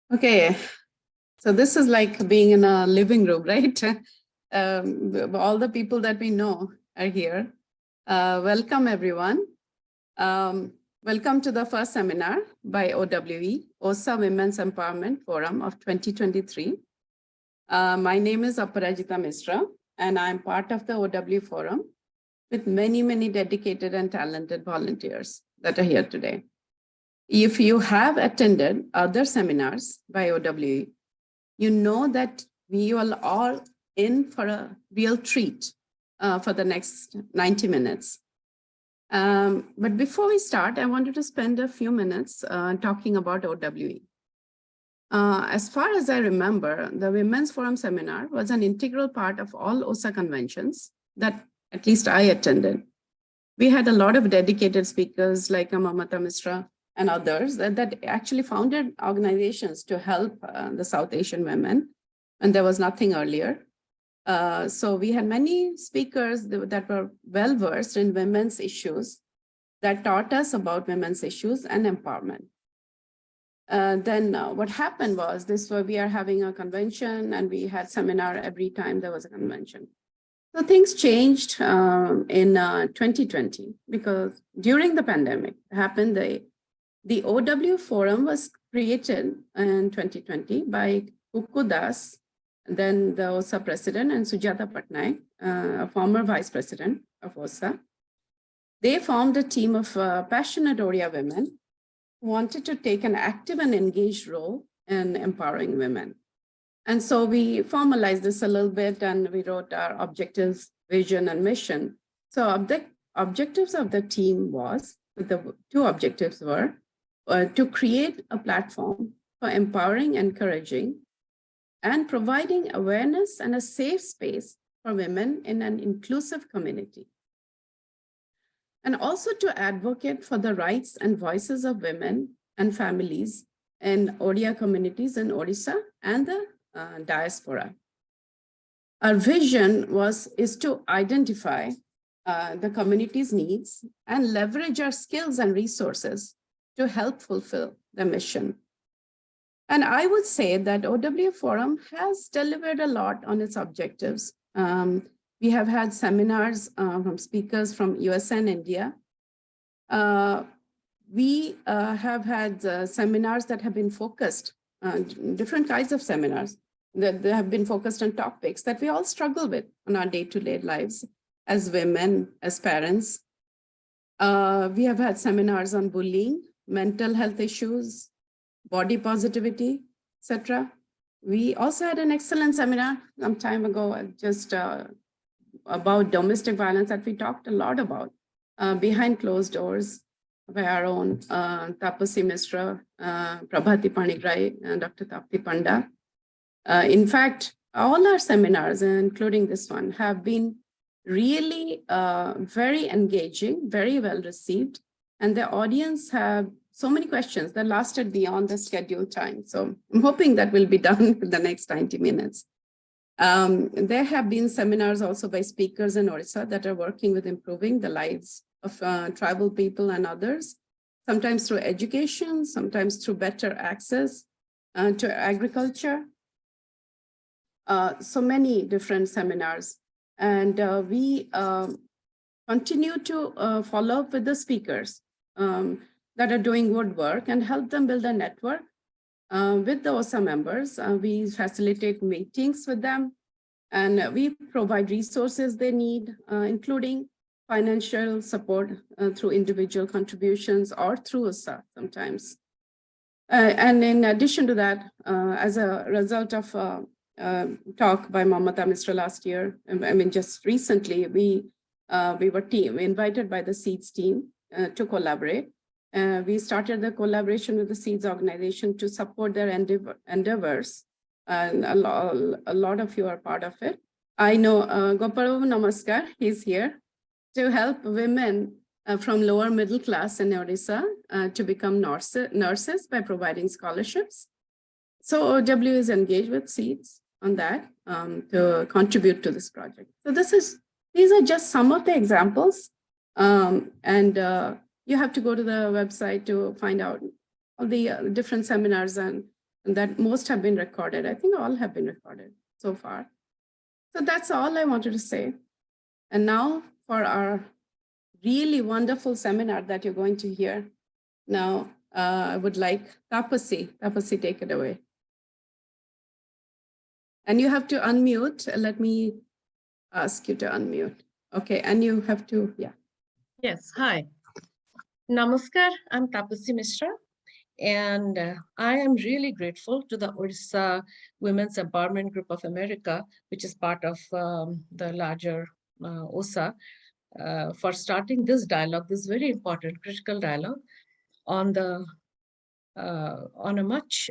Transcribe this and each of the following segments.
Okay, so this is like being in a living room, right? All the people that we know are here. Welcome, everyone. Um, Welcome to the first seminar by OWE, OSA Women's Empowerment Forum of 2023. My name is Aparajita Mishra, and I'm part of the OW Forum with many, many dedicated and talented volunteers that are here today. If you have attended other seminars by OWE, you know that we will all in for a real treat for the next 90 minutes. But before we start, I wanted to spend a few minutes talking about OWE. As far as I remember, the Women's Forum seminar was an integral part of all OSA conventions that at least I attended. We had a lot of dedicated speakers like Mamata Mishra and others that actually founded organizations to help the South Asian women, and there was nothing earlier. So we had many speakers that were well-versed in women's issues that taught us about women's issues and empowerment. Then what happened was we are having a convention and we had seminar every time there was a convention. So things changed in 2020 because during the pandemic happened, the OW Forum was created in 2020 by Kukku Das, then the OSA president, and Sujata Patnaik, a former vice president of OSA. They formed a team of passionate Odia women who wanted to take an active and engaged role in empowering women. And so we formalized this a little bit and we wrote our objectives, vision, and mission. So the objectives of the team the two objectives were to create a platform for empowering, encouraging, and providing awareness and a safe space for women in an inclusive community. And also to advocate for the rights and voices of women and families in Odia communities in Odisha and the diaspora. Our vision is to identify the community's needs and leverage our skills and resources to help fulfill the mission. And I would say that OW Forum has delivered a lot on its objectives. We have had seminars from speakers from US and India. We have had seminars that have been focused, different kinds of seminars that they have been focused on topics that we all struggle with in our day-to-day lives as women, as parents. We have had seminars on bullying, mental health issues, body positivity, etc. We also had an excellent seminar some time ago just about domestic violence that we talked a lot about behind closed doors by our own Tapasi Mishra, Prabhati Panigrai, and Dr. Tapti Panda. In fact, all our seminars, including this one, have been really very engaging, very well received, and the audience have so many questions that lasted beyond the scheduled time. So I'm hoping that will be done in the next 90 minutes. There have been seminars also by speakers in Odisha that are working with improving the lives of tribal people and others, sometimes through education, sometimes through better access to agriculture. So many different seminars. And we continue to follow up with the speakers that are doing good work and help them build a network with the OSA members. We facilitate meetings with them and we provide resources they need, including financial support through individual contributions or through OSA sometimes. And in addition to that, as a result of talk by Mamata Mishra last year, I mean, just recently, we were invited by the SEEDS team to collaborate. We started the collaboration with the SEEDS organization to support their endeavors, and a lot of you are part of it. I know Gopal Namaskar, he's here to help women from lower middle class in Odisha to become nurses by providing scholarships. So OW is engaged with SEEDS on that to contribute to this project. So these are just some of the examples, and you have to go to the website to find out all the different seminars and and that most have been recorded. I think all have been recorded so far. So that's all I wanted to say. And now for our really wonderful seminar that you're going to hear. Now, I would like Tapasi, take it away. And you have to unmute. Let me ask you to unmute. Okay, and you have to, yeah. Yes, hi. Namaskar, I'm Tapasi Mishra, and I am really grateful to the Odisha Women's Empowerment Group of America, which is part of the larger OSA, for starting this dialogue, this very important, critical dialogue on a much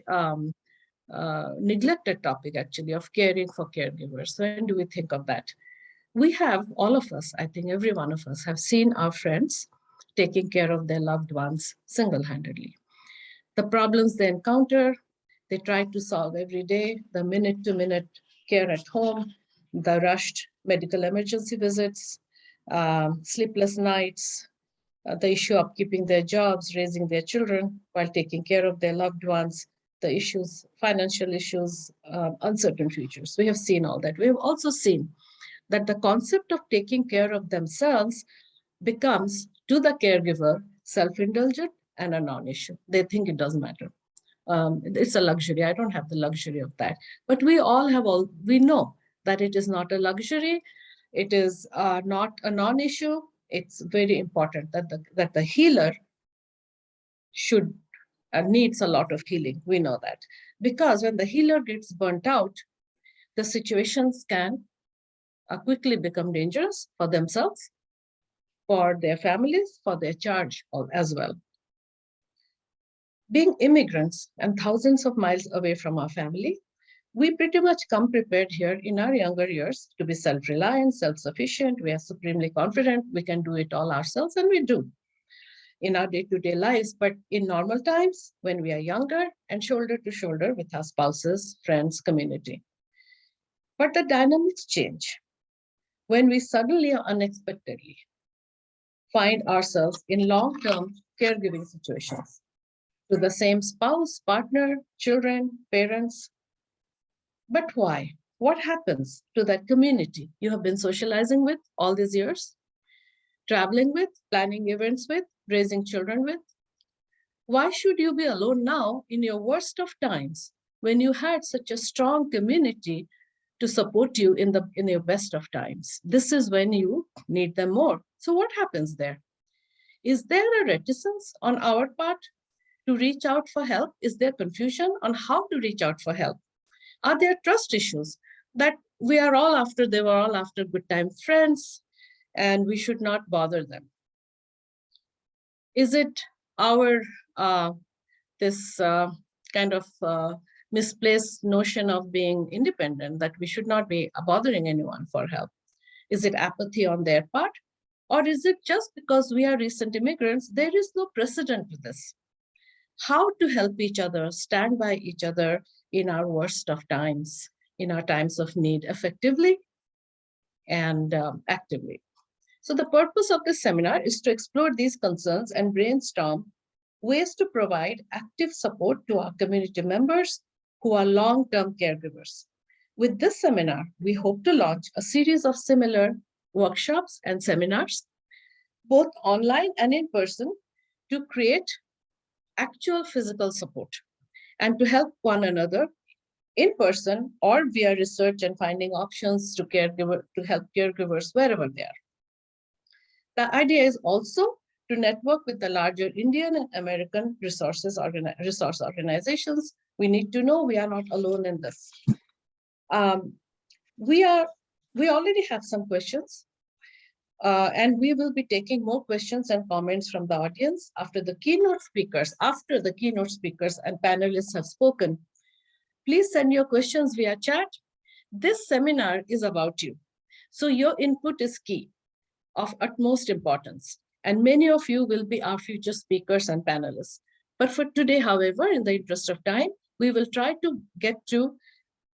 neglected topic, actually, of caring for caregivers. When do we think of that? We have, all of us, I think every one of us, have seen our friends taking care of their loved ones single-handedly. The problems they encounter, they try to solve every day, the minute-to-minute care at home, the rushed medical emergency visits, sleepless nights, the issue of keeping their jobs, raising their children while taking care of their loved ones, the issues, financial issues, uncertain futures. We have seen all that. We have also seen that the concept of taking care of themselves becomes, to the caregiver, self-indulgent and a non-issue. They think it doesn't matter. It's a luxury. I don't have the luxury of that. But we all have we know that it is not a luxury. It is not a non-issue. It's very important that the healer should needs a lot of healing. We know that. Because when the healer gets burnt out, the situations can quickly become dangerous for themselves, for their families, for their charge as well. Being immigrants and thousands of miles away from our family, we pretty much come prepared here in our younger years to be self-reliant, self-sufficient. We are supremely confident we can do it all ourselves, and we do in our day-to-day lives. But in normal times, when we are younger and shoulder to shoulder with our spouses, friends, community. But the dynamics change when we suddenly or unexpectedly find ourselves in long-term caregiving situations to the same spouse, partner, children, parents. But why? What happens to that community you have been socializing with all these years, traveling with, planning events with, raising children with? Why should you be alone now in your worst of times when you had such a strong community to support you in your best of times? This is when you need them more. So what happens there? Is there a reticence on our part to reach out for help? Is there confusion on how to reach out for help? Are there trust issues that they were all after good time friends and we should not bother them? Is it our this kind of misplaced notion of being independent, that we should not be bothering anyone for help? Is it apathy on their part? Or is it just because we are recent immigrants, there is no precedent to this? How to help each other, stand by each other in our worst of times, in our times of need, effectively and actively. So the purpose of this seminar is to explore these concerns and brainstorm ways to provide active support to our community members who are long-term caregivers. With this seminar, we hope to launch a series of similar workshops and seminars, both online and in person, to create actual physical support and to help one another in person or via research and finding options to help caregivers wherever they are. The idea is also to network with the larger Indian and American resource organizations. We need to know we are not alone in this. We already have some questions, and we will be taking more questions and comments from the audience after the keynote speakers and panelists have spoken. Please send your questions via chat. This seminar is about you, so your input is key, of utmost importance, and many of you will be our future speakers and panelists. But for today, however, in the interest of time, we will try to get to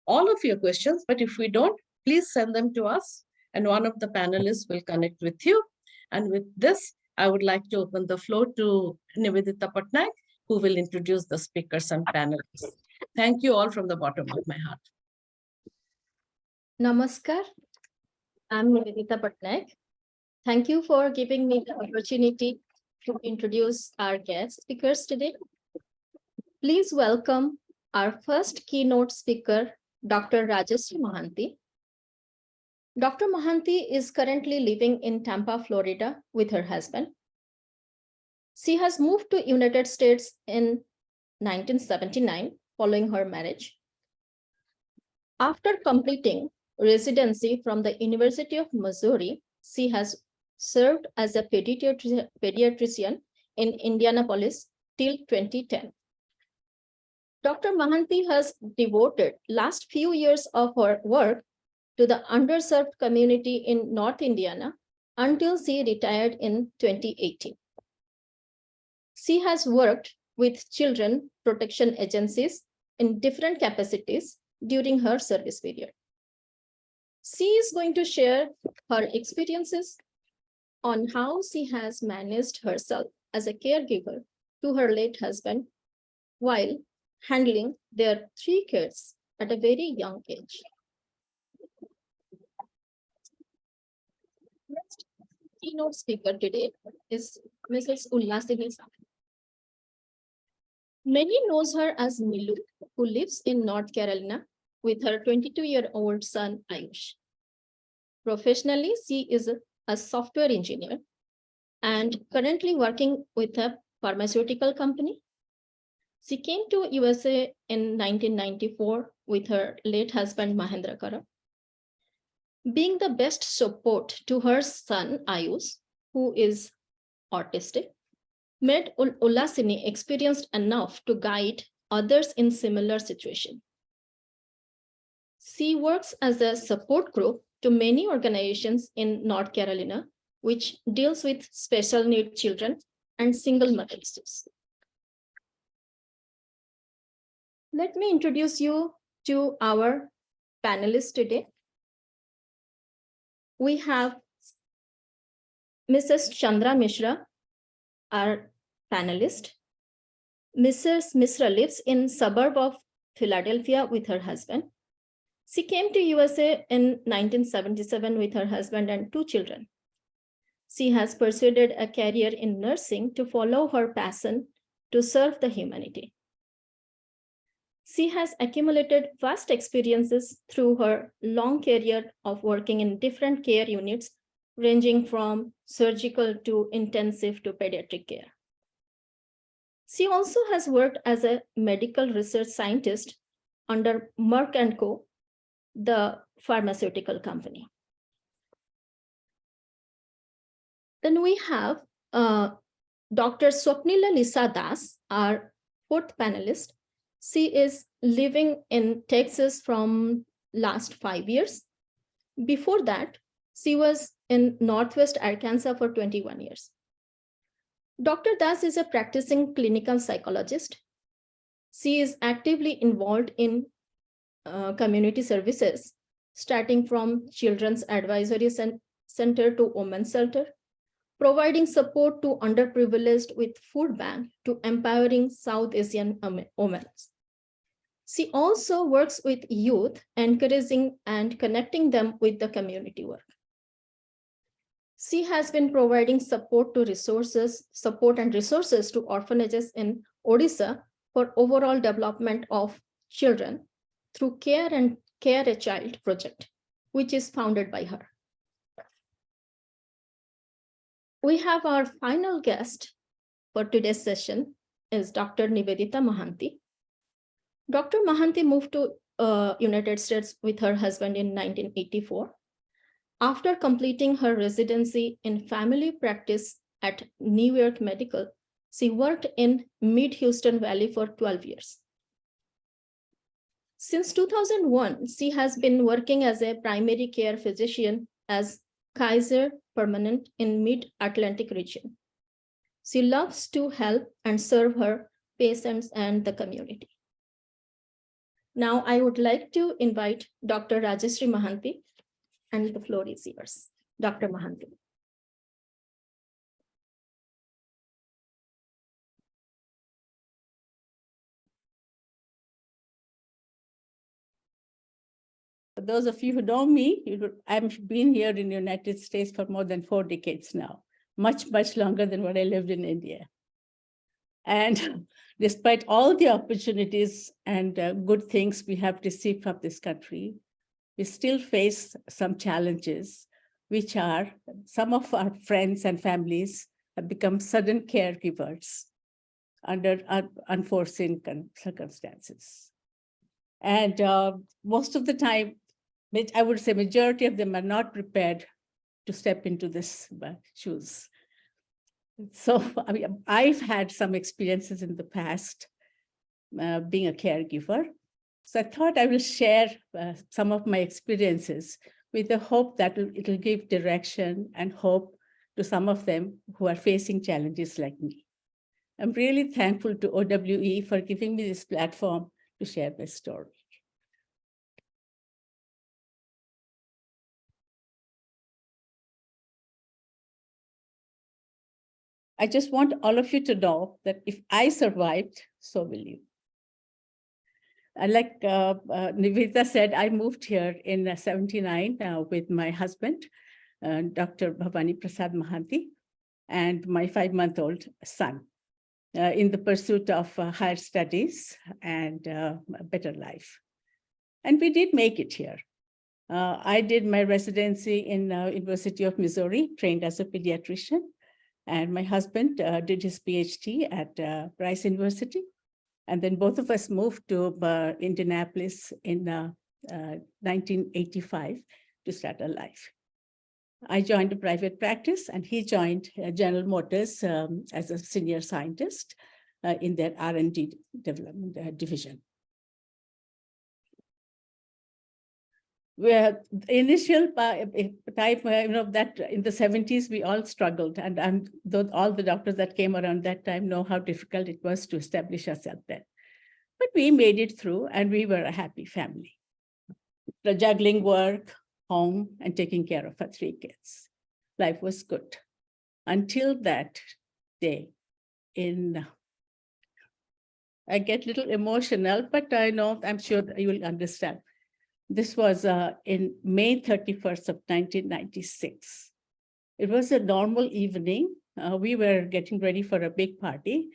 all of your questions, but if we don't, please send them to us, and one of the panelists will connect with you. And with this, I would like to open the floor to Nivedita Patnaik, who will introduce the speakers and panelists. Thank you all from the bottom of my heart. Namaskar, I'm Nivedita Patnaik. Thank you for giving me the opportunity to introduce our guest speakers today. Please welcome our first keynote speaker, Dr. Rajashree Mohanty. Dr. Mohanty is currently living in Tampa, Florida with her husband. She has moved to United States in 1979 following her marriage. After completing residency from the University of Missouri, she has served as a pediatrician in Indianapolis till 2010. Dr. Mohanty has devoted last few years of her work to the underserved community in North Indiana until she retired in 2018. She has worked with children protection agencies in different capacities during her service period. She is going to share her experiences on how she has managed herself as a caregiver to her late husband while handling their 3 kids at a very young age. Next keynote speaker today is Mrs. Ullasini. Many knows her as Milu, who lives in North Carolina with her 22-year-old son Ayush. Professionally, she is a software engineer and currently working with a pharmaceutical company. She came to USA in 1994 with her late husband Mahendra Kara. Being the best support to her son Ayush, who is autistic, made Ullasini experienced enough to guide others in similar situation. She works as a support group to many organizations in North Carolina, which deals with special needs children and single mothers. Let me introduce you to our panelists today. We have Mrs. Chandra Mishra, our panelist. Mrs. Mishra lives in suburb of Philadelphia with her husband. She came to USA in 1977 with her husband and 2 children. She has pursued a career in nursing to follow her passion to serve the humanity. She has accumulated vast experiences through her long career of working in different care units, ranging from surgical to intensive to pediatric care. She also has worked as a medical research scientist under Merck & Co., the pharmaceutical company. Then we have Dr. Swapnila Lisa Das, our 4th panelist. She is living in Texas from last 5 years. Before that, she was in Northwest Arkansas for 21 years. Dr. Das is a practicing clinical psychologist. She is actively involved in community services, starting from Children's Advisory Center to Women's Shelter, providing support to underprivileged with food bank to empowering South Asian women. She also works with youth, encouraging and connecting them with the community work. She has been providing support and resources to orphanages in Odisha for overall development of children through Care a Child project, which is founded by her. We have our final guest for today's session is Dr. Nivedita Mohanty. Dr. Mohanty moved to United States with her husband in 1984. After completing her residency in family practice at New York Medical, she worked in Mid-Houston Valley for 12 years. Since 2001, she has been working as a primary care physician as Kaiser Permanente in Mid-Atlantic region. She loves to help and serve her patients and the community. Now I would like to invite Dr. Rajashree Mohanty, and the floor is yours. Dr. Mohanty. those of you who know me, I've been here in the United States for more than 4 decades now, much, much longer than what I lived in India. And despite all the opportunities and good things we have received from this country, we still face some challenges, which are some of our friends and families have become sudden caregivers under unforeseen circumstances. And most of the time, I would say majority of them are not prepared to step into this shoes. So I mean, I've had some experiences in the past being a caregiver. So I thought I will share some of my experiences with the hope that it will give direction and hope to some of them who are facing challenges like me. I'm really thankful to OWE for giving me this platform to share my story. I just want all of you to know that if I survived, so will you. Like Nivedita said, I moved here in 79 with my husband, Dr. Bhavani Prasad Mahanti, and my 5-month-old son in the pursuit of higher studies and a better life. And we did make it here. I did my residency in University of Missouri, trained as a pediatrician, and my husband did his PhD at Rice University. And then both of us moved to Indianapolis in 1985 to start our life. I joined a private practice and he joined General Motors as a senior scientist in their R&D development division. Where initial type, that in the 70s, we all struggled. And all the doctors that came around that time know how difficult it was to establish ourselves then. But we made it through and we were a happy family. The juggling work, home, and taking care of our 3 kids. Life was good until that day I get a little emotional, but I know, I'm sure you will understand. This was in May 31st of 1996. It was a normal evening. We were getting ready for a big party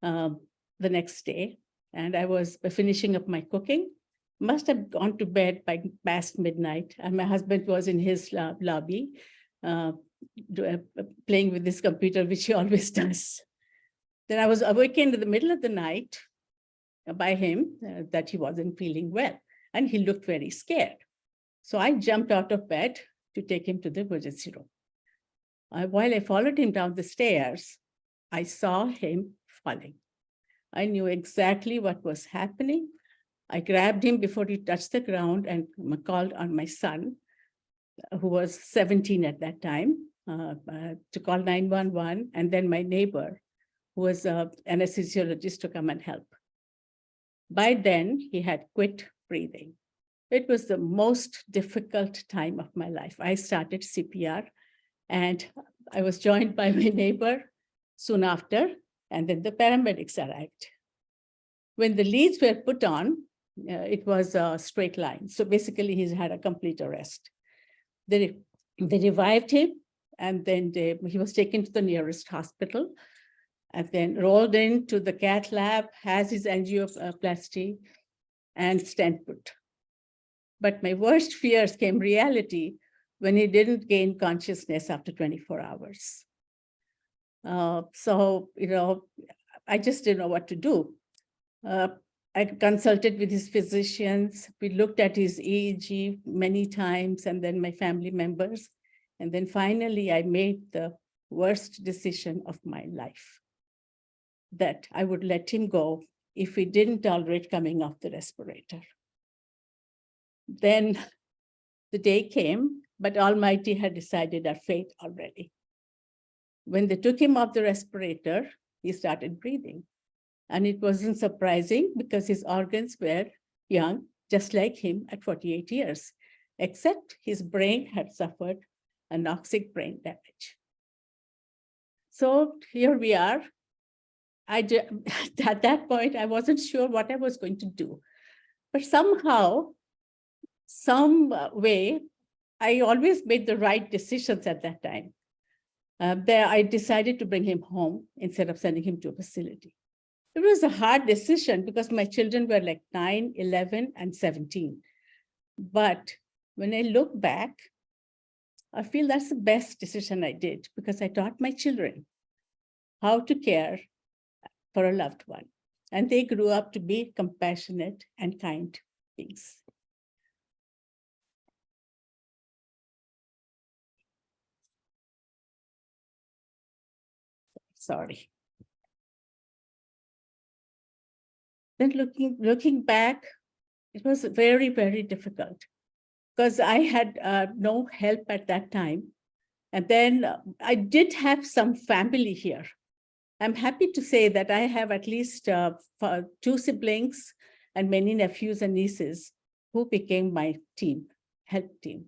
the next day, and I was finishing up my cooking. Must have gone to bed by past midnight, and my husband was in his lobby playing with his computer, which he always does. Then I was awakened in the middle of the night by him that he wasn't feeling well. And he looked very scared. So I jumped out of bed to take him to the emergency room. While I followed him down the stairs, I saw him falling. I knew exactly what was happening. I grabbed him before he touched the ground and called on my son, who was 17 at that time, to call 911, and then my neighbor, who was an anesthesiologist, to come and help. By then, he had quit breathing. It was the most difficult time of my life. I started CPR and I was joined by my neighbor soon after, and then the paramedics arrived. When the leads were put on, it was a straight line. So basically he's had a complete arrest. They revived him and then he was taken to the nearest hospital and then rolled into the cath lab, has his angioplasty, and stent put. But my worst fears came reality when he didn't gain consciousness after 24 hours. So, I just didn't know what to do. I consulted with his physicians. We looked at his EEG many times, and then my family members. And then finally, I made the worst decision of my life, that I would let him go if he didn't tolerate coming off the respirator. Then the day came, but Almighty had decided our fate already. When they took him off the respirator, he started breathing. And it wasn't surprising because his organs were young, just like him at 48 years, except his brain had suffered anoxic brain damage. So here we are. At that point, I wasn't sure what I was going to do. But somehow, some way, I always made the right decisions at that time. There, I decided to bring him home instead of sending him to a facility. It was a hard decision because my children were like 9, 11, and 17. But when I look back, I feel that's the best decision I did because I taught my children how to care for a loved one. And they grew up to be compassionate and kind beings. Sorry. Then looking back, it was very, very difficult because I had no help at that time. And then I did have some family here. I'm happy to say that I have at least 2 siblings and many nephews and nieces who became my team, help team.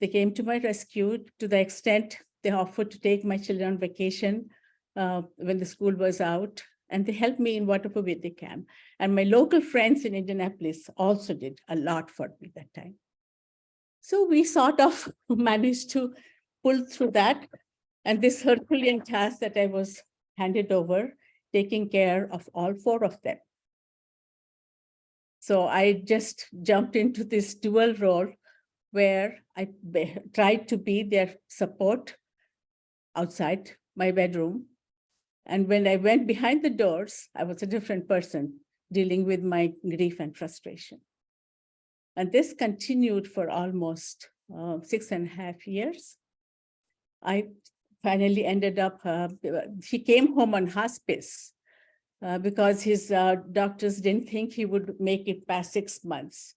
They came to my rescue to the extent they offered to take my children on vacation when the school was out, and they helped me in whatever way they can. And my local friends in Indianapolis also did a lot for me that time. So we sort of managed to pull through that. And this Herculean task that I was handed over, taking care of all 4 of them. So I just jumped into this dual role where I tried to be their support outside my bedroom. And when I went behind the doors, I was a different person dealing with my grief and frustration. And this continued for almost 6.5 years. I finally ended up, he came home on hospice because his doctors didn't think he would make it past 6 months.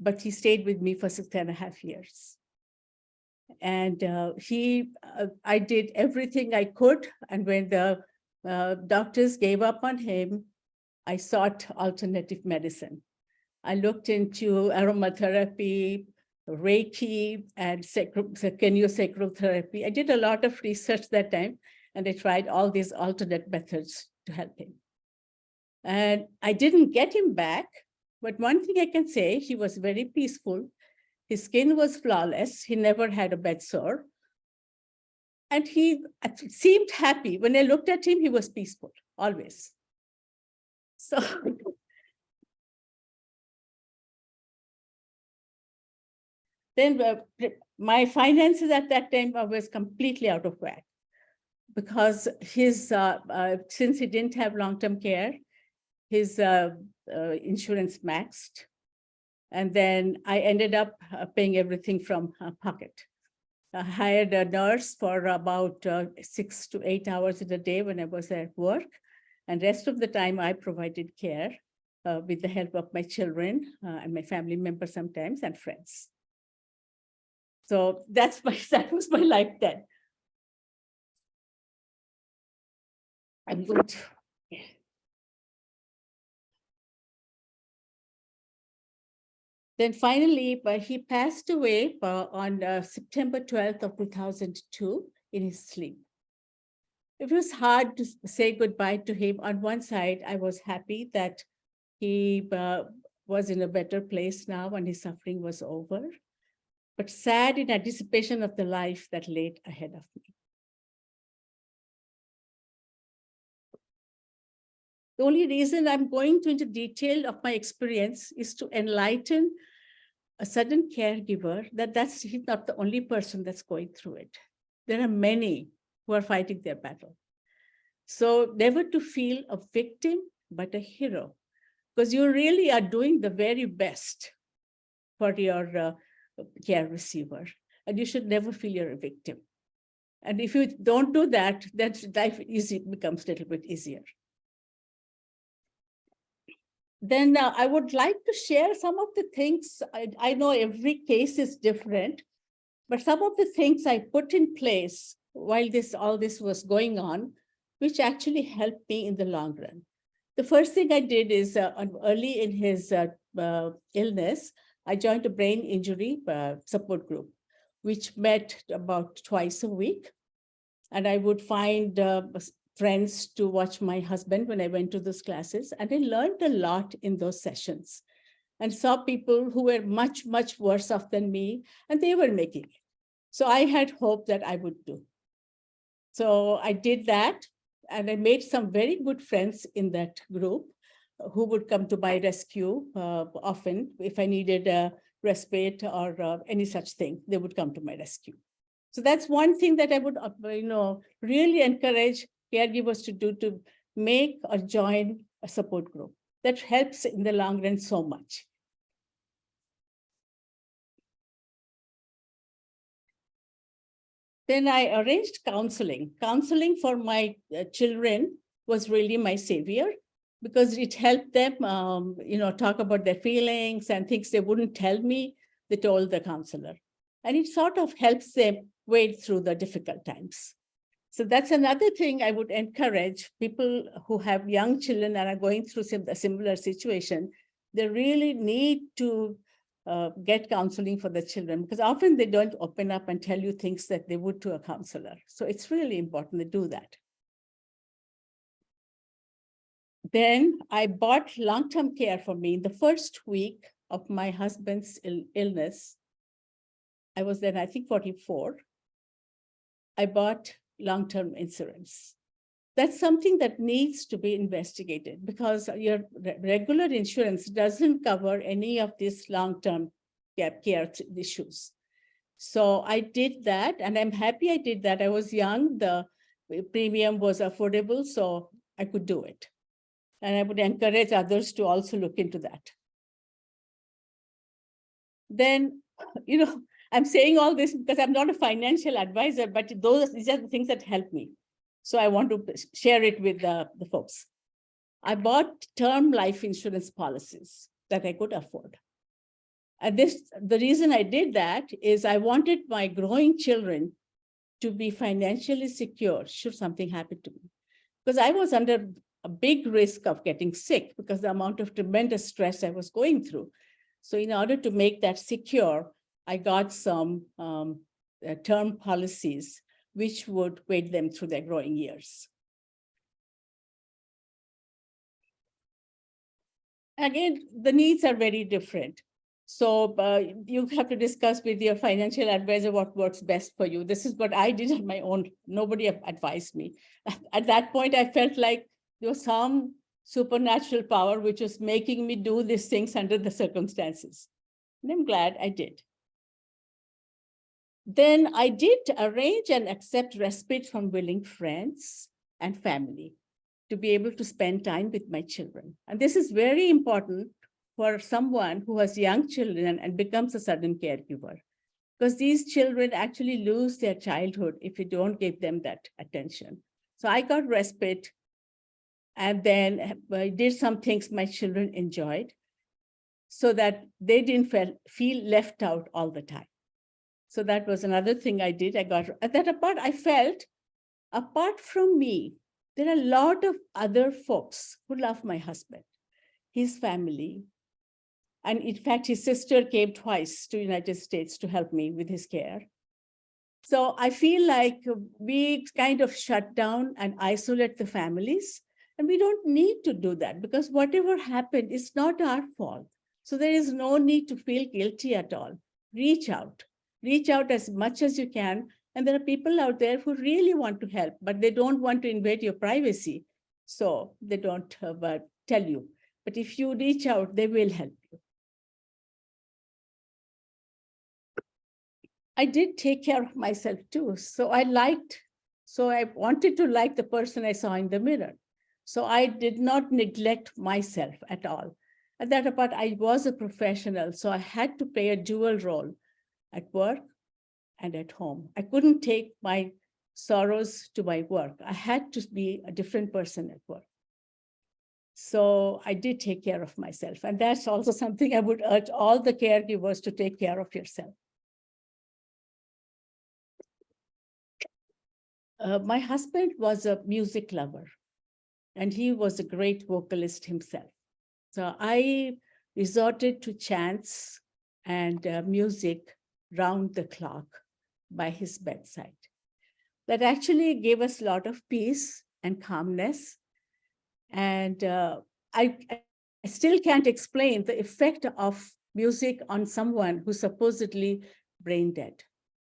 But he stayed with me for 6.5 years. And I did everything I could. And when the doctors gave up on him, I sought alternative medicine. I looked into aromatherapy, Reiki, and craniosacral therapy. I did a lot of research that time, and I tried all these alternate methods to help him. And I didn't get him back, but one thing I can say, he was very peaceful. His skin was flawless. He never had a bed sore. And he seemed happy. When I looked at him, he was peaceful, always. So then my finances at that time was completely out of whack because his, since he didn't have long-term care, his insurance maxed. And then I ended up paying everything from pocket. I hired a nurse for about 6 to 8 hours in a day when I was at work. And rest of the time I provided care with the help of my children and my family members sometimes and friends. So that was my life then. I'm good. Then finally, he passed away on September 12th of 2002 in his sleep. It was hard to say goodbye to him. On one side, I was happy that he was in a better place now and his suffering was over, but sad in anticipation of the life that lay ahead of me. The only reason I'm going into detail of my experience is to enlighten a sudden caregiver that he's not the only person that's going through it. There are many who are fighting their battle. So never to feel a victim, but a hero, because you really are doing the very best for your care receiver. And you should never feel you're a victim. And if you don't do that, then life becomes a little bit easier. Then I would like to share some of the things. I know every case is different, but some of the things I put in place while all this was going on, which actually helped me in the long run. The first thing I did is early in his illness, I joined a brain injury support group, which met about twice a week. And I would find friends to watch my husband when I went to those classes. And I learned a lot in those sessions. and saw people who were much, much worse off than me, and they were making it. So I had hope that I would do. So I did that, and I made some very good friends in that group who would come to my rescue often. If I needed a respite or any such thing, they would come to my rescue. So that's one thing that I would really encourage caregivers to do, to make or join a support group. That helps in the long run so much. Then I arranged counseling. Counseling for my children was really my savior, because it helped them, talk about their feelings and things they wouldn't tell me. They told the counselor, and it sort of helps them wade through the difficult times. So that's another thing I would encourage people who have young children and are going through a similar situation. They really need to get counseling for the children, because often they don't open up and tell you things that they would to a counselor. So it's really important to do that. Then I bought long-term care for me. In the first week of my husband's illness, I was then, I think, 44. I bought long-term insurance. That's something that needs to be investigated, because your regular insurance doesn't cover any of these long-term care issues. So I did that, and I'm happy I did that. I was young, the premium was affordable, so I could do it. And I would encourage others to also look into that. Then, I'm saying all this because I'm not a financial advisor, but these are the things that help me. So I want to share it with the folks. I bought term life insurance policies that I could afford. And the reason I did that is I wanted my growing children to be financially secure should something happen to me. Because I was under a big risk of getting sick because the amount of tremendous stress I was going through. So in order to make that secure, I got some term policies which would wait them through their growing years. Again, the needs are very different. So you have to discuss with your financial advisor what works best for you. This is what I did on my own. Nobody advised me. At that point, I felt like there was some supernatural power which was making me do these things under the circumstances. And I'm glad I did. Then I did arrange and accept respite from willing friends and family to be able to spend time with my children. And this is very important for someone who has young children and becomes a sudden caregiver, because these children actually lose their childhood if you don't give them that attention. So I got respite, and then I did some things my children enjoyed so that they didn't feel left out all the time. So that was another thing I did. I felt, apart from me, there are a lot of other folks who love my husband, his family. And in fact, his sister came twice to the United States to help me with his care. So I feel like we kind of shut down and isolate the families. And we don't need to do that, because whatever happened is not our fault. So there is no need to feel guilty at all. Reach out as much as you can. And there are people out there who really want to help, but they don't want to invade your privacy. So they don't tell you. But if you reach out, they will help you. I did take care of myself too. So I wanted to like the person I saw in the mirror. So I did not neglect myself at all. At that part, I was a professional, so I had to play a dual role at work and at home. I couldn't take my sorrows to my work. I had to be a different person at work. So I did take care of myself. And that's also something I would urge all the caregivers to take care of yourself. My husband was a music lover, and he was a great vocalist himself. So I resorted to chants and music round the clock by his bedside. That actually gave us a lot of peace and calmness. And I I still can't explain the effect of music on someone who's supposedly brain dead.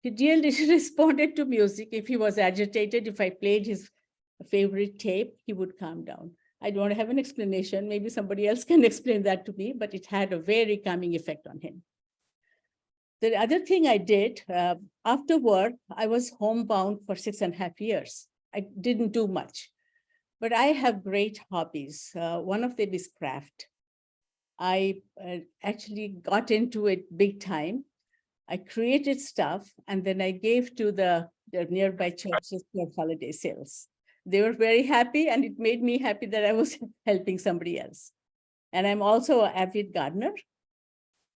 He really responded to music. If he was agitated, if I played his favorite tape, he would calm down. I don't have an explanation. Maybe somebody else can explain that to me, but it had a very calming effect on him. The other thing I did, after work, I was homebound for 6.5 years. I didn't do much, but I have great hobbies. One of them is craft. I actually got into it big time. I created stuff and then I gave to the nearby churches for holiday sales. They were very happy and it made me happy that I was helping somebody else. And I'm also an avid gardener.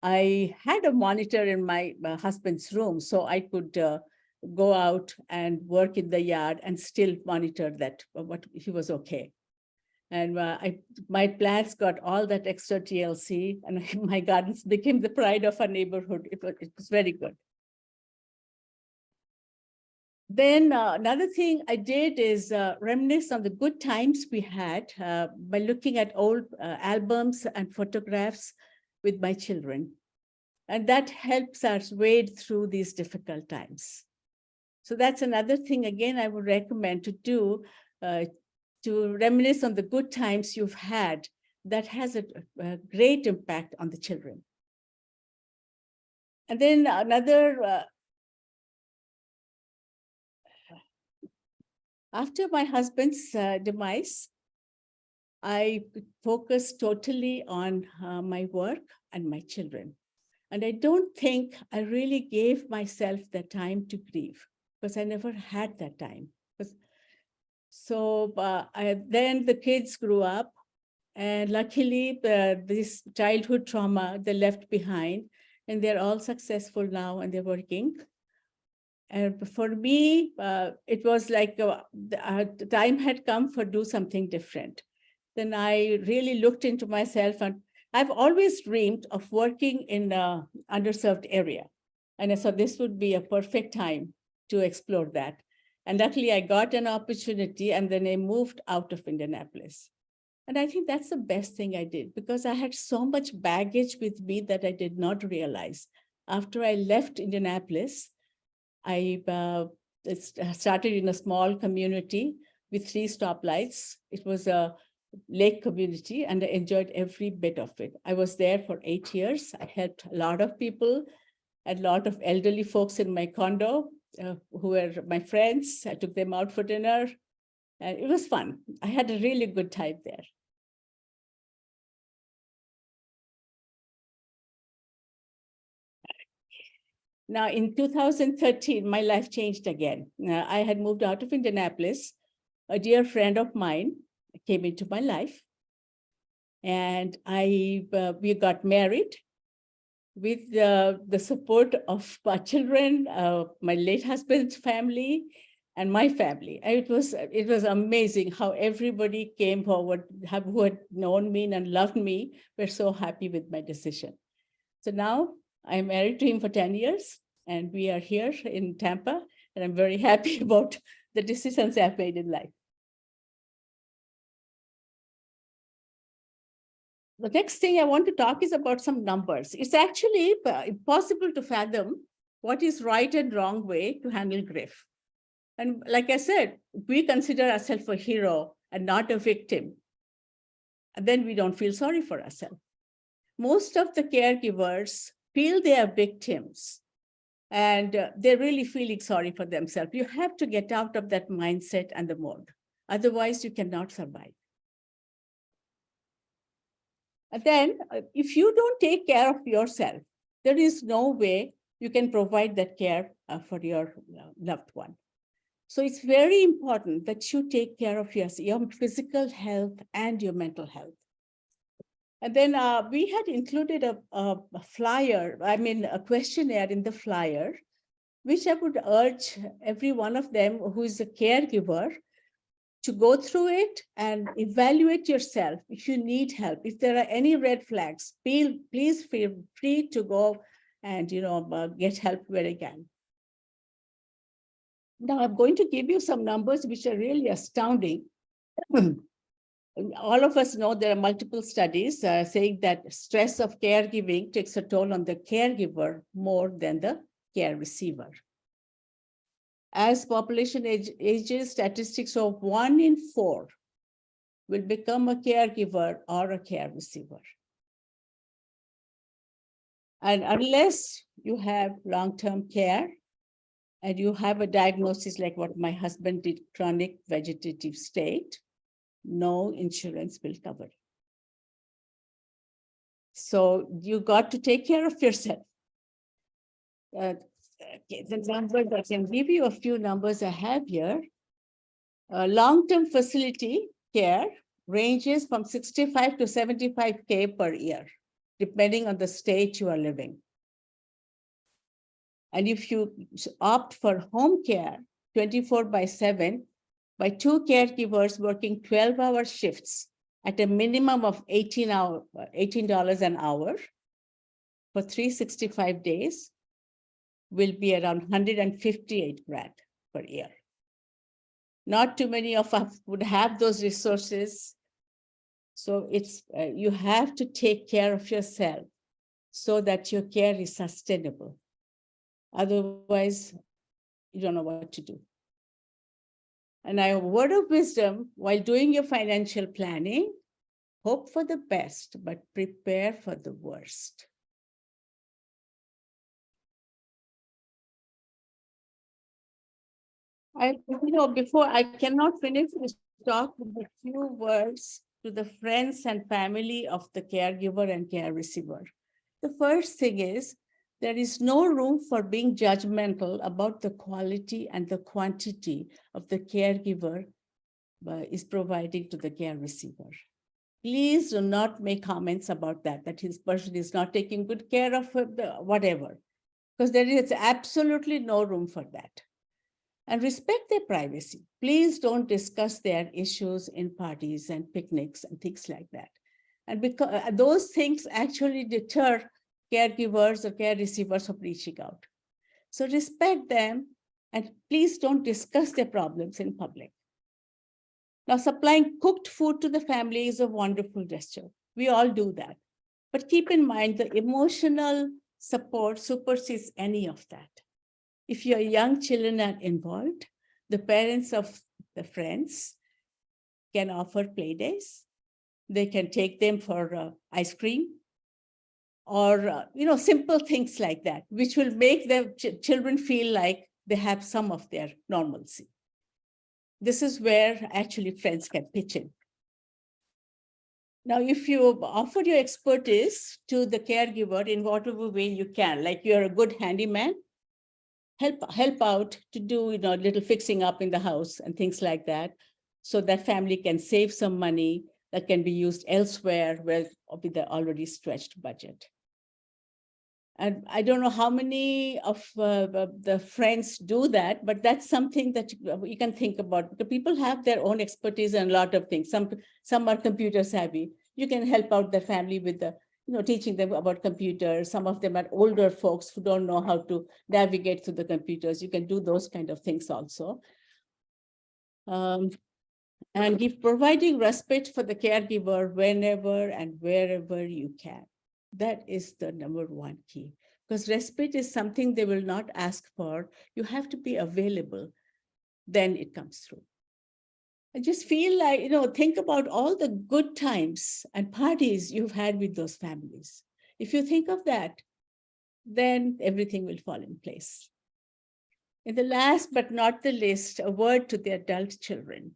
I had a monitor in my husband's room so I could go out and work in the yard and still monitor that what he was okay. And my plants got all that extra TLC and my gardens became the pride of our neighborhood. It was very good. Then another thing I did is reminisce on the good times we had by looking at old albums and photographs with my children. And that helps us wade through these difficult times. So that's another thing, again, I would recommend to do, to reminisce on the good times you've had. That has a great impact on the children. And then another, after my husband's demise, I focused totally on my work and my children. And I don't think I really gave myself the time to grieve because I never had that time. So then the kids grew up and luckily this childhood trauma they left behind and they're all successful now and they're working. And for me, it was like the time had come for do something different. Then I really looked into myself and I've always dreamed of working in an underserved area. And so this would be a perfect time to explore that. And luckily I got an opportunity and then I moved out of Indianapolis. And I think that's the best thing I did because I had so much baggage with me that I did not realize. After I left Indianapolis, I started in a small community with 3 stoplights. It was a lake community and I enjoyed every bit of it. I was there for 8 years. I helped a lot of people, a lot of elderly folks in my condo who were my friends. I took them out for dinner and it was fun. I had a really good time there. Now in 2013, my life changed again. I had moved out of Indianapolis. A dear friend of mine came into my life and we got married with the support of my children, my late husband's family, and my family. And it was amazing how everybody came forward who had known me and loved me. We're so happy with my decision. So now I'm married to him for 10 years, and we are here in Tampa, and I'm very happy about the decisions I've made in life. The next thing I want to talk is about some numbers. It's actually impossible to fathom what is right and wrong way to handle grief. And like I said, we consider ourselves a hero and not a victim, and then we don't feel sorry for ourselves. Most of the caregivers feel they are victims and they're really feeling sorry for themselves. You have to get out of that mindset and the mode. Otherwise, you cannot survive. And then if you don't take care of yourself, there is no way you can provide that care for your loved one. So it's very important that you take care of your physical health and your mental health. And then we had included a flyer, a questionnaire in the flyer, which I would urge every one of them who is a caregiver to go through it and evaluate yourself if you need help. If there are any red flags, please feel free to go and get help where you can. Now I'm going to give you some numbers which are really astounding. all of us know there are multiple studies saying that stress of caregiving takes a toll on the caregiver more than the care receiver. As population ages, statistics of 1 in 4 will become a caregiver or a care receiver. And unless you have long-term care and you have a diagnosis like what my husband did, chronic vegetative state, no insurance will cover. So you got to take care of yourself. The numbers, I can give you a few numbers I have here. Long-term facility care ranges from 65 to 75K per year, depending on the state you are living. And if you opt for home care, 24/7, by 2 caregivers working 12-hour shifts at a minimum of $18 an hour for 365 days, will be around 158 grand per year. Not too many of us would have those resources. So it's you have to take care of yourself so that your care is sustainable. Otherwise, you don't know what to do. And a word of wisdom, while doing your financial planning, hope for the best, but prepare for the worst. Before I cannot finish this talk with a few words to the friends and family of the caregiver and care receiver. The first thing is, there is no room for being judgmental about the quality and the quantity of the caregiver is providing to the care receiver. Please do not make comments about that his person is not taking good care of whatever, because there is absolutely no room for that. And respect their privacy. Please don't discuss their issues in parties and picnics and things like that. And because those things actually deter caregivers or care receivers from reaching out. So respect them and please don't discuss their problems in public. Now, supplying cooked food to the family is a wonderful gesture. We all do that. But keep in mind the emotional support supersedes any of that. If your young children are involved, the parents of the friends can offer play days. They can take them for ice cream or simple things like that, which will make the children feel like they have some of their normalcy. This is where actually friends can pitch in. Now, if you offer your expertise to the caregiver in whatever way you can, like you're a good handyman, help out to do little fixing up in the house and things like that, so that family can save some money that can be used elsewhere with the already stretched budget. And I don't know how many of the friends do that, but that's something that you can think about. The people have their own expertise in a lot of things. Some are computer savvy. You can help out the family with the teaching them about computers. Some of them are older folks who don't know how to navigate through the computers. You can do those kind of things also. And providing respite for the caregiver whenever and wherever you can. That is the number one key, because respite is something they will not ask for. You have to be available, then it comes through. I just feel like, think about all the good times and parties you've had with those families. If you think of that, then everything will fall in place. And the last but not the least, a word to the adult children.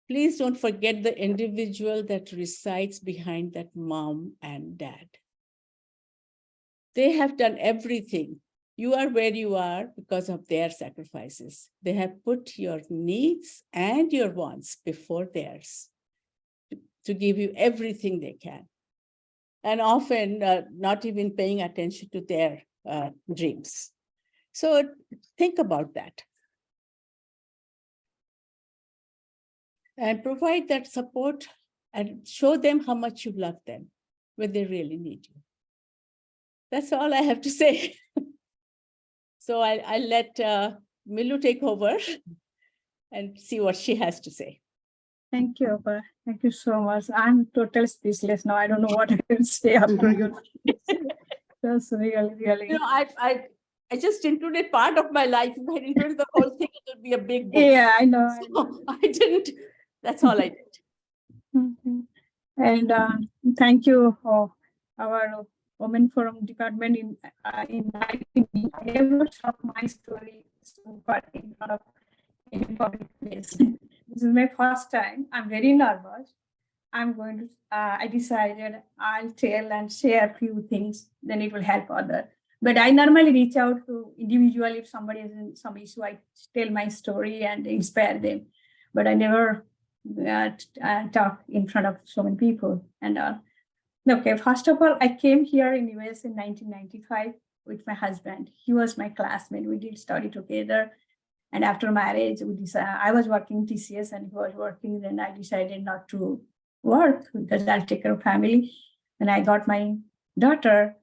Please don't forget the individual that resides behind that mom and dad. They have done everything. You are where you are because of their sacrifices. They have put your needs and your wants before theirs to give you everything they can. And often not even paying attention to their dreams. So think about that. And provide that support and show them how much you love them when they really need you. That's all I have to say. So I'll let Milu take over and see what she has to say. Thank you, Abba. Thank you so much. I'm total speechless now. I don't know what I can say after your That's really, really. I just included part of my life. If I included the whole thing, it would be a big book. Yeah, I know. So I didn't. That's all I did. Mhm. And thank you for our Women Forum department in inviting me. I never shot my story so far in front of any public place. This is my first time. I'm very nervous. I'm going to, I decided I'll tell and share a few things, then it will help other. But I normally reach out to individual if somebody is in some issue, I tell my story and inspire them. But I never talk in front of so many people. And okay, first of all, I came here in US in 1995 with my husband. He was my classmate. We did study together. And after marriage, we decided, I was working TCS and he was working. Then I decided not to work because I'll take care of family. And I got my daughter.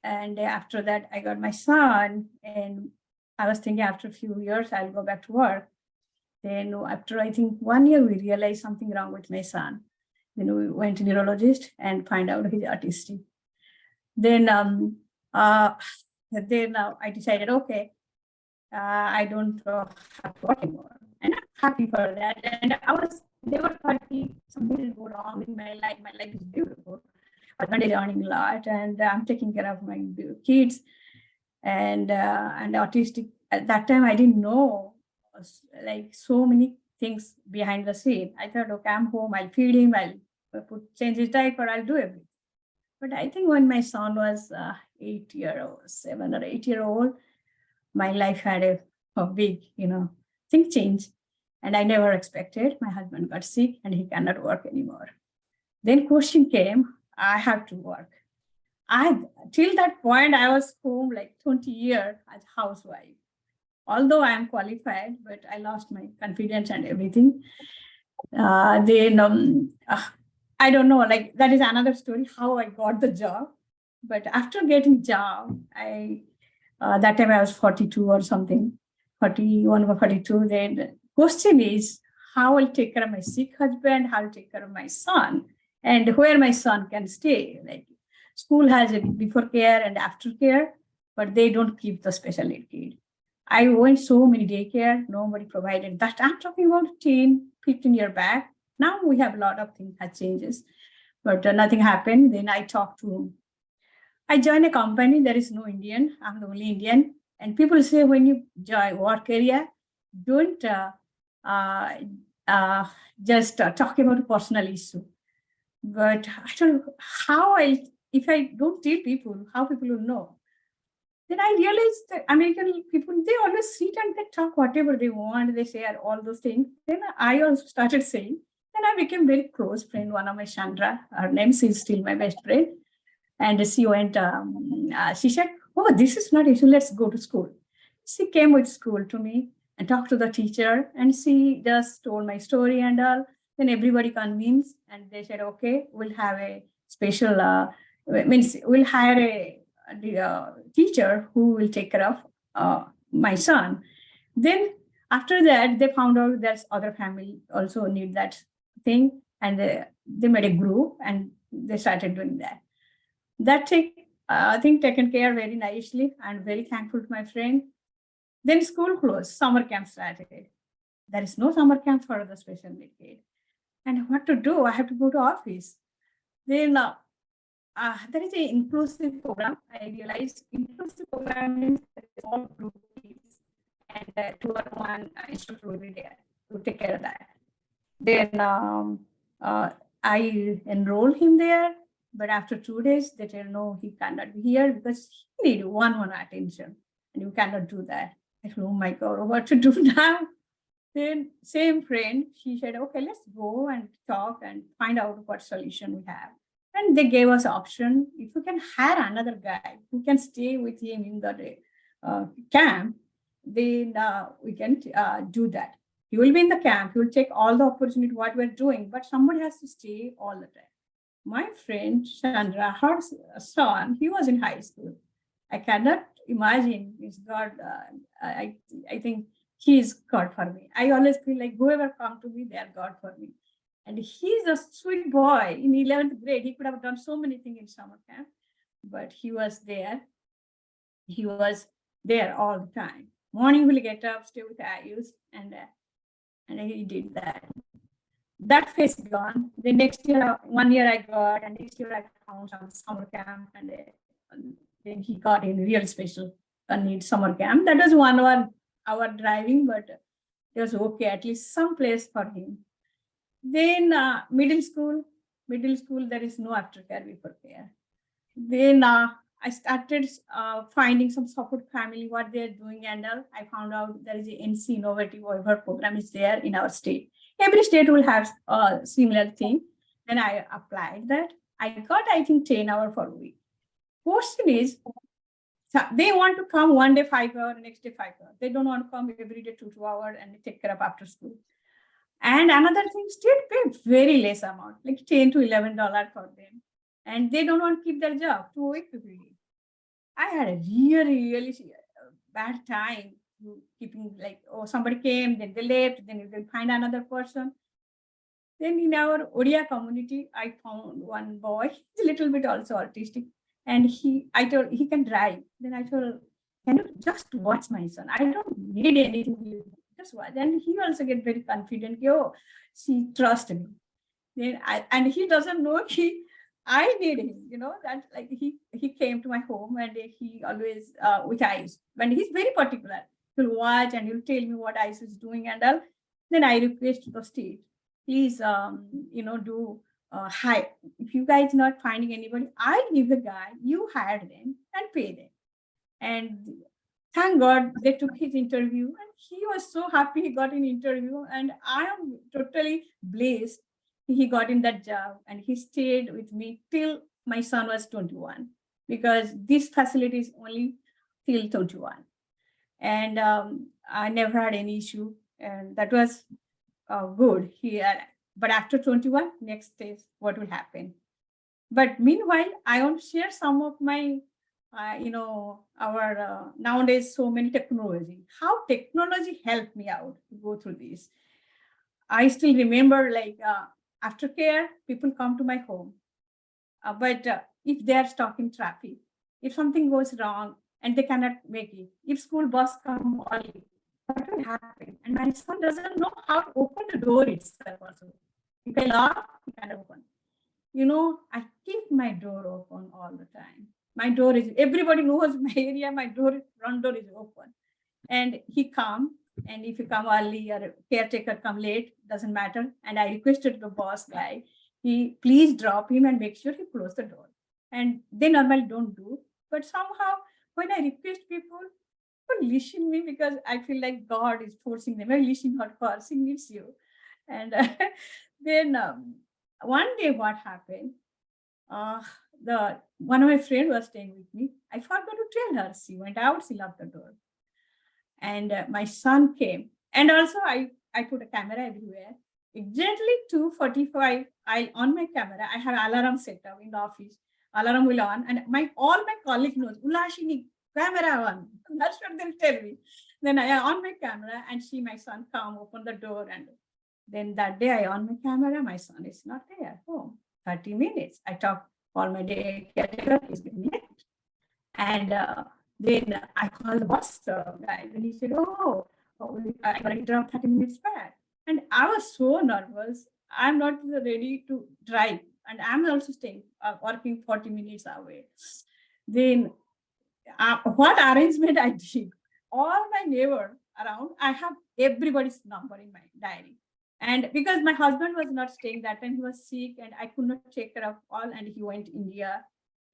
And after that, I got my son. And I was thinking after a few years, I'll go back to work. Then after I think 1 year, we realized something wrong with my son. Then we went to neurologist and find out he's autistic. Then I decided, okay, I don't have to work anymore. And I'm happy for that. And I was never happy something is go wrong in my life. My life is beautiful. I'm learning a lot and I'm taking care of my kids and autistic. At that time, I didn't know like so many things behind the scene. I thought, okay, I'm home, I'll feed him, I'll change his diaper, I'll do everything. But I think when my son was 7 or 8 year old, my life had a big, thing change. And I never expected. My husband got sick and he cannot work anymore. Then question came, I have to work. Till that point, I was home like 20 years as housewife. Although I am qualified, but I lost my confidence and everything. I don't know, like that is another story, how I got the job. But after getting job, that time I was 42 or something, 41 or 42. Then the question is how I'll take care of my sick husband, how I'll take care of my son, and where my son can stay. Like school has a before care and after care, but they don't keep the special need kid. I went so many daycare, nobody provided that. I'm talking about 10, 15 years back. Now we have a lot of things that changes, but nothing happened. Then I joined a company. There is no Indian. I'm the only Indian. And people say when you join work area, don't just talk about personal issue. But I don't know how if I don't tell people, how people will know. Then I realized that American people, they always sit and they talk whatever they want. They share all those things. Then I also started saying, then I became very close friend. One of my Chandra, her name is still my best friend. And she went, she said, oh, this is not issue, let's go to school. She came with school to me and talked to the teacher and she just told my story and all. Then everybody convinced and they said, okay, we'll have a special, we'll hire a teacher who will take care of my son. Then after that, they found out there's other family also need that thing. And they made a group and they started doing that. That I think taken care very nicely and very thankful to my friend. Then school closed, summer camp started. There is no summer camp for the special need kid. And what to do? I have to go to office. Then there is an inclusive program. I realized inclusive program means all group kids and 2 or 1 instructor will be there to take care of that. Then I enrolled him there. But after 2 days, they tell no, he cannot be here because he need one attention, and you cannot do that. I said, oh my God, what to do now? Then same friend, she said, okay, let's go and talk and find out what solution we have. And they gave us option. If you can hire another guy who can stay with him in the camp, then we can do that. He will be in the camp. He will take all the opportunity what we're doing, but somebody has to stay all the time. My friend Chandra, her son, he was in high school. I cannot imagine. It's God. I think he is God for me. I always feel like whoever come to me, they are God for me. And he's a sweet boy in 11th grade. He could have done so many things in summer camp, but he was there. He was there all the time. Morning will get up, stay with Ayush, and he did that. That phase gone. The next year, 1 year I got, and next year I found some summer camp, and then he got in real special needs summer camp. That was 1 hour driving, but it was okay, at least some place for him. Then middle school, there is no aftercare before care. Then I started finding some support family, what they're doing, and I found out there is a NC Innovative Waiver program is there in our state. Every state will have a similar thing. Then I applied that. I got, I think, 10 hours for a week. Question is, they want to come one day 5 hours, next day 5 hours. They don't want to come every day 2 hours and take care of after school. And another thing, state pay very less amount, like $10 to $11 for them. And they don't want to keep their job 2 weeks every day. I had a really bad time keeping, like, oh, somebody came, then they left, then they'll find another person. Then in our Odia community, I found one boy, he's a little bit also autistic. And I told, he can drive. Then I told, can you just watch my son? I don't need anything. Just watch. And he also get very confident. Yo, she trusts me. Then and he doesn't know I need him, that like he came to my home, and he always with Ice. And he's very particular. He'll watch and he'll tell me what Ice is doing and all. Then I request the state, please, do hi. If you guys not finding anybody, I give a guy, you hire them and pay them. And thank God they took his interview, and he was so happy he got an interview. And I am totally blessed he got in that job, and he stayed with me till my son was 21, because this facility is only till 21. And I never had any issue, and that was good. But after 21, next stage, what will happen? But meanwhile, I want to share some of my, our nowadays so many technology, how technology helped me out to go through this. I still remember, like, aftercare, people come to my home. But if they are stuck in traffic, if something goes wrong and they cannot make it, if school bus come early, what will happen? And my son doesn't know how to open the door itself also. If I lock, he can open. I keep my door open all the time. My door is, everybody knows my area, my front door is open. And he come, and if you come early or caretaker come late, doesn't matter. And I requested the boss guy, he please drop him and make sure he close the door. And they normally don't do. But somehow when I request people listen me, because I feel like God is forcing them. I listen or forcing needs you. And then one day what happened, one of my friends was staying with me. I forgot to tell her. She went out, she locked the door. And my son came. And also I put a camera everywhere. Exactly 2:45, I on my camera, I have alarm set up in the office. Alarm will on, and all my colleagues knows, Ulashini, camera on. That's what they'll tell me. Then I on my camera and see my son come, open the door. And then that day I on my camera, my son is not there home. 30 minutes. I talk all my day, caretaker is getting late. And then I called the bus guy, and he said, I'm going to drive 30 minutes back. And I was so nervous. I'm not ready to drive. And I'm also staying, working 40 minutes away. Then what arrangement I did, all my neighbor around, I have everybody's number in my diary. And because my husband was not staying that time, he was sick and I could not take care of all. And he went to India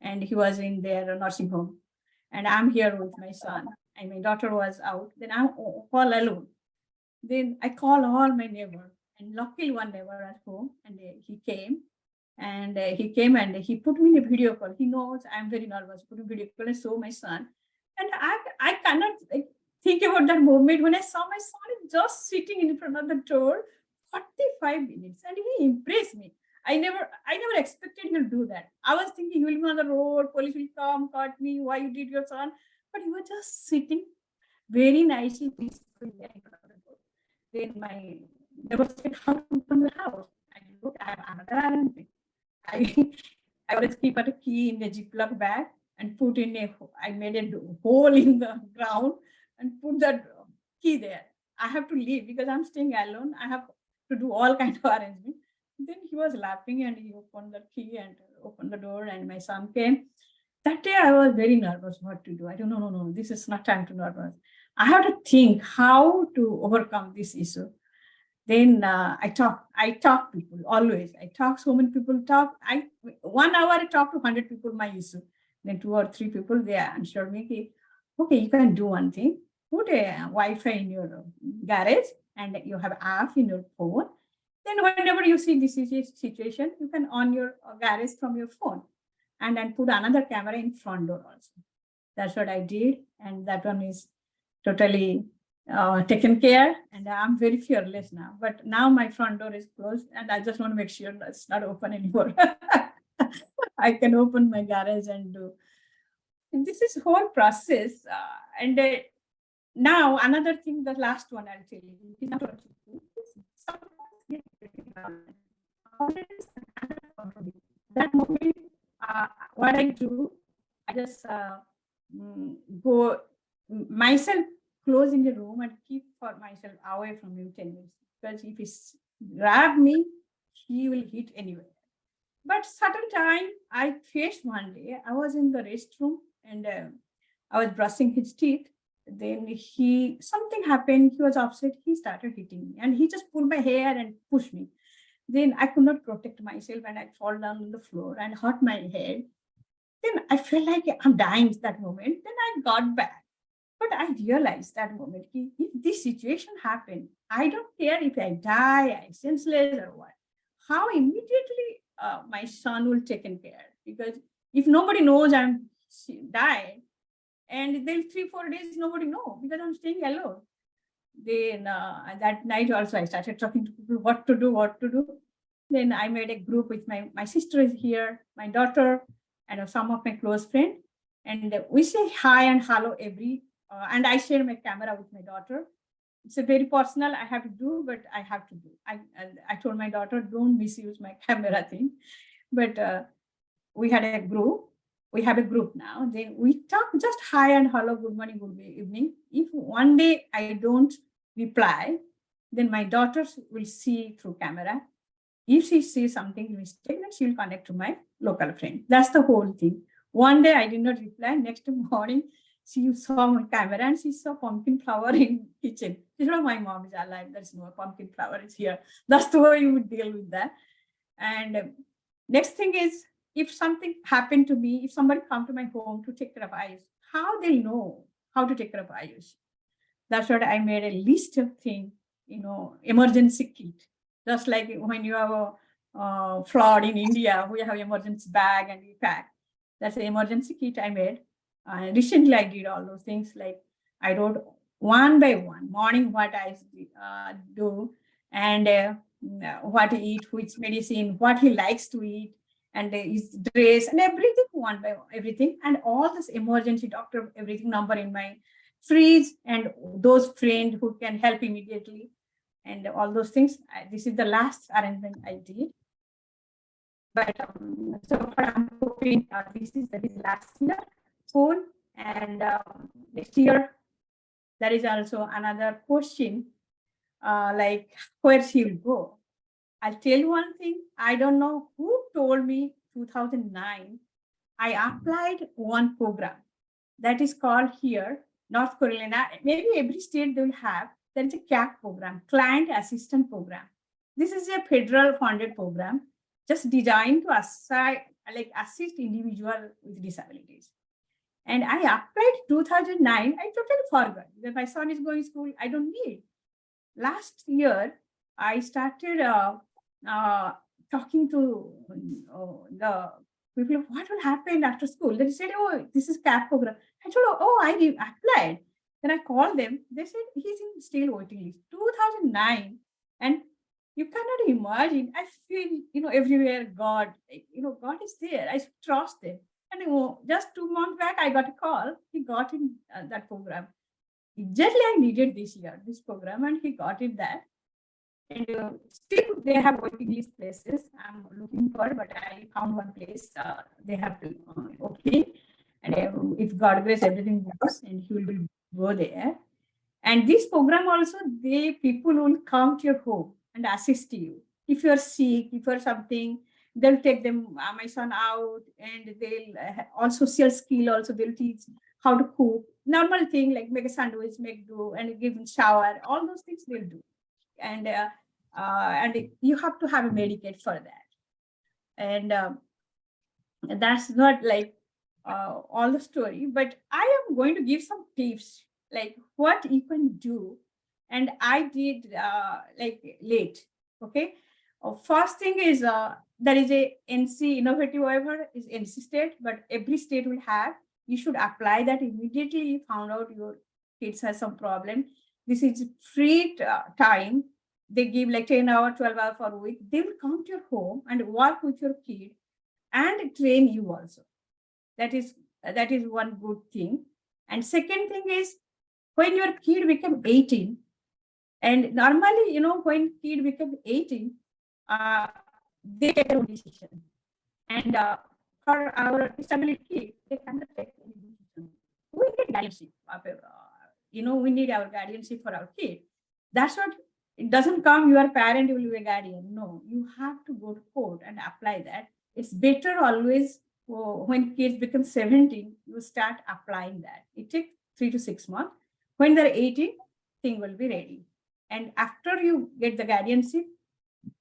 and he was in their nursing home. And I'm here with my son. And my daughter was out. Then I'm all alone. Then I call all my neighbors. And luckily one neighbor at home. And he came. And he put me in a video call. He knows I'm very nervous. Put a video call and saw my son. And I cannot think about that moment when I saw my son just sitting in front of the door 45 minutes. And he impressed me. I never expected him to do that. I was thinking he will be on the road, police will come, caught me, why you did your son? But he was just sitting very nicely, peacefully. Then my neighbor said, how to open the house? I didn't look, I have another arrangement. I always keep a key in the Ziploc bag and put in I made a hole in the ground and put that key there. I have to leave because I'm staying alone. I have to do all kinds of arrangement. Then he was laughing and he opened the key and opened the door and my son came. That day I was very nervous what to do. I don't know, no, this is not time to nervous. I have to think how to overcome this issue. Then I talk people always. I talk so many people talk. 1 hour I talk to 100 people my issue. Then 2 or 3 people they answered me, okay, you can do one thing. Put a Wi-Fi in your garage and you have app in your phone. Then whenever you see this situation, you can on your garage from your phone and then put another camera in front door also. That's what I did. And that one is totally taken care. And I'm very fearless now. But now my front door is closed and I just want to make sure it's not open anymore. I can open my garage and do. And this is whole process. Now another thing, the last one I'll tell you. That moment, what I do, I just go myself close in the room and keep for myself away from him 10 minutes. Because if he grab me, he will hit anywhere. But certain time, I faced one day, I was in the restroom and I was brushing his teeth. Then something happened, he was upset, he started hitting me and he just pulled my hair and pushed me. Then I could not protect myself and I fall down on the floor and hurt my head. Then I felt like I'm dying at that moment. Then I got back. But I realized that moment, if this situation happened, I don't care if I die, I senseless or what. How immediately my son will taken care. Because if nobody knows I'm died, and then 3-4 days, nobody know because I'm staying alone. Then that night also, I started talking to people what to do. Then I made a group with my sister is here, my daughter, and some of my close friends. And we say hi and hello and I share my camera with my daughter. It's a very personal, I have to do, but I have to do. I told my daughter, don't misuse my camera thing. But we had a group. We have a group now. Then we talk just hi and hello, good morning, good evening. If one day I don't reply, then my daughter will see through camera. If she sees something mistake, then she will connect to my local friend. That's the whole thing. One day I did not reply. Next morning, she saw my camera and she saw pumpkin flower in kitchen. She said, oh, my mom is alive. There's no pumpkin flower is here. That's the way you would deal with that. And next thing is, if something happened to me, if somebody come to my home to take care of Ayush, how they'll know how to take care of Ayush? That's what I made a list of things, emergency kit. Just like when you have a flood in India, we have emergency bag and we pack. That's an emergency kit I made. Recently, I did all those things. Like I wrote one by one, morning what I do, and what to eat, which medicine, what he likes to eat, and his dress and everything, one by one, everything. And all this emergency doctor, everything number in my fridge and those friends who can help immediately. And all those things. This is the last arrangement I did. But so far, I'm hoping this is last year soon. And next year, there is also another question, like where she will go. I'll tell you one thing. I don't know who told me 2009. I applied one program that is called here, North Carolina. Maybe every state they will have. There is a CAP program, Client Assistant Program. This is a federal funded program just designed to assist individuals with disabilities. And I applied 2009. I totally forgot that my son is going to school. I don't need. Last year, I started talking to the people, what will happen after school? They said, oh, this is CAP program. I told, oh, I applied. Then I called them. They said he's in still waiting list. 2009, and you cannot imagine. I feel everywhere God, God is there. I trust Him. And just 2 months back, I got a call. He got in that program. Exactly, I needed this year this program, and he got it that. And still they have waiting list places I'm looking for, but I found one place. They have okay. And if God grace everything goes, and he will go there. And this program also, people will come to your home and assist you. If you're sick, if you're something, they'll take them, my son out, and they'll all social skill also, they'll teach how to cook. Normal thing like make a sandwich, make do, and give them shower, all those things they'll do. And you have to have a Medicaid for that. And that's not like all the story, but I am going to give some tips like what you can do. And I did like late. Okay. First thing is there is a NC innovative waiver is NC state, but every state will have. You should apply that immediately. You found out your kids has some problem. This is free time. They give like 10 hours, 12 hours per week. They will come to your home and work with your kid and train you also. That is one good thing. And second thing is when your kid become 18, and normally, when kid become 18, they take their own decision. And for our disability kid, they cannot take any decision. We need guardianship. We need our guardianship for our kid. That's what, it doesn't come your parent will be a guardian. No, you have to go to court and apply that. It's better always when kids become 17, you start applying that. It takes 3 to 6 months. When they're 18, thing will be ready. And after you get the guardianship,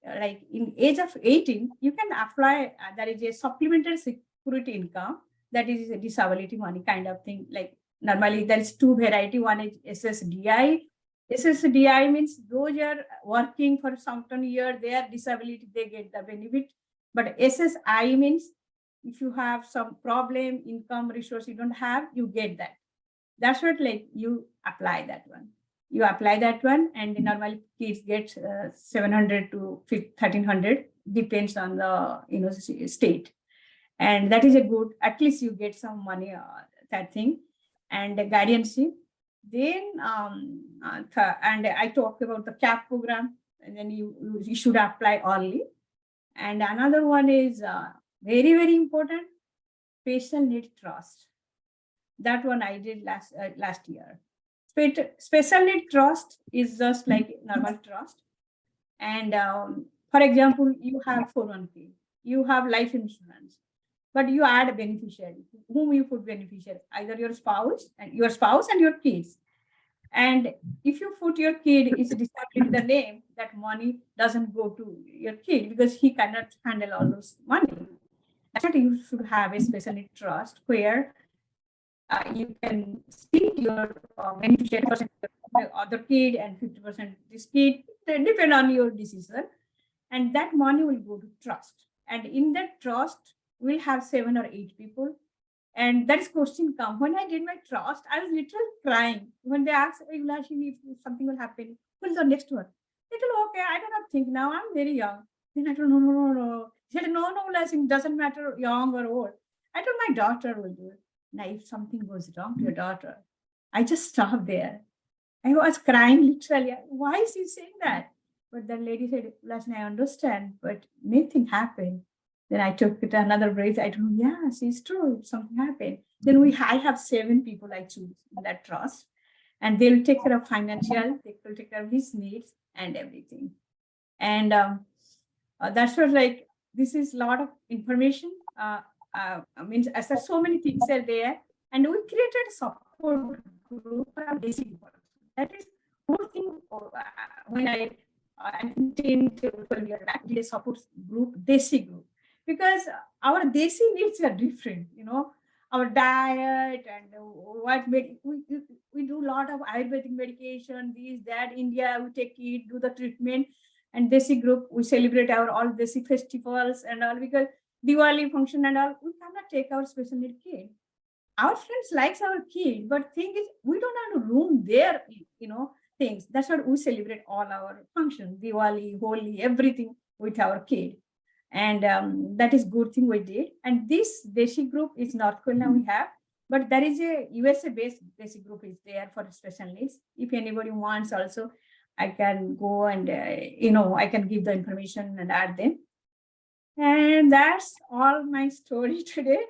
like in age of 18, you can apply, there is a supplementary security income, that is a disability money kind of thing. Like normally there is two variety. One is SSDI. SSDI means those are working for some year, their disability, they get the benefit. But SSI means if you have some problem, income, resource you don't have, you get that. That's what like you apply that one. You apply that one, and normally kids get 700 to 1300, depends on the state. And that is a good, at least you get some money, that thing. And the guardianship. Then and I talked about the CAP program, and then you should apply early. And another one is very, very important, special need trust. That one I did last year. Special need trust is just like normal trust. And for example, you have 401k, you have life insurance, but you add a beneficiary. Whom you put beneficiary? Either your spouse and your kids. And if you put your kid is disability the name, that money doesn't go to your kid because he cannot handle all those money. That's why you should have a special need trust where you can split your beneficiary percent the other kid and 50% this kid, depend on your decision. And that money will go to trust. And in that trust, we'll have 7 or 8 people. And that is question come. When I did my trust, I was literally crying. When they asked, if something will happen, who's the next one? They told, okay, I do not think now, I'm very young. Then I told, no. He said, no, Lashin, doesn't matter young or old. I told my daughter will do it. Now, if something goes wrong to your daughter, I just stopped there. I was crying literally. Why is he saying that? But the lady said, Lashin, I understand, but nothing happened. Then I took it another breath. I told, yes, it's true. Something happened. Then I have 7 people I choose in that trust, and they'll take care of financial, they will take care of his needs and everything. And that's what like, this is a lot of information. Means as there so many things are there, and we created a support group for our basic people. That is one thing. When I think 10 to 12 years back, did a support group, Desi group, because our Desi needs are different. Our diet and what we do a lot of Ayurvedic medication, these, that, India, we take it, do the treatment. And Desi group, we celebrate our all Desi festivals and all, because Diwali function and all, we cannot take our special need kid. Our friends likes our kid, but thing is, we don't have to ruin their, things. That's what we celebrate all our functions, Diwali, Holi, everything with our kid. And that is good thing we did. And this Desi group is North Carolina we have, but there is a USA based Desi group is there for special needs. If anybody wants also, I can go and, I can give the information and add them. And that's all my story today.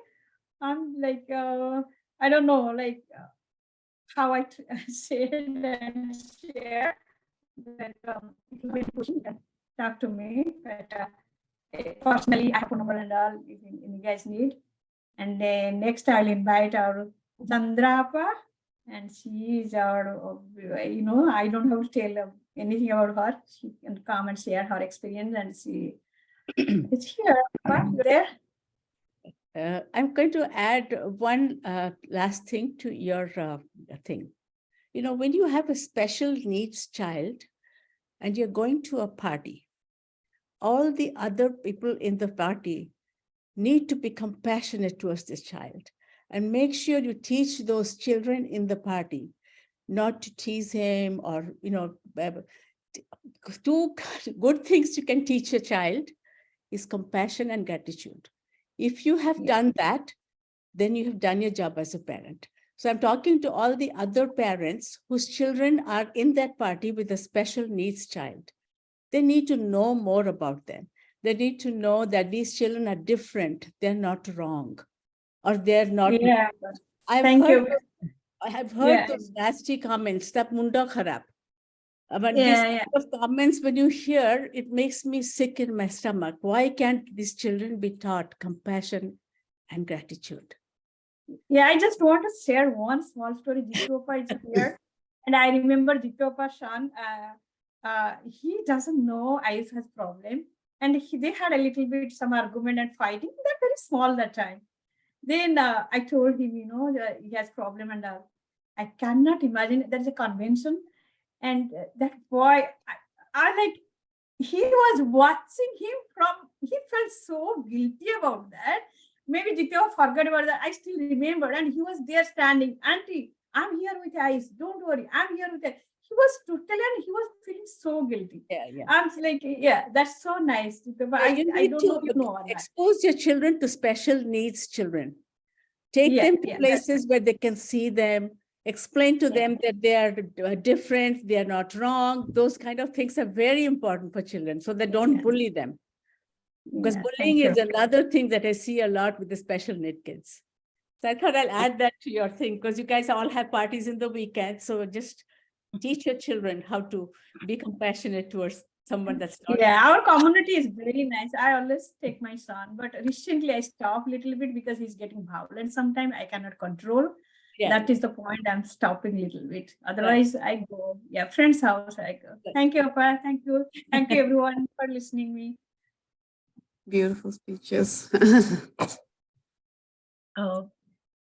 I'm like, I don't know, like how I said and share that you can talk to me, but personally, I have phone number and all if you guys need. And then next I'll invite our Chandrapa, and she is our, I don't have to tell anything about her. She can come and share her experience, and she is here. You're there? I'm going to add one last thing to your thing. When you have a special needs child and you're going to a party, all the other people in the party need to be compassionate towards this child and make sure you teach those children in the party not to tease him or, two good things you can teach a child is compassion and gratitude. If you have done that, then you have done your job as a parent. So I'm talking to all the other parents whose children are in that party with a special needs child. They need to know more about them. They need to know that these children are different. They're not wrong, or they're not. Yeah. I have heard those nasty comments. Tab munda kharab. But these kind of comments, when you hear, it makes me sick in my stomach. Why can't these children be taught compassion and gratitude? Yeah, I just want to share one small story. Jitopa is here. And I remember Jitopa Shan, he doesn't know Ayush has problem. And they had a little bit some argument and fighting. They're very small that time. Then I told him, he has problem, and I cannot imagine there's a convention. And that boy, I like, he was watching him he felt so guilty about that. Maybe Jityo forgot about that. I still remember. And he was there standing, Auntie, I'm here with Ice. Don't worry. I'm here with it. He was totally, and he was feeling so guilty. Yeah. I'm like, that's so nice. But I don't know. Expose your children to special needs children. Take them to places where they can see them. Explain to them that they are different. They are not wrong. Those kind of things are very important for children, so they don't bully them. Because bullying is another thing that I see a lot with the special need kids. So I thought I'll add that to your thing, because you guys all have parties in the weekend. So just teach your children how to be compassionate towards someone that's not. Yeah, our community is very nice. I always take my son, but recently I stopped a little bit because he's getting violent. Sometimes I cannot control. That is the point. I'm stopping a little bit. Otherwise, I go. Friend's house, I go. Thank you, Appa. Thank you. Thank you, everyone, for listening me. Beautiful speeches. Oh,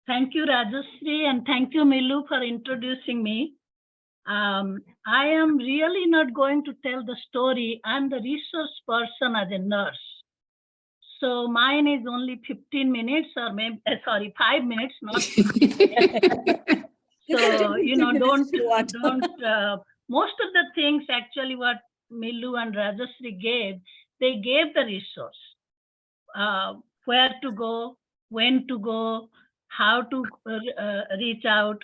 thank you, Rajashree, and thank you, Milu, for introducing me. I am really not going to tell the story. I'm the resource person as a nurse. So mine is only 15 minutes or maybe, 5 minutes, not 15 minutes. So, most of the things actually what Milu and Rajashree gave, they gave the resource, where to go, when to go, how to reach out.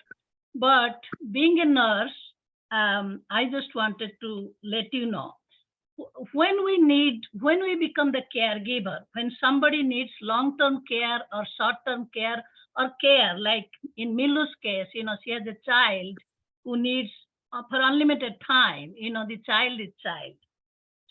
But being a nurse, I just wanted to let you know, when we become the caregiver, when somebody needs long-term care or short-term care or care, like in Milu's case, she has a child who needs for unlimited time, the child is child.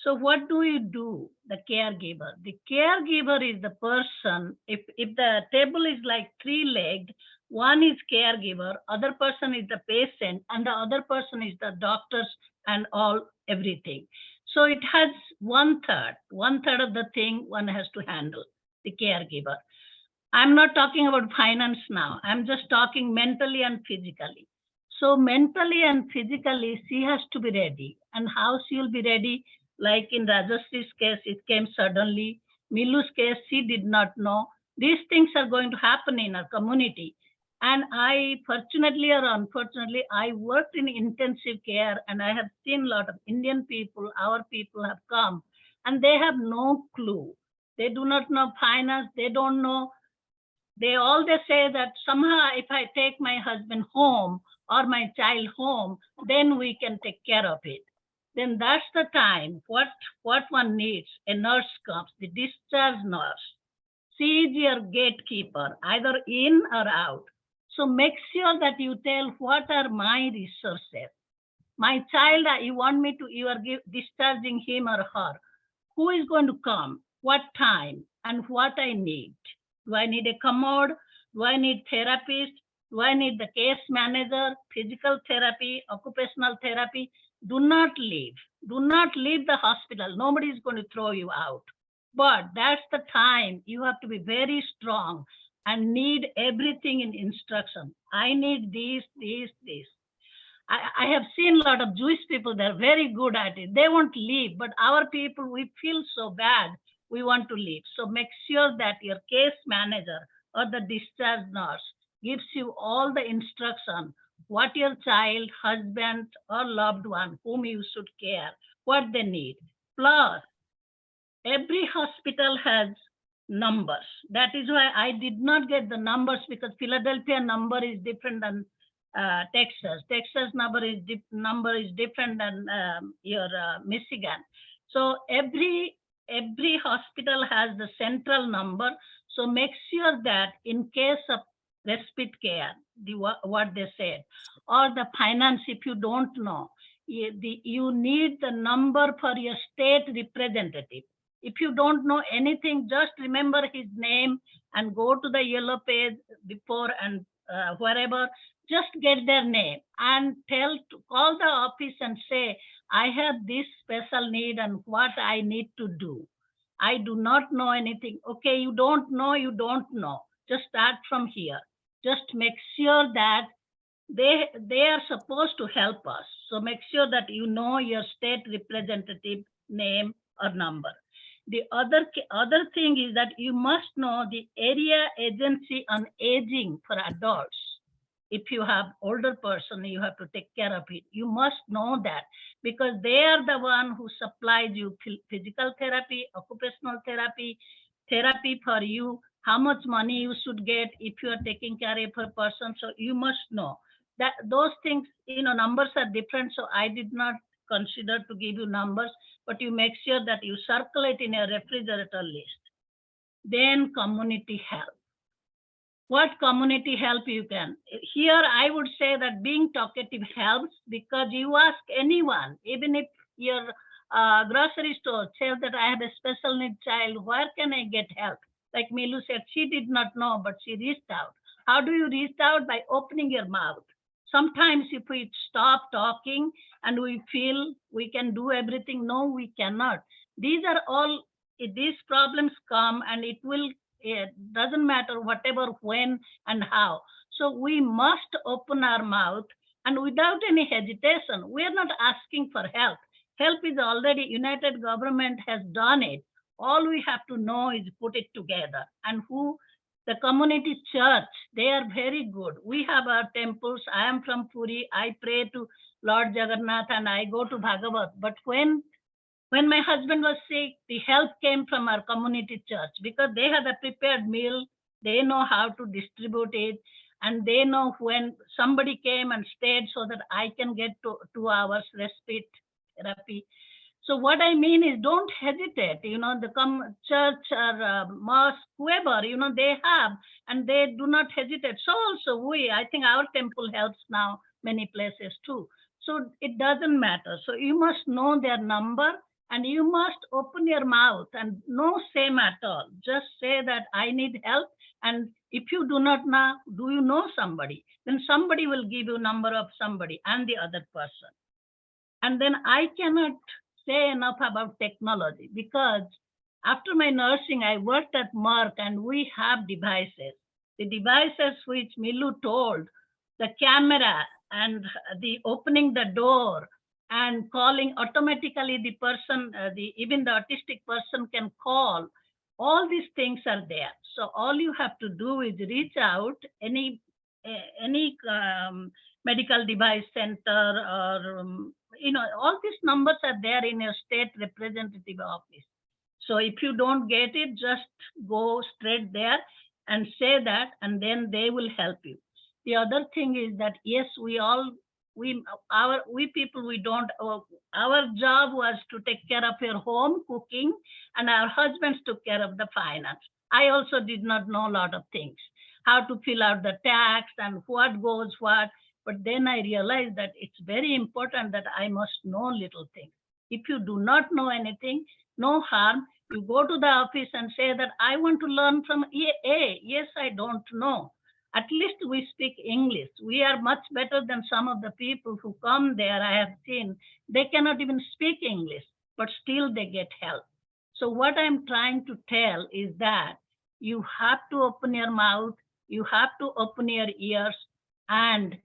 So what do you do, the caregiver? The caregiver is the person, if the table is like three-legged, one is caregiver, other person is the patient, and the other person is the doctors and everything. So it has one third of the thing one has to handle, the caregiver. I'm not talking about finance now. I'm just talking mentally and physically. So mentally and physically, she has to be ready. And how she will be ready? Like in Rajashree's case, it came suddenly. Milu's case, she did not know. These things are going to happen in our community. And I, fortunately or unfortunately, I worked in intensive care, and I have seen a lot of Indian people, our people have come, and they have no clue. They do not know finance. They don't know. They say that somehow if I take my husband home or my child home, then we can take care of it. then that's the time what one needs. A nurse comes, the discharge nurse. She is your gatekeeper, either in or out. So make sure that you tell what are my resources. My child, you want me to, you are discharging him or her. Who is going to come? What time? And what I need? Do I need a commode? Do I need therapist? Do I need the case manager, physical therapy, occupational therapy? Do not leave. Do not leave the hospital. Nobody is going to throw you out. But that's the time you have to be very strong and need everything in instruction. I need this, this, this. I have seen a lot of Jewish people, they're very good at it. They won't leave, but our people, we feel so bad, we want to leave. So make sure that your case manager or the discharge nurse gives you all the instruction, what your child, husband, or loved one, whom you should care, what they need. Plus, every hospital has numbers. That is why I did not get the numbers, because Philadelphia number is different than Texas. Texas number is different than your Michigan. So every hospital has the central number. So make sure that in case of respite care, what they said, or the finance, if you don't know, you need the number for your state representative. If you don't know anything, just remember his name and go to the yellow page before and wherever. Just get their name and call the office and say, I have this special need and what I need to do. I do not know anything. Okay, you don't know, you don't know. Just start from here. Just make sure that they are supposed to help us. So make sure that you know your state representative name or number. The other thing is that you must know the area agency on aging for adults. If you have older person, you have to take care of it. You must know that, because they are the one who supplies you physical therapy, occupational therapy, therapy for you, how much money you should get if you are taking care of a person. So you must know that those things, numbers are different. So I did not consider to give you numbers, but you make sure that you circulate in a refrigerator list. Then community help. What community help you can? Here, I would say that being talkative helps, because you ask anyone, even if your grocery store says that I have a special need child, where can I get help? Like Milu said, she did not know, but she reached out. How do you reach out? By opening your mouth. Sometimes if we stop talking and we feel we can do everything, no, we cannot. These problems come, and it doesn't matter whatever, when and how. So we must open our mouth, and without any hesitation. We are not asking for help. Help is already, United Government has done it. All we have to know is put it together. And the community church, they are very good. We have our temples. I am from Puri. I pray to Lord Jagannath and I go to Bhagavat. But when my husband was sick, the help came from our community church, because they had a prepared meal. They know how to distribute it, and they know when somebody came and stayed so that I can get 2 hours respite therapy. So what I mean is, don't hesitate. The church or mosque, whoever, they have, and they do not hesitate. So also I think our temple helps now many places too. So it doesn't matter. So you must know their number, and you must open your mouth, and no shame at all. Just say that I need help. And if you do not know, do you know somebody? Then somebody will give you number of somebody and the other person. And then I cannot say enough about technology, because after my nursing, I worked at Merck, and we have devices. The devices which Milu told, the camera and the opening the door and calling automatically the person, even the autistic person can call. All these things are there. So all you have to do is reach out any medical device center, or all these numbers are there in your state representative office. So if you don't get it, just go straight there and say that, and then they will help you. The other thing is that, yes, we all We people, we don't, our job was to take care of your home cooking, and our husbands took care of the finance. I also did not know a lot of things, how to fill out the tax and what goes what. But then I realized that it's very important that I must know little things. If you do not know anything, no harm. You go to the office and say that I want to learn from A. Yes, I don't know. At least we speak English. We are much better than some of the people who come there. I have seen they cannot even speak English, but still they get help. So what I'm trying to tell is that you have to open your mouth, you have to open your ears, and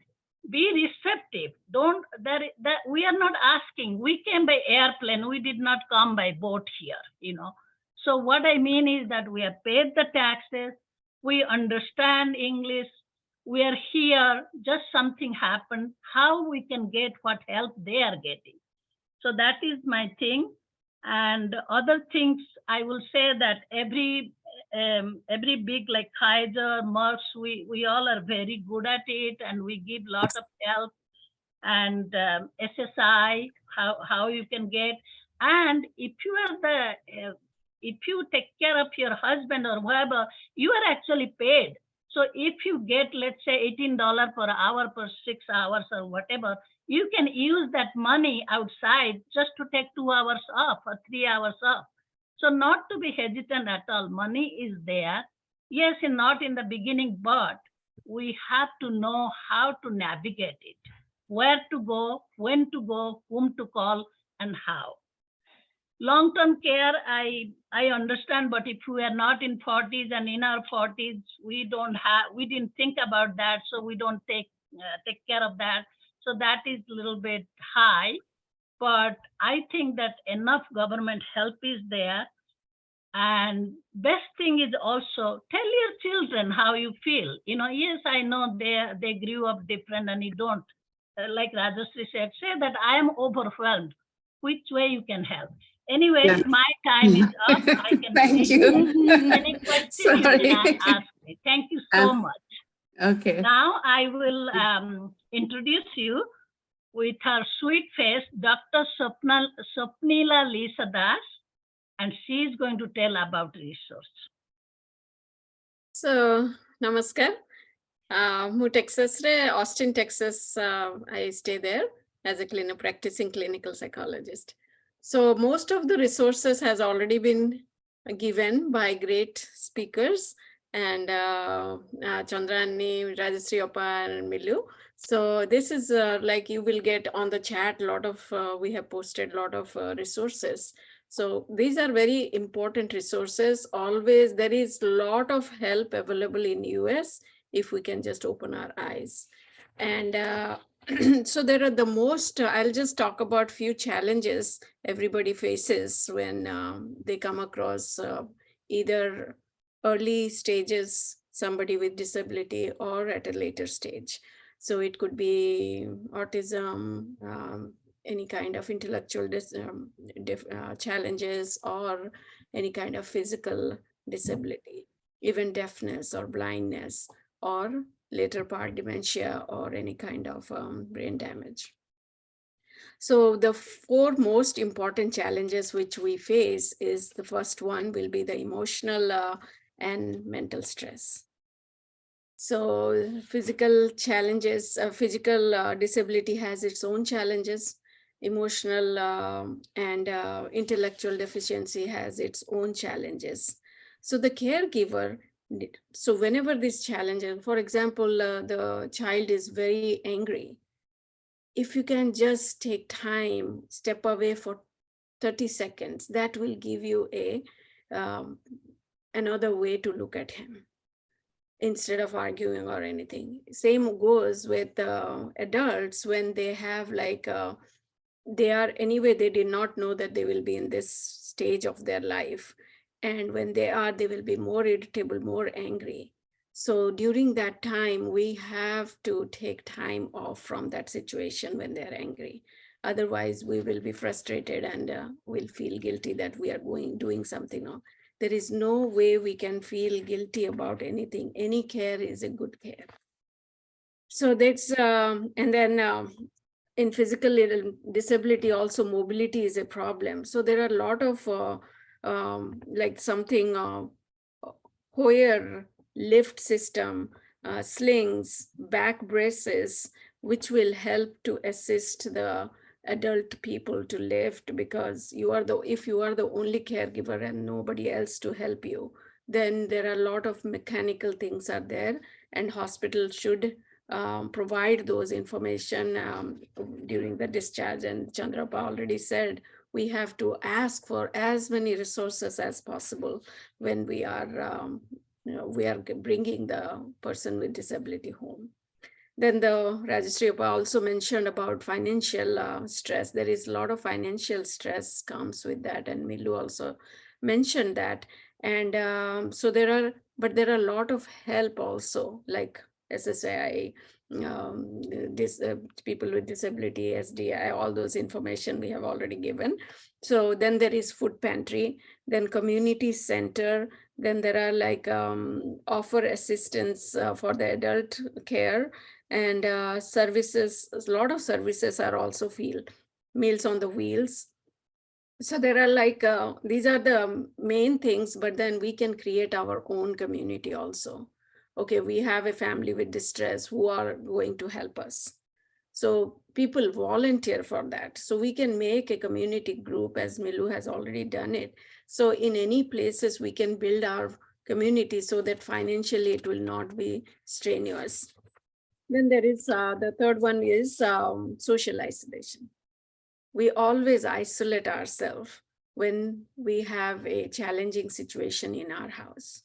be receptive. Don't that we are not asking. We came by airplane. We did not come by boat here. So what I mean is that we have paid the taxes. We understand English. We are here. Just something happened. How we can get what help they are getting. So that is my thing. And other things, I will say that every big like Kaiser, Merck, we all are very good at it, and we give lot of help. And SSI, how you can get. And if you are if you take care of your husband or whoever, you are actually paid. So if you get, let's say, $18 per hour for 6 hours or whatever, you can use that money outside just to take 2 hours off or 3 hours off. So not to be hesitant at all. Money is there. Yes, and not in the beginning, but we have to know how to navigate it, where to go, when to go, whom to call, and how. Long-term care, I understand, but if we are not in 40s and in our 40s, we didn't think about that, so we don't take care of that. So that is a little bit high, but I think that enough government help is there. And best thing is also tell your children how you feel. Yes, I know they grew up different, and you don't, like Rajashree said, say that I am overwhelmed. Which way you can help? Anyway, Yeah. my time is up. I can Thank finish. you. Any questions you Sorry. can ask me. Thank you so much. Okay. Now I will introduce you with her sweet face, Dr. Swapnila Lisa Das, and she is going to tell about resource. So, namaskar. Mu Texas, Austin, Texas. I stay there as a practicing clinical psychologist. So most of the resources has already been given by great speakers and Chandrani, Rajashree Appa, and Milu. So this is like you will get on the chat a lot of, we have posted a lot of resources. So these are very important resources. Always there is a lot of help available in US if we can just open our eyes. And so there are the most, I'll just talk about few challenges everybody faces when they come across either early stages, somebody with disability, or at a later stage. So it could be autism, any kind of intellectual challenges, or any kind of physical disability, even deafness or blindness, or later part dementia, or any kind of brain damage. So the 4 most important challenges which we face is, the first one will be the emotional and mental stress. So physical challenges, physical disability has its own challenges. Emotional and intellectual deficiency has its own challenges. So the caregiver, so whenever this challenge, for example, the child is very angry, if you can just take time, step away for 30 seconds, that will give you another way to look at him instead of arguing or anything. Same goes with adults when they have they are anyway, they did not know that they will be in this stage of their life. And when they will be more irritable, more angry. So during that time, we have to take time off from that situation when they're angry. Otherwise, we will be frustrated and we'll feel guilty that we are doing something wrong. There is no way we can feel guilty about anything. Any care is a good care. So that's, and then in physical disability, also mobility is a problem. So there are a lot of like something Hoyer lift system, slings, back braces, which will help to assist the adult people to lift, because if you are the only caregiver and nobody else to help you, then there are a lot of mechanical things are there, and hospitals should provide those information during the discharge. And Chandrapa already said, we have to ask for as many resources as possible when we are bringing the person with disability home. Then the registry also mentioned about financial stress. There is a lot of financial stress comes with that, and Milu also mentioned that. And so there are a lot of help also, like SSI, people with disability, SDI, all those information we have already given. So then there is food pantry, then community center, then there are like offer assistance for the adult care, and services. A lot of services are also Meals on the Wheels. So there are like, these are the main things, but then we can create our own community also. Okay, we have a family with distress who are going to help us. So people volunteer for that. So we can make a community group, as Milu has already done it. So in any places we can build our community so that financially it will not be strenuous. Then there is the third one is social isolation. We always isolate ourselves when we have a challenging situation in our house.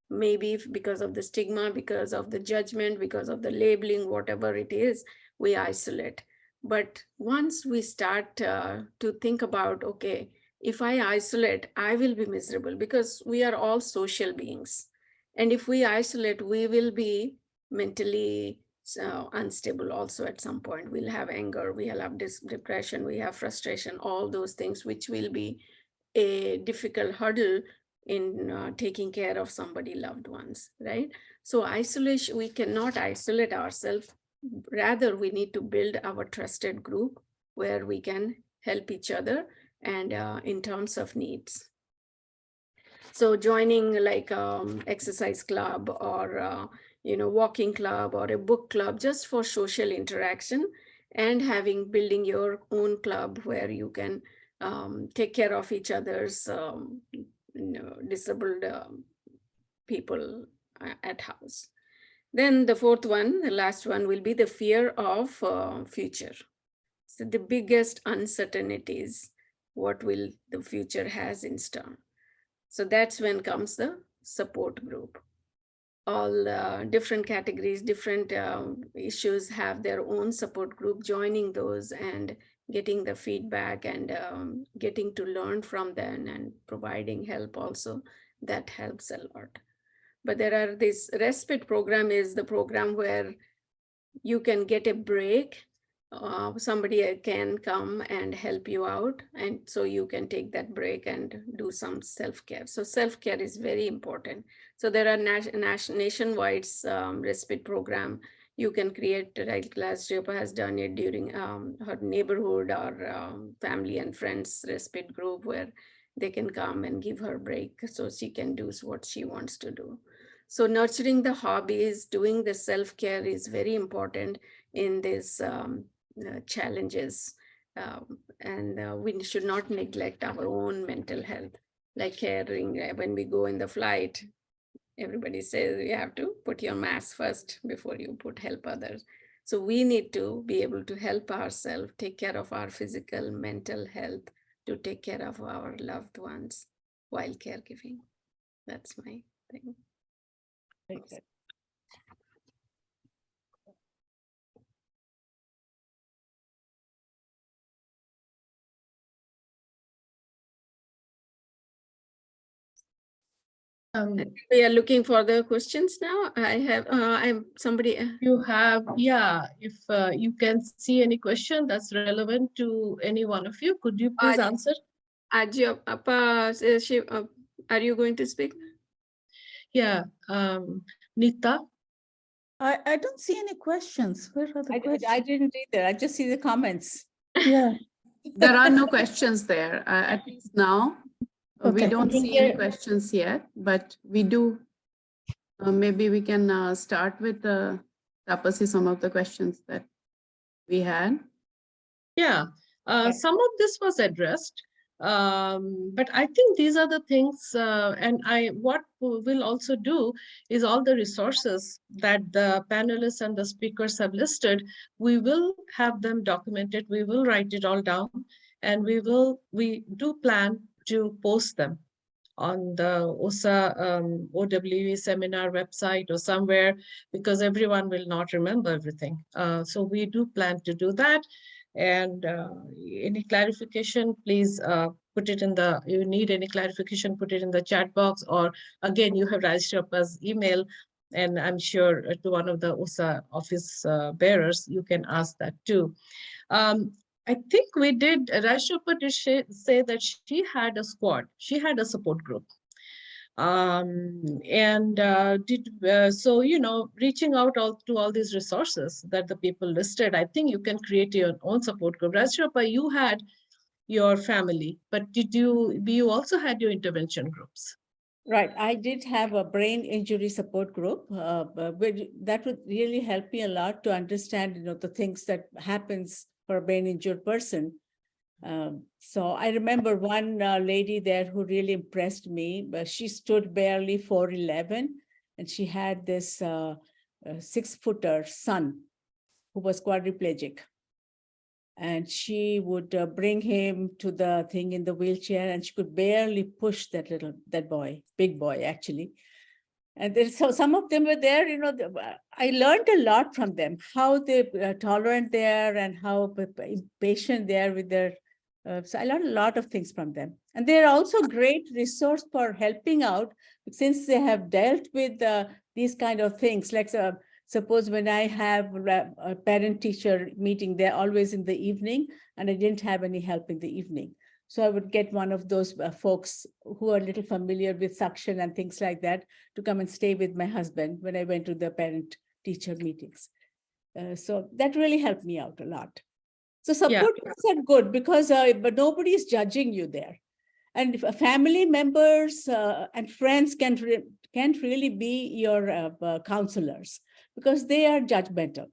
Maybe because of the stigma, because of the judgment, because of the labeling, whatever it is, we isolate. But once we start to think about, okay, if I isolate, I will be miserable, because we are all social beings. And if we isolate, we will be mentally unstable also at some point. We'll have anger, we'll have depression, we have frustration, all those things, which will be a difficult hurdle in taking care of somebody loved ones, right? So isolation, we cannot isolate ourselves. Rather, we need to build our trusted group where we can help each other and in terms of needs. So joining like exercise club or walking club or a book club, just for social interaction, and building your own club where you can take care of each other's disabled people at house. Then the fourth one, the last one, will be the fear of future. So the biggest uncertainties, what will the future has in store. So that's when comes the support group. All different categories, different issues have their own support group, joining those and getting the feedback and getting to learn from them and providing help also, that helps a lot. But there are this respite program is the program where you can get a break. Somebody can come and help you out, and so you can take that break and do some self-care. So self-care is very important. So there are nationwide respite program. You can create, like Lasriapa has done it during her neighborhood or family and friends respite group, where they can come and give her break so she can do what she wants to do. So nurturing the hobbies, doing the self-care is very important in this challenges. And we should not neglect our own mental health, like caring. When we go in the flight, everybody says you have to put your mask first before you help others. So we need to be able to help ourselves, take care of our physical, mental health, to take care of our loved ones while caregiving. That's my thing. Okay. We are looking for the questions now. I'm somebody. You have, yeah, if you can see any question that's relevant to any one of you, could you please answer? Are you going to speak? Yeah, Nita. I don't see any questions. Where are the I questions? didn't either. I just see the comments. Yeah, There are no questions there, at least now. We Okay. don't think see any there- questions yet, but we do. Maybe we can start with Tapasi, some of the questions that we had. Yeah, some of this was addressed, but I think these are the things, and what we'll also do is all the resources that the panelists and the speakers have listed, we will have them documented, we will write it all down, and we do plan to post them on the OSA OWE seminar website or somewhere, because everyone will not remember everything. So we do plan to do that. And any clarification, please put it in the, you need any clarification, put it in the chat box, or again, you have Rajshrapa's email, and I'm sure to one of the OSA office bearers, you can ask that too. I think we did, Rajshapa did say that she had a squad, she had a support group. So, you know, reaching out to all these resources that the people listed, I think you can create your own support group. Rajshapa, you had your family, but you also had your intervention groups? Right. I did have a brain injury support group, that would really help me a lot to understand, you know, the things that happens for a brain injured person. So I remember one lady there who really impressed me. But she stood barely 4'11", and she had this 6-footer son who was quadriplegic. And she would bring him to the thing in the wheelchair, and she could barely push that boy, big boy, actually. And so some of them were there, you know, I learned a lot from them, how they tolerant they are and how patient they are with their, so I learned a lot of things from them. And they're also great resource for helping out, since they have dealt with these kind of things. Like suppose when I have a parent-teacher meeting, they're always in the evening, and I didn't have any help in the evening. So I would get one of those folks who are a little familiar with suction and things like that to come and stay with my husband when I went to the parent-teacher meetings. So that really helped me out a lot. So support groups are good because but nobody is judging you there. And family members and friends can't really be your counselors because they are judgmental.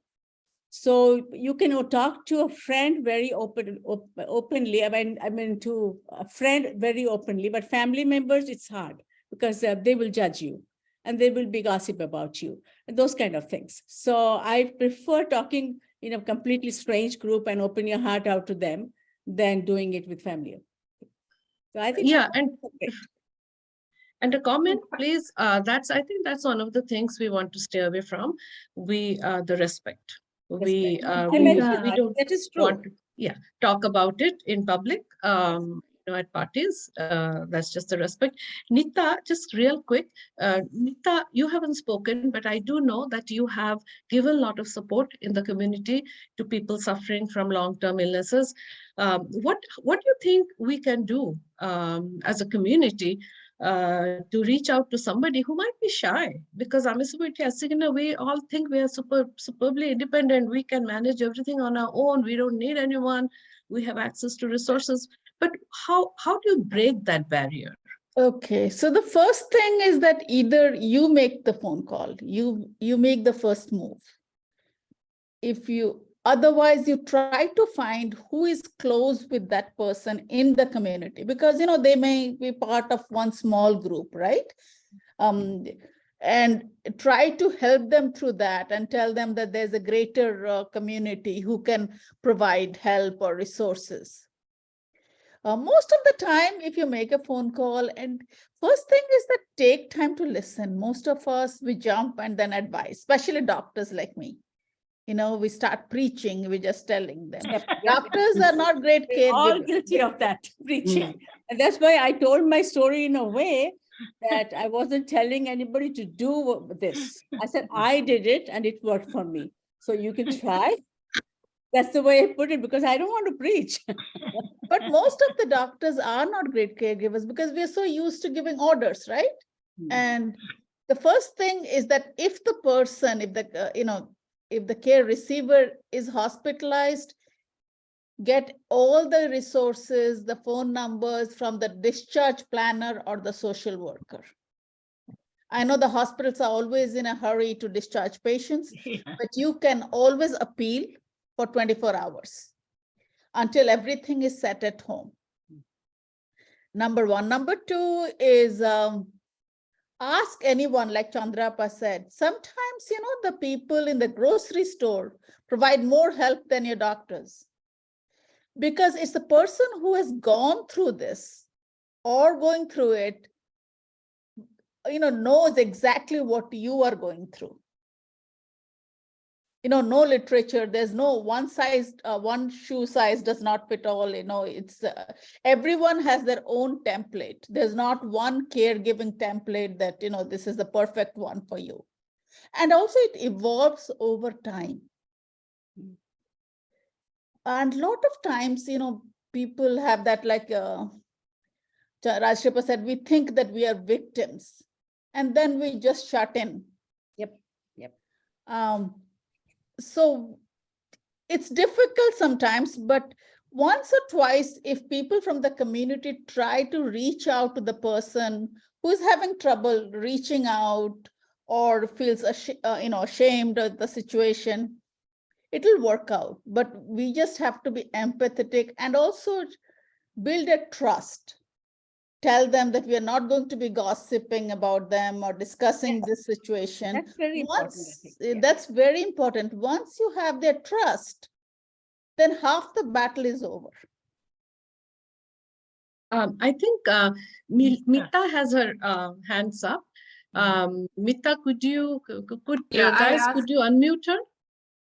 So you can talk to a friend very openly. I mean to a friend very openly, but family members, it's hard because they will judge you and they will be gossip about you and those kind of things. So I prefer talking in a completely strange group and open your heart out to them than doing it with family. So I think and a comment, please. I think that's one of the things we want to stay away from. The respect. We don't that is true. want to talk about it in public, at parties. That's just the respect. Nita, just real quick, Nita, you haven't spoken, but I do know that you have given a lot of support in the community to people suffering from long-term illnesses. What do you think we can do as a community to reach out to somebody who might be shy? Because we all think we are superbly independent. We can manage everything on our own. We don't need anyone. We have access to resources. But how do you break that barrier? Okay, so the first thing is that either you make the phone call, you make the first move. Otherwise you try to find who is close with that person in the community, because they may be part of one small group, right? And try to help them through that and tell them that there's a greater community who can provide help or resources. Most of the time, if you make a phone call, and first thing is that take time to listen. Most of us, we jump and then advise, especially doctors like me. We start preaching, we're just telling them. Doctors are not great caregivers. All guilty of that, preaching. And that's why I told my story in a way that I wasn't telling anybody to do this. I said, I did it and it worked for me. So you can try. That's the way I put it, because I don't want to preach. But most of the doctors are not great caregivers because we're so used to giving orders, right? And the first thing is that if the person, if the, if the care receiver is hospitalized, get all the resources, the phone numbers from the discharge planner or the social worker. I know the hospitals are always in a hurry to discharge patients, but you can always appeal for 24 hours until everything is set at home. Number one. Number two is ask anyone, like Chandrapa said. Sometimes, the people in the grocery store provide more help than your doctors, because it's the person who has gone through this or going through it, knows exactly what you are going through. No literature, there's no one shoe size does not fit all. It's everyone has their own template. There's not one caregiving template that, this is the perfect one for you. And also it evolves over time. And a lot of times, people have that, like Rajshrepa said, we think that we are victims and then we just shut in. Yep. So it's difficult sometimes, but once or twice, if people from the community try to reach out to the person who is having trouble reaching out or feels ashamed of the situation, it will work out. But we just have to be empathetic and also build a trust. Tell them that we are not going to be gossiping about them or discussing this situation. That's very important, I think. Yeah. That's very important. Once you have their trust, then half the battle is over. I think Mita has her hands up. Mita, could you unmute her?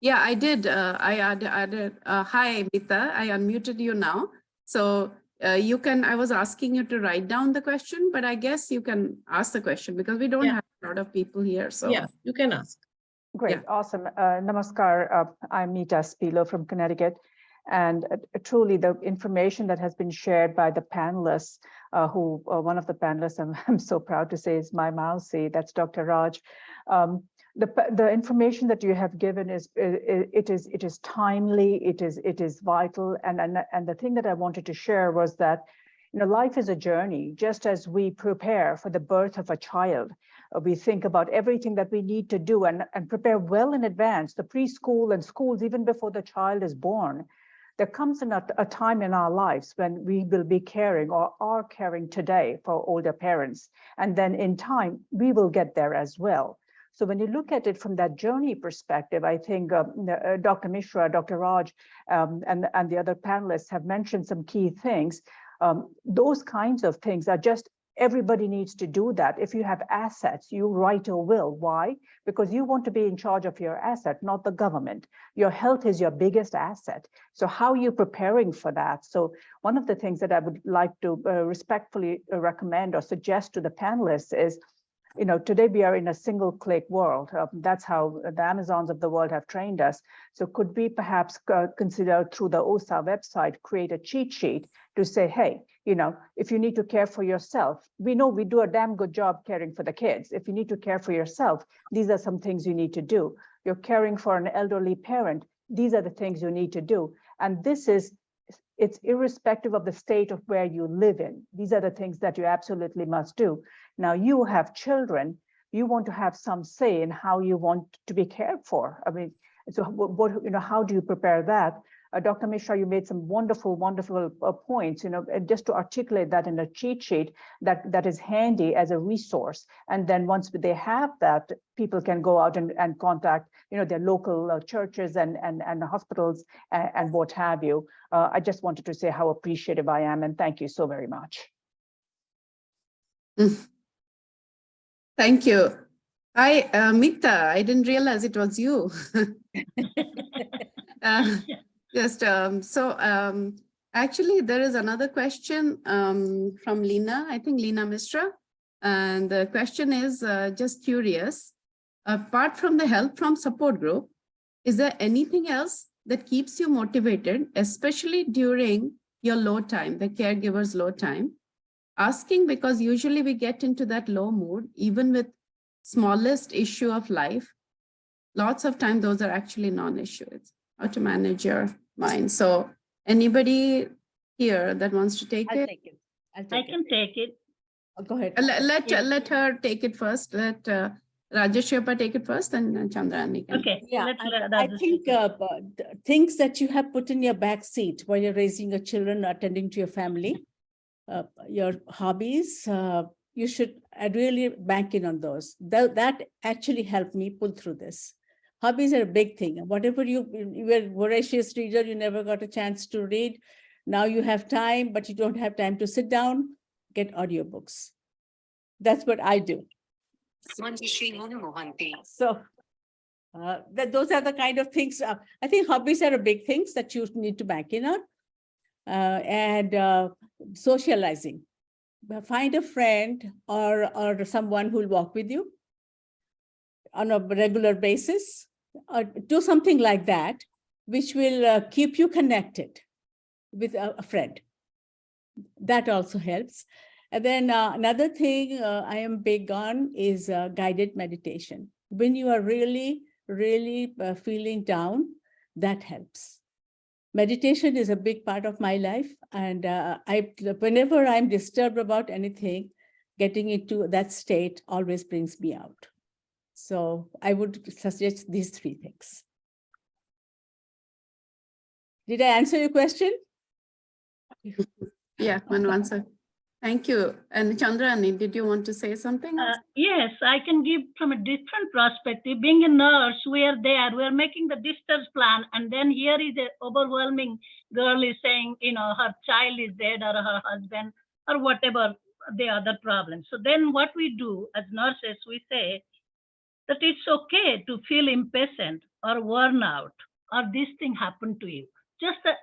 Yeah, I did. I added. Hi, Mita. I unmuted you now. So you can. I was asking you to write down the question, but I guess you can ask the question because we don't have a lot of people here. So yeah, you can ask. Great, awesome. Namaskar. I'm Mita Spilo from Connecticut. And truly the information that has been shared by the panelists, one of the panelists I'm so proud to say is my Mausi, that's Dr. Raj. The information that you have given is timely, it is vital, and the thing that I wanted to share was that life is a journey. Just as we prepare for the birth of a child, we think about everything that we need to do and prepare well in advance, the preschool and schools even before the child is born. There comes a time in our lives when we will be caring or are caring today for older parents. And then in time, we will get there as well. So when you look at it from that journey perspective, I think Dr. Mishra, Dr. Raj, and the other panelists have mentioned some key things. Those kinds of things are just, everybody needs to do that. If you have assets, you write a will. Why? Because you want to be in charge of your asset, not the government. Your health is your biggest asset. So how are you preparing for that? So one of the things that I would like to respectfully recommend or suggest to the panelists is, today we are in a single click world. That's how the Amazons of the world have trained us. So could we perhaps consider through the OSA website, create a cheat sheet to say, hey, if you need to care for yourself, we know we do a damn good job caring for the kids. If you need to care for yourself, these are some things you need to do. You're caring for an elderly parent, these are the things you need to do. And it's irrespective of the state of where you live in. These are the things that you absolutely must do. Now you have children, you want to have some say in how you want to be cared for. I mean, so how do you prepare that? Dr. Mishra, you made some wonderful points, and just to articulate that in a cheat sheet that is handy as a resource. And then once they have that, people can go out and contact, their local churches and hospitals and what have you. I just wanted to say how appreciative I am, and thank you so very much. Thank you. Hi, Mita. I didn't realize it was you. Actually, there is another question from Lena, I think Lena Mishra. And the question is just curious, apart from the help from support group, is there anything else that keeps you motivated, especially during your low time, the caregiver's low time? Asking because usually we get into that low mood, even with smallest issue of life, lots of time those are actually non-issue. It's how to manage your mind. So anybody here that wants to take I'll it, take it. I'll I take can it. take it. Go ahead. let her take it first. Let Rajesh Sherpa take it first, and Chandrani can. Okay, Yeah, let's let I Rajashree think take things that you have put in your back seat while you're raising your children, attending to your family, your hobbies, you should really bank in on those. That actually helped me pull through this. Hobbies are a big thing. Whatever you were a voracious reader, you never got a chance to read. Now you have time, but you don't have time to sit down, get audiobooks. That's what I do. So those are the kind of things. I think hobbies are a big things that you need to bank in on. And socializing. Find a friend or someone who will walk with you on a regular basis, or do something like that, which will keep you connected with a friend. That also helps. And then another thing I am big on is guided meditation. When you are really feeling down, that helps. Meditation is a big part of my life, and whenever I'm disturbed about anything, getting into that state always brings me out. So I would suggest these 3 things. Did I answer your question? Yeah, one answer. Thank you. And Chandrani, did you want to say something? Yes, I can give from a different perspective. Being a nurse, we are there, we are making the discharge plan, and then here is a overwhelming girl is saying, her child is dead or her husband or whatever the other problem. So then what we do as nurses, we say that it's okay to feel impatient or worn out or this thing happened to you. Just that,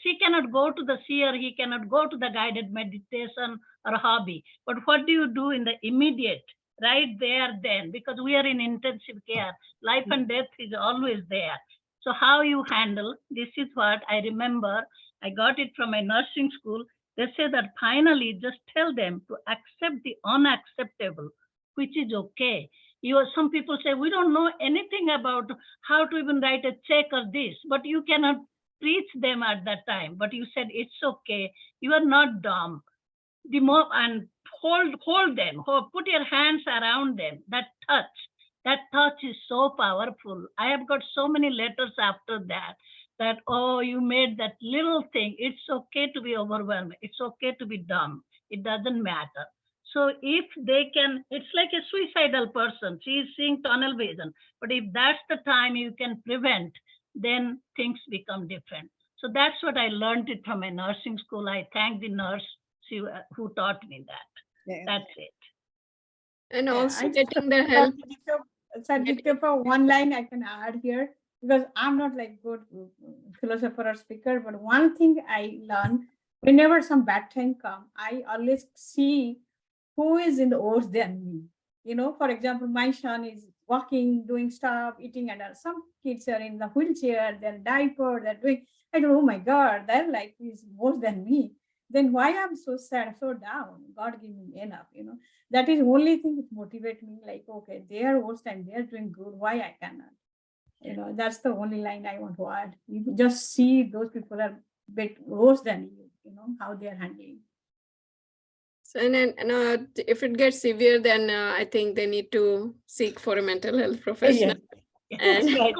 she cannot go to the seer, he cannot go to the guided meditation or hobby. But what do you do in the immediate, right there then? Because we are in intensive care, life and death is always there. So how you handle, this is what I remember, I got it from my nursing school. They say that finally just tell them to accept the unacceptable, which is okay. Some people say, we don't know anything about how to even write a check or this, but you cannot preach them at that time. But you said, it's okay. You are not dumb. And hold them, put your hands around them. That touch is so powerful. I have got so many letters after that, oh, you made that little thing. It's okay to be overwhelmed. It's okay to be dumb. It doesn't matter. So if they can, it's like a suicidal person. She is seeing tunnel vision. But if that's the time you can prevent, then things become different. So that's what I learned it from my nursing school. I thank the nurse who taught me that. Yeah. That's it. And Yeah, also I just getting the help. for one line I can add here, because I'm not like good philosopher or speaker, but one thing I learned, whenever some bad time come, I always see who is in the worse than me. For example, my son is walking, doing stuff, eating, and some kids are in the wheelchair, they're diaper, they're doing, I go, oh my God, their life is worse than me. Then why I'm so sad, so down? God give me enough, That is only thing that motivate me, like, okay, they are worse and they're doing good, why I cannot? That's the only line I want to add. You just see those people are bit worse than you, how they are handling. So, and then, if it gets severe, then I think they need to seek for a mental health professional. Yes. And That's right.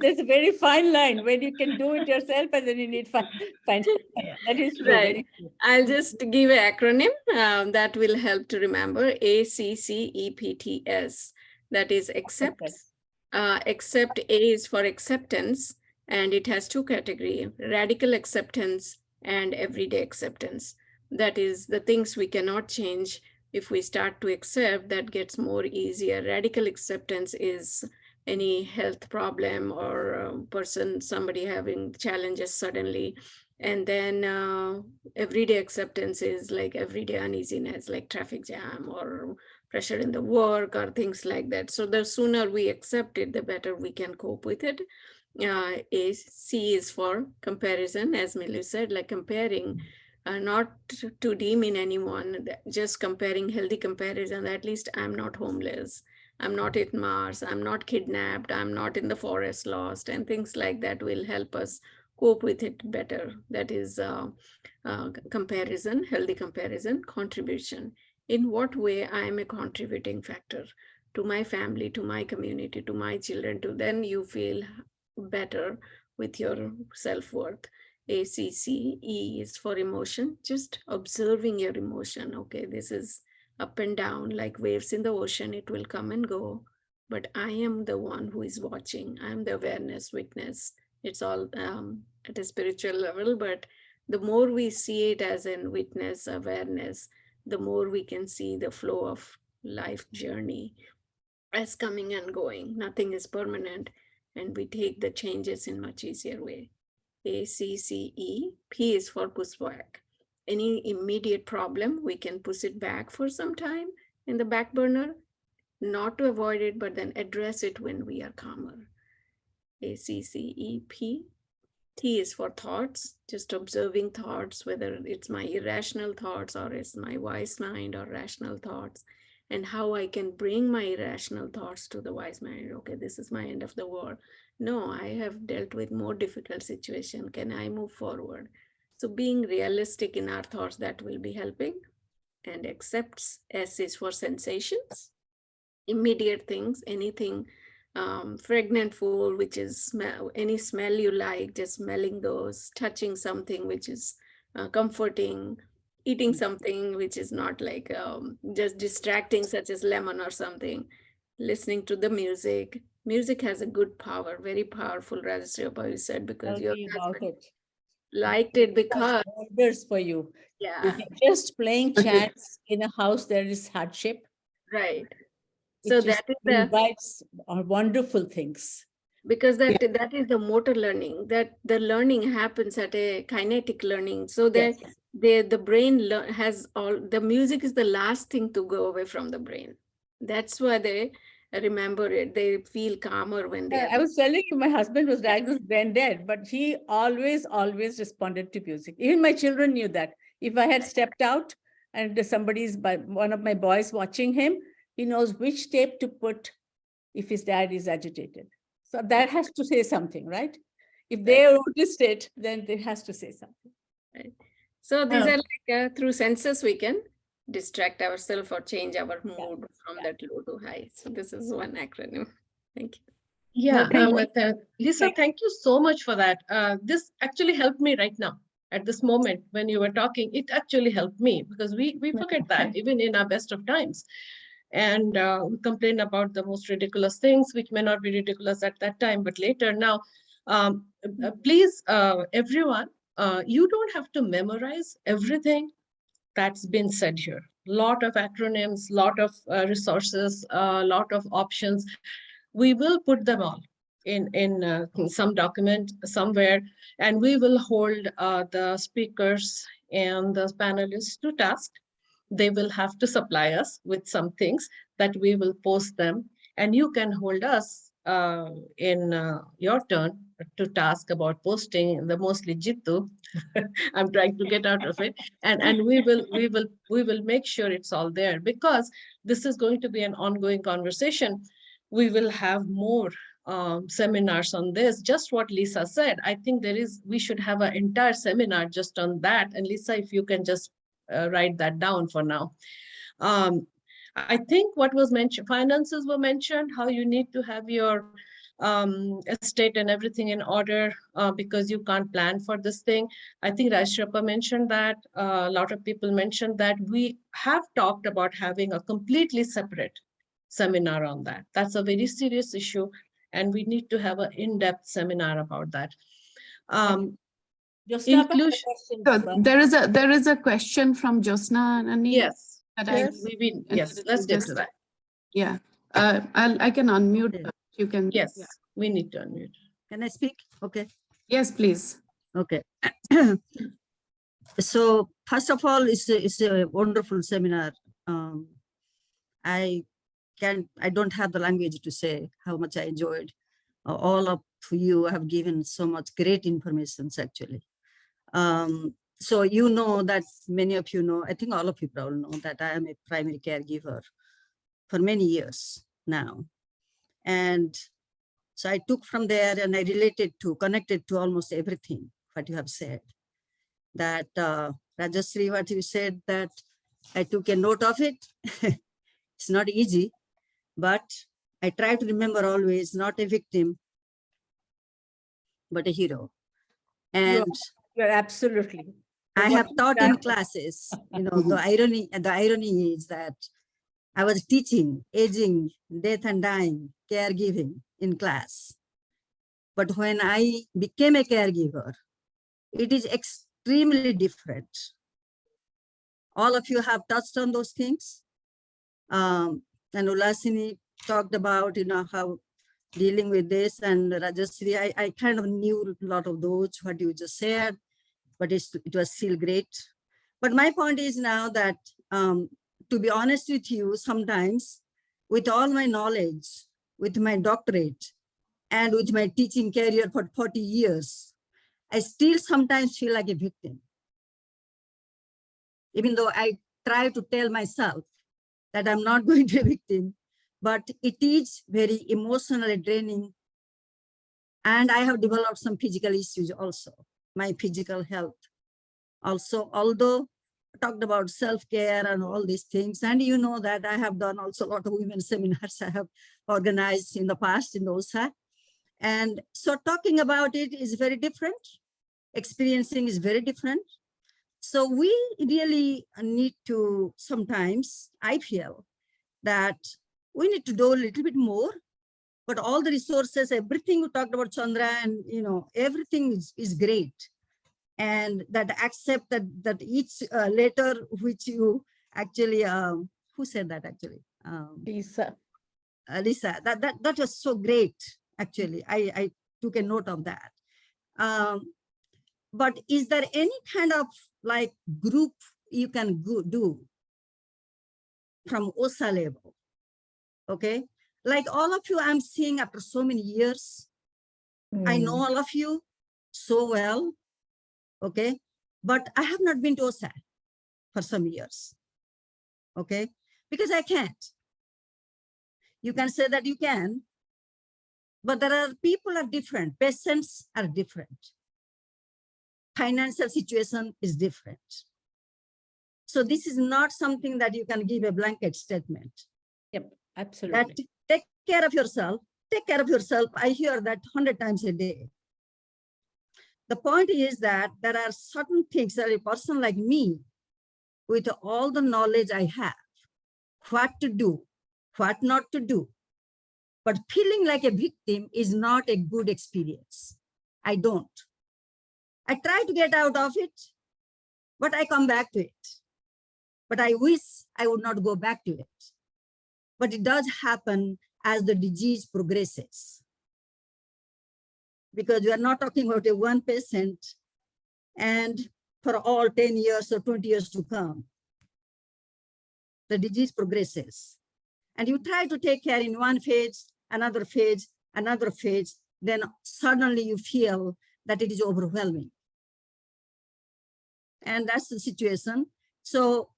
There's a very fine line when you can do it yourself and then you need find. That is true. Right. Very true. I'll just give an acronym that will help to remember. ACCEPTS. That is accept. Accept, A is for acceptance, and it has 2 categories: radical acceptance and everyday acceptance. That is the things we cannot change. If we start to accept, that gets more easier. Radical acceptance is any health problem or somebody having challenges suddenly. And then everyday acceptance is like everyday uneasiness, like traffic jam or pressure in the work or things like that. So the sooner we accept it, the better we can cope with it. C is for comparison, as Millie said, like comparing not to demean anyone, just comparing healthy comparison. At least I'm not homeless. I'm not in Mars. I'm not kidnapped. I'm not in the forest lost, and things like that will help us cope with it better. That is comparison, healthy comparison, contribution. In what way I am a contributing factor to my family, to my community, to my children, to then you feel better with your self-worth. ACCE is for emotion, just observing your emotion. Okay, this is up and down like waves in the ocean, it will come and go. But I am the one who is watching. I'm the awareness witness. It's all at a spiritual level, but the more we see it as an witness awareness, the more we can see the flow of life journey as coming and going. Nothing is permanent, and we take the changes in much easier way. ACCE, P is for push back. Any immediate problem, we can push it back for some time in the back burner, not to avoid it, but then address it when we are calmer. ACCEP. T is for thoughts, just observing thoughts, whether it's my irrational thoughts or it's my wise mind or rational thoughts, and how I can bring my irrational thoughts to the wise mind. Okay, this is my end of the world. No, I have dealt with more difficult situation. Can I move forward? So being realistic in our thoughts, that will be helping. And accepts. S is for sensations, immediate things, anything fragrant food, which is any smell you like, just smelling those, touching something which is comforting, eating something which is not like just distracting, such as lemon or something, listening to the music. Music has a good power, very powerful, Rajashree, you said, because Tell your me about husband it. liked it because, Wonders for you. yeah, Just playing chants in a house there is hardship. right. It So just that is the invites wonderful things. because that is the motor learning, that the learning happens at a kinetic learning, so that the brain has all the music is the last thing to go away from the brain. That's why they remember it, they feel calmer when they I are. was telling you, my husband was diagnosed brain dead, but he always responded to music. Even my children knew that. If I had stepped out and one of my boys watching him, he knows which tape to put if his dad is agitated. So that has to say something, right? If they noticed it, then it has to say something. Right. So these are like through senses we can distract ourselves or change our mood from that low to high. So this is one acronym. Thank you. Yeah, Lisa, Thank- thank you so much for that. This actually helped me right now at this moment when you were talking. It actually helped me because we forget that even in our best of times. And we complain about the most ridiculous things, which may not be ridiculous at that time, but later. Now, please, everyone, you don't have to memorize everything that's been said here. Lot of acronyms, lot of resources, lot of options. We will put them all in some document somewhere, and we will hold the speakers and the panelists to task. They will have to supply us with some things that we will post them, and you can hold us in your turn to task about posting the mostly Jittu. I'm trying to get out of it, and we will make sure it's all there, because this is going to be an ongoing conversation. We will have more seminars on this. Just what Lisa said, I think we should have an entire seminar just on that. And Lisa, if you can just write that down for now. I think what was mentioned, finances were mentioned, how you need to have your estate and everything in order because you can't plan for this thing. I think Rajashree mentioned that, a lot of people mentioned that. We have talked about having a completely separate seminar on that. That's a very serious issue, and we need to have an in-depth seminar about that. Inclusion. So there is a question from Josna Nani. Yes. That Yes, let's get to that. Yeah, I can unmute. Okay. You can. Yes, yeah. we need to unmute. Can I speak? Okay. Yes, please. Okay. So first of all, it's a wonderful seminar. I don't have the language to say how much I enjoyed. All of you have given so much great information, actually. so you know that many of you know, I think all of you probably know that I am a primary caregiver for many years now. And so I took from there and I connected to almost everything what you have said. That Rajashree, what you said, that I took a note of it. It's not easy, but I try to remember always, not a victim, but a hero. And You're absolutely. I What have you've taught in done- classes, the irony is that I was teaching aging, death and dying, caregiving in class. But when I became a caregiver, it is extremely different. All of you have touched on those things. And Ulasini talked about, how dealing with this, and Rajashree, I kind of knew a lot of those, what you just said, but it was still great. But my point is now that, to be honest with you, sometimes with all my knowledge, with my doctorate, and with my teaching career for 40 years, I still sometimes feel like a victim. Even though I try to tell myself that I'm not going to be a victim, but it is very emotionally draining. And I have developed some physical issues also, my physical health. Also, although I talked about self-care and all these things, and you know that I have done also a lot of women's seminars I have organized in the past in OSA. And so talking about it is very different. Experiencing is very different. So we really need to, sometimes I feel that we need to do a little bit more, but all the resources, everything we talked about, Chandra, and everything is great. And that accept that each letter which you actually, who said that actually? Lisa. Lisa, that was so great, actually. I took a note of that. But is there any kind of like group you can do from OSA level? Okay, like all of you I'm seeing after so many years. I know all of you so well, okay, but I have not been to OSA for some years, okay, because I can't. You can say that you can, but there are people are different, patients are different, financial situation is different. So this is not something that you can give a blanket statement. Yep, absolutely. That take care of yourself, take care of yourself. I hear that 100 times a day. The point is that there are certain things that a person like me, with all the knowledge I have, what to do, what not to do, but feeling like a victim is not a good experience. I don't. I try to get out of it, but I come back to it. But I wish I would not go back to it. But it does happen as the disease progresses. Because we are not talking about a one patient and for all 10 years or 20 years to come. The disease progresses. And you try to take care in one phase, another phase, another phase, then suddenly you feel that it is overwhelming. And that's the situation. So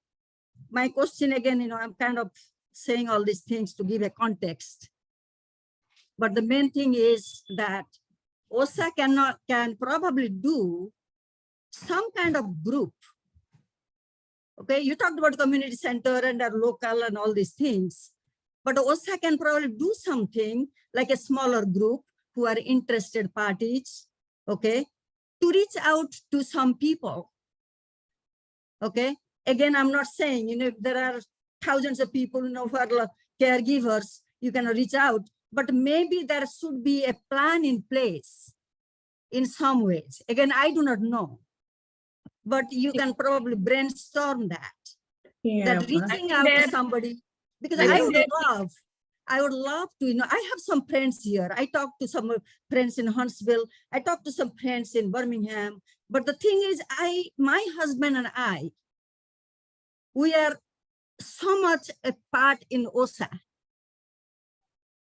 my question again, I'm kind of saying all these things to give a context. But the main thing is that OSA can probably do some kind of group. Okay, you talked about community center and our local and all these things, but OSA can probably do something like a smaller group who are interested parties, okay, to reach out to some people. Okay, again, I'm not saying, if there are thousands of people, who are caregivers, you can reach out, but maybe there should be a plan in place in some ways. Again, I do not know, but you can probably brainstorm that. Yeah, That reaching out to somebody, because I would love to, I have some friends here. I talked to some friends in Huntsville. I talked to some friends in Birmingham. But the thing is, my husband and I, we are so much a part in OSA.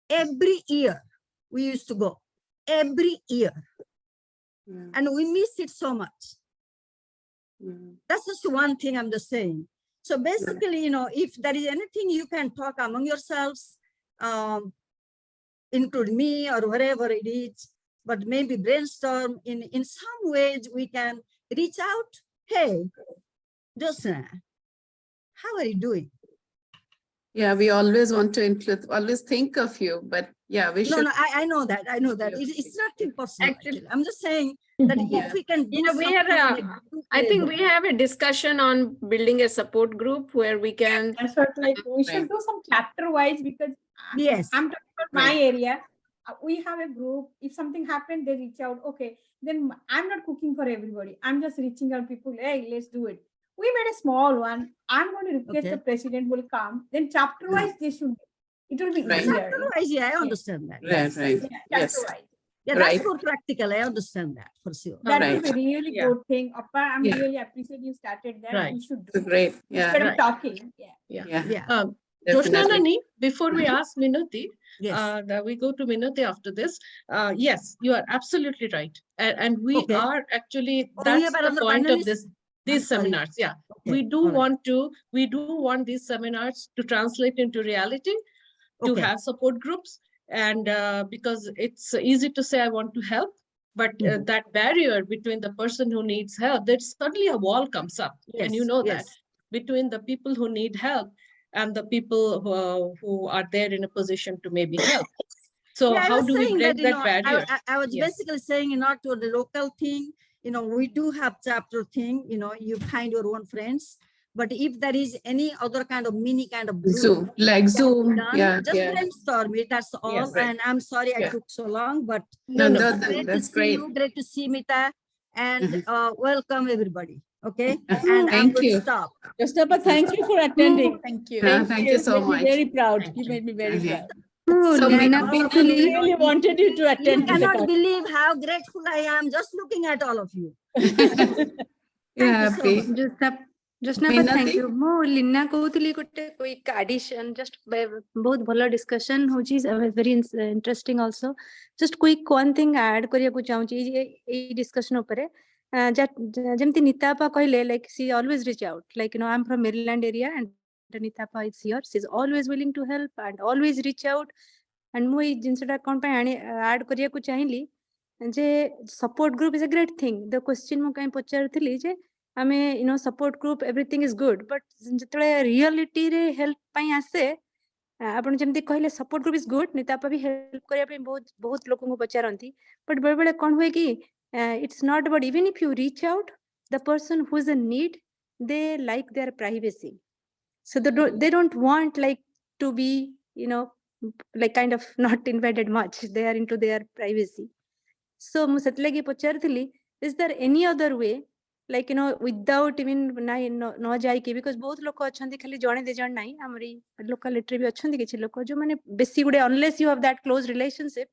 Every year we used to go, every year. Yeah. And we miss it so much. That's just one thing I'm just saying. So basically, you know, if there is anything you can talk among yourselves, include me or whatever it is, but maybe brainstorm in some ways we can reach out. Hey, Josna, how are you doing? Yeah, we always want to influence, always think of you, but yeah, we should. No, I know that. I know that. It's nothing personal. Actually- Actually, I'm just saying that Yeah. if we can do You know, we something had in a group I think level. we have a discussion on building a support group where we can. That's what, like, we should Right. do some chapter wise, because Yes. I'm talking about my Right. area. We have a group. If something happened, they reach out. Okay, then I'm not cooking for everybody. I'm just reaching out people. Hey, let's do it. We made a small one. I'm going to request Okay. the president will come. Then chapter wise, they should. It will be Right. easier. Otherwise, yeah, I understand that. Right, right. Yeah, Yes. chapter wise. Yeah, that's Right. more practical. I understand that for sure. That Right. would be really Yeah. good thing. Appa, I'm Yeah. really appreciate you started that. Right. You should It's do a it. great, yeah, Instead of Right. talking. Yeah. Yeah. yeah, Jyotsna definitely. Nani, before we ask Minuti, Yes. we go to Minuti after this. Yes, you are absolutely right. And we Okay. are actually, Oh, we that's have the another point of panelist? this, I'm these sorry. seminars. Yeah, Okay, we do all right. want these seminars to translate into reality, to Okay. have support groups. And because it's easy to say, I want to help, but Mhm. that barrier between the person who needs help, that suddenly a wall comes up. And you Yes, know that yes. between the people who need help and the people who are there in a position to maybe help. So Yeah, I how was do we saying break that, you that know, barrier? I was Yes. basically saying, you know, to the local thing, you know, we do have chapter thing, you know, you find your own friends. But if there is any other kind of mini kind of group Zoom, like that can be Zoom, done, yeah, just yeah. brainstorm it. That's all. Yes. Right. And I'm sorry I Yeah. took so long, but No, No, no, great to that's see great. you. Great to see Mita, and Mhm. welcome everybody. Okay, and I'm Thank going to you. stop. Josna, thank you for attending. Thank you. Thank you so made me much. very proud. Thank You you. made me very Okay. proud. So And Meena, all of you, I you know, really wanted you to you attend to the cannot conference. believe how grateful I am just looking at all of you. yeah, you so happy. much. Josna, thank you. Mo Lina कहूतली गोटे quick addition, just बहुत भला discussion होची, very interesting also. Just quick one thing add करिया को चाहूँची ये discussion उपरे. जेमती नीतापा कहले, like she always reach out, like, you know, I'm from Maryland area and Nitapa is here. She's always willing to help and always reach out. And mo ये जिनसटा कौन पे add करिया को चाहिली, जे support group is a great thing. The question mo कहीं पचार थी जे आमे you know support group everything is good, but जेतले reality रे help पाई आसे आपण जेमती कहले support group is good, नितापा भी help करिया पे बहुत लोगों को पचारंती, but बड़े बड़े कौन हुए कि it's not about, even if you reach out, the person who is in need, they like their privacy, so they don't want like to be, you know, like kind of not invited much, they are into their privacy. So ମୁଁ ସେଥିଲାଗି ପଚାରିଥିଲି, is there any other way, like, you know, without even न जाइके, because बहुत लोक अछंती खाली जणे दे जण नाही, हमरी locality भी अछंती किछि लोक जो माने बेसी गुडे, unless you have that close relationship,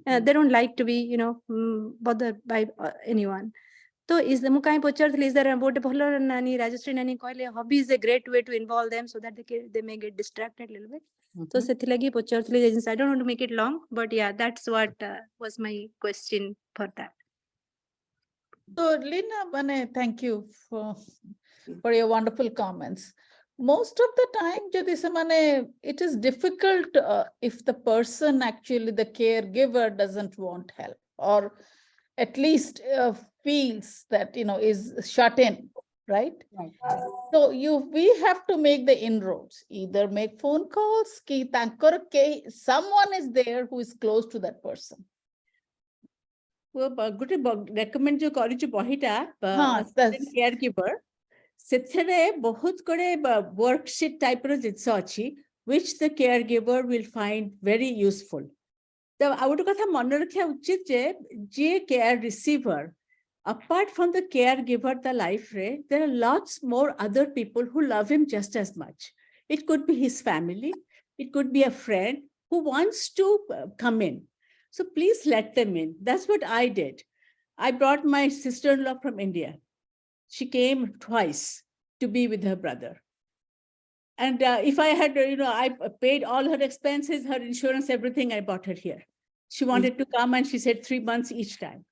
they don't like to be, you know, bothered by anyone. So is the mukai पचारथिली, is there about भलो नानी राजश्री नानी कहले hobby is a great way to involve them so that they may get distracted a little bit. So ସେଥିଲାଗି ପଚାରथिଲି, I don't want to make it long, but yeah, that's what was my question for that. So Lina, thank you for your wonderful comments. Most of the time, Jyoti Samane, it is difficult if the person, actually the caregiver, doesn't want help, or at least feels that, you know, is shut in, right? So we have to make the inroads, either make phone calls, someone is there who is close to that person. गोटे recommend जो करी जो बहिटा that's- caregiver, ସେଥିରେ ବହୁତ गुडे worksheet type ର ଜିନିଷ ଅଛି, which the caregiver will find very useful. ତ ଆଉ ଗୋଟେ କଥା ମନେ ରଖିବା ଉଚିତ ଯେ care receiver, apart from the caregiver, the life रे, there are lots more other people who love him just as much. It could be his family, it could be a friend who wants to come in. So please let them in. That's what I did. I brought my sister-in-law from India. She came twice to be with her brother. And if I had, you know, I paid all her expenses, her insurance, everything, I brought her here. She wanted to come and she said 3 months each time.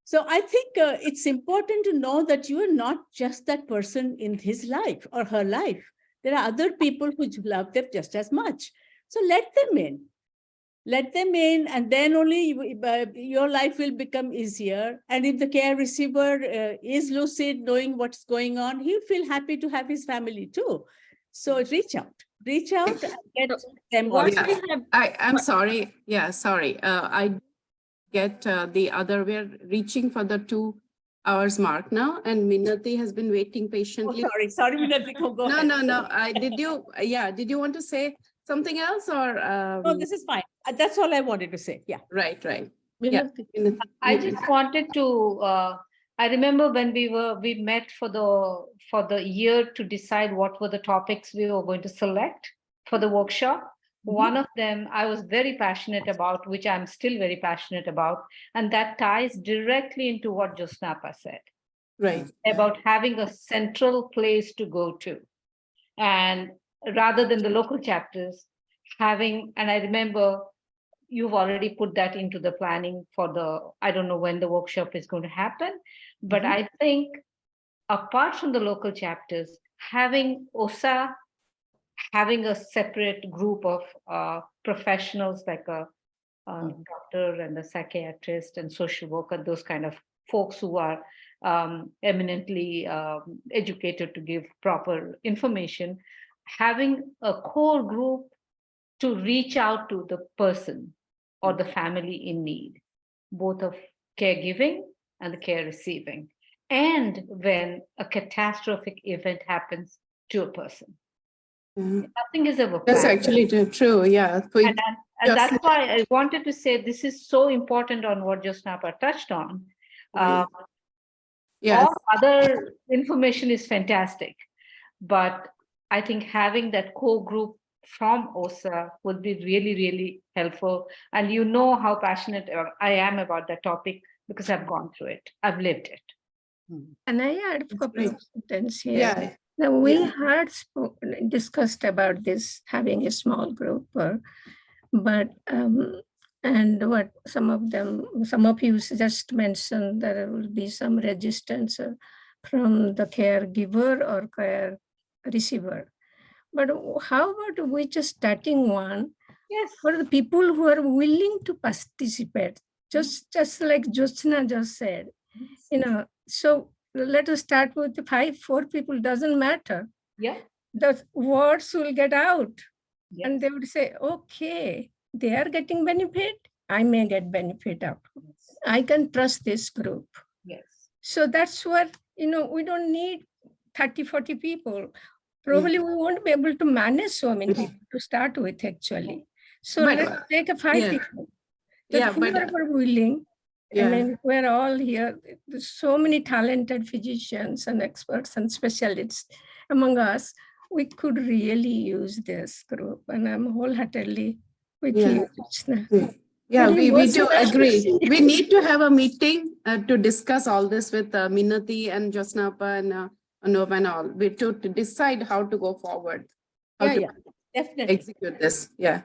So I think it's important to know that you are not just that person in his life or her life. There are other people who love them just as much. So let them in. Let them in, and then only your life will become easier. And if the care receiver is lucid, knowing what's going on, he'll feel happy to have his family too. So reach out and get them. What also. I'm sorry. Yeah, sorry. I get the other. We're reaching for the 2 hours mark now, and Minati has been waiting Oh, patiently. sorry, Minati, go No, ahead. no. Did you want to say something else or? No, this is fine. That's all I wanted to say. Yeah. Right. Yeah. Minati. Minati, I you- just wanted to, I remember when we met for the year to decide what were the topics we were going to select for the workshop. One of them I was very passionate about, which I'm still very passionate about, and that ties directly into what Josnapa said Right. about having a central place to go to. And rather than the local chapters, having, and I remember you've already put that into the planning for I don't know when the workshop is going to happen, but I think apart from the local chapters, having OSA, having a separate group of professionals like a doctor and a psychiatrist and social worker, those kind of folks who are eminently educated to give proper information, having a core group to reach out to the person or the family in need, both of caregiving and the care receiving, and when a catastrophic event happens to a person. Mhm. Nothing is ever That's planned. actually true. Yeah. And that's why I wanted to say this is so important on what Josnapa touched on. Right. Yes. All other information is fantastic, but I think having that core group from OSA would be really, really helpful. And you know how passionate I am about that topic because I've gone through it. I've lived it. Can I add a couple great. of sentences here? Yeah. Now, we Yeah. had discussed about this having a small group, but and what some of you just mentioned there will be some resistance from the caregiver or care receiver. But how about we just starting one? Yes. For the people who are willing to participate, just like Jyotsna just said, so let us start with the 4 people, doesn't matter. Yeah. The words will get out. Yes. And they would say, okay, they are getting benefit, I may get benefit out. Yes. I can trust this group. Yes. So that's what, we don't need 30, 40 people. Probably we won't be able to manage so many people to start with, actually. So But, let's take a 5 people. Yeah, but Whoever willing. yeah. I mean, we're all here. There's so many talented physicians and experts and specialists among us. We could really use this group, and I'm wholeheartedly with you, Krishna. Yeah, Very we do emotional. agree. We need to have a meeting to discuss all this with Minati and Josnapa and Anup and all. To decide how to go forward. How to Definitely execute this. Yeah.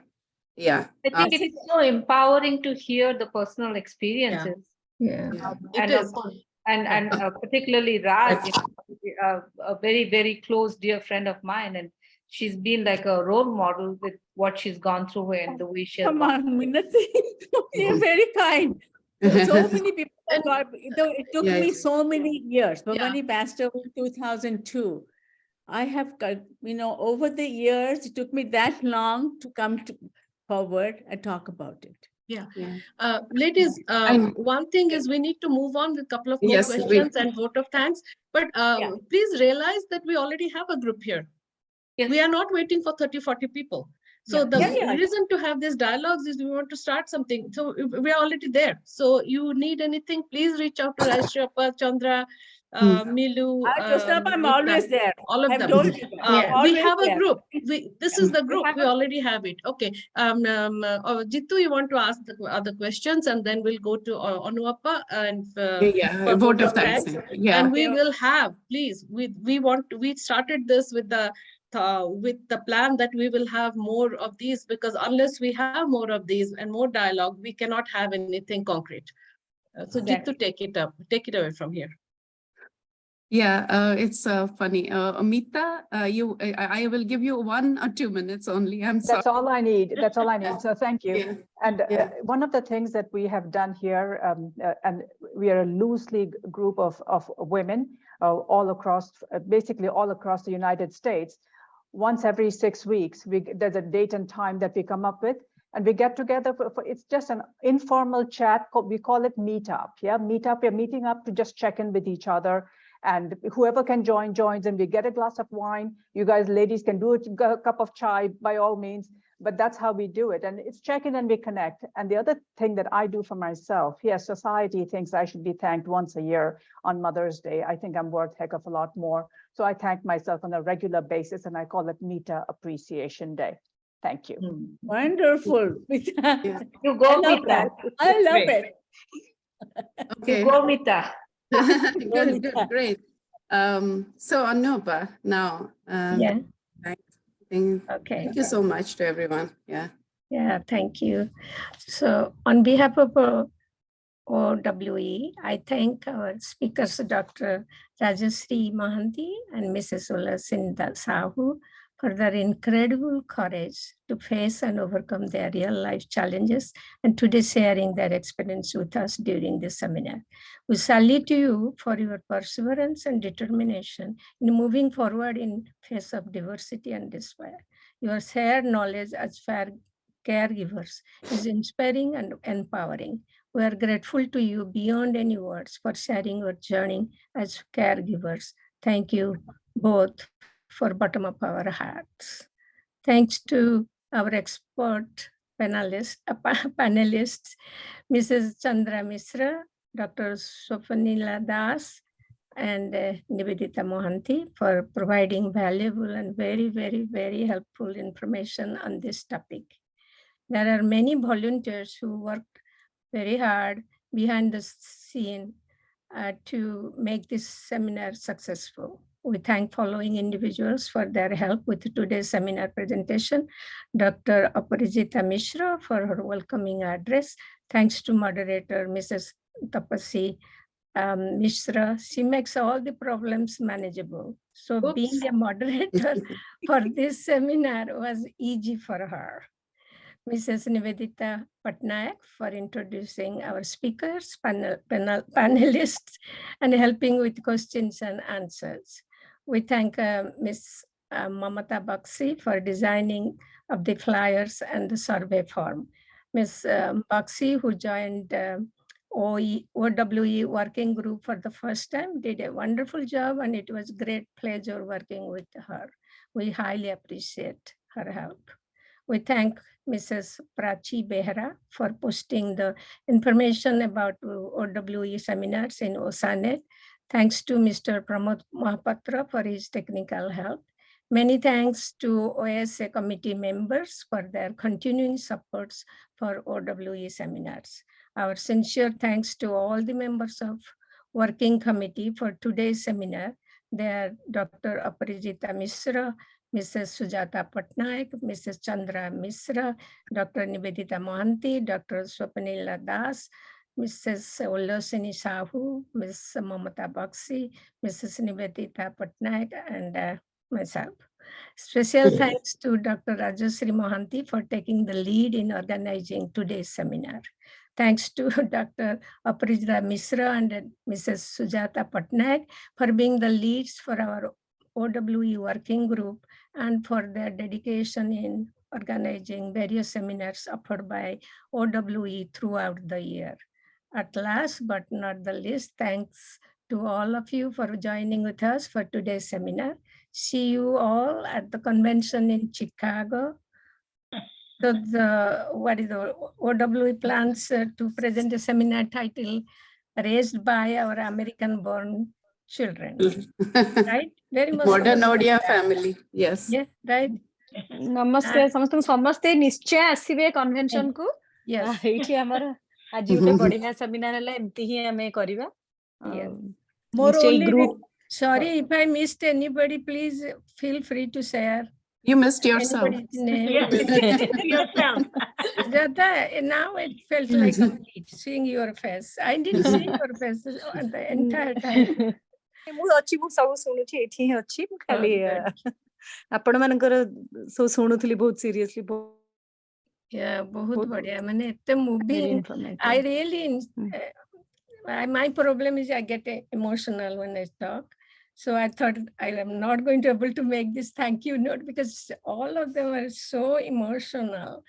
I think it is so empowering to hear the personal experiences. Yeah. And of course, and particularly Raj, a very, very close dear friend of mine, and she's been like a role model with what she's gone through and the way she has Come gone. on, Minati. You're very kind. So many people have got, it took me so many years. But when he passed away in 2002, I have got, over the years, it took me that long to come forward and talk about it. Yeah. Ladies, one thing is we need to move on with a couple of more questions and vote of thanks. But please realize that we already have a group here. Yes. We are not waiting for 30, 40 people. So the reason to have these dialogues is we want to start something. So we are already there. So you need anything, please reach out to Rajshapa, Chandra, Milu. I'm always there. All of them. We have a group. This is the group. We already have it. Okay. Jitu, you want to ask the other questions, and then we'll go to Anuappa and vote of thanks. Yeah. And we will have, please. We started this with the plan that we will have more of these, because unless we have more of these and more dialogue, we cannot have anything concrete. So Jitu, take it away from here. Yeah, it's funny. Amita, I will give you 1 or 2 minutes only. I'm sorry. That's all I need. That's all I need. So thank you. Yeah. And Yeah. one of the things that we have done here, and we are a loosely group of women all across, basically all across the United States. Once every 6 weeks, there's a date and time that we come up with, and we get together for it's just an informal chat. We call it meetup. Yeah, meetup. We're meeting up to just check in with each other. And whoever can join, joins, and we get a glass of wine. You guys, ladies, can do a cup of chai by all means, but that's how we do it. And it's check in and we connect. And the other thing that I do for myself, yes, society thinks I should be thanked once a year on Mother's Day. I think I'm worth a heck of a lot more. So I thank myself on a regular basis, and I call it Mita Appreciation Day. Thank you. Wonderful. Yeah. You go, Mita. I love Great. it. Okay. You go, Mita. Good, great. So Anupa, now. Yeah. Okay. Thank you so much to everyone. Yeah. Yeah, thank you. So on behalf of OWE, I thank our speakers, Dr. Rajashree Mohanty and Mrs. Ulasinda Sahu, for their incredible courage to face and overcome their real life challenges, and today sharing their experience with us during this seminar. We salute you for your perseverance and determination in moving forward in face of diversity and despair. Your shared knowledge as caregivers is inspiring and empowering. We are grateful to you beyond any words for sharing your journey as caregivers. Thank you both for bottom of our hearts. Thanks to our expert panelists, Mrs. Chandra Misra, Dr. Swapanila Das, and Nivedita Mohanty for providing valuable and very, very, very helpful information on this topic. There are many volunteers who worked very hard behind the scene to make this seminar successful. We thank following individuals for their help with today's seminar presentation. Dr. Aparijita Mishra for her welcoming address. Thanks to moderator Mrs. Tapasi Mishra. She makes all the problems manageable. So being a moderator for this seminar was easy for her. Mrs. Nivedita Patnaik for introducing our speakers, panelists, and helping with questions and answers. We thank Ms. Mamata Bakshi for designing of the flyers and the survey form. Ms. Bakshi, who joined OWE working group for the first time, did a wonderful job, and it was great pleasure working with her. We highly appreciate her help. We thank Mrs. Prachi Behra for posting the information about OWE seminars in OSANET. Thanks to Mr. Pramod Mahapatra for his technical help. Many thanks to OSA committee members for their continuing supports for OWE seminars. Our sincere thanks to all the members of working committee for today's seminar. They are Dr. Aparijita Mishra, Mrs. Sujata Patnaik, Mrs. Chandra Misra, Dr. Nivedita Mohanty, Dr. Swapanila Das, Mrs. Ulasini Sahu, Ms. Mamata Bakshi, Mrs. Nivedita Patnaik, and myself. Special thanks to Dr. Rajashree Mohanty for taking the lead in organizing today's seminar. Thanks to Dr. Aparijita Misra and Mrs. Sujata Patnaik for being the leads for our OWE working group and for their dedication in organizing various seminars offered by OWE throughout the year. At last but not the least, thanks to all of you for joining with us for today's seminar. See you all at the convention in Chicago. So the OWE plans to present a seminar titled Raised by Our American-Born Children. Right? Very much Modern Odia family. Yes. Yes, right. नमस्ते समस्त समस्ते निश्चय आसीबे convention को Yes. एठी हमर आज उटे बढ़िया seminar हला एम्ति ही हमें करिवा More निश्चय only group sorry if I missed anybody, please feel free to share. You missed yourself. anybody's name. Yes, yourself. Jata, now it felt like complete seeing your face. I didn't see your face the entire time. ମୁଁ ଅଛି ମୁଁ ସବୁ ଶୁଣୁଛି ଏଠି ହିଁ ଅଛି ମୁଁ ଖାଲି good. ଆପଣ ମାନଙ୍କର ସବୁ ଶୁଣୁଥିଲି ବହୁତ ସିରିୟସଲି Yeah, बहुत बहुत बढ़िया मैंने इतने very moving. informative. I really my problem is I get emotional when I talk. So I thought I am not going to able to make this thank you note because all of them are so emotional.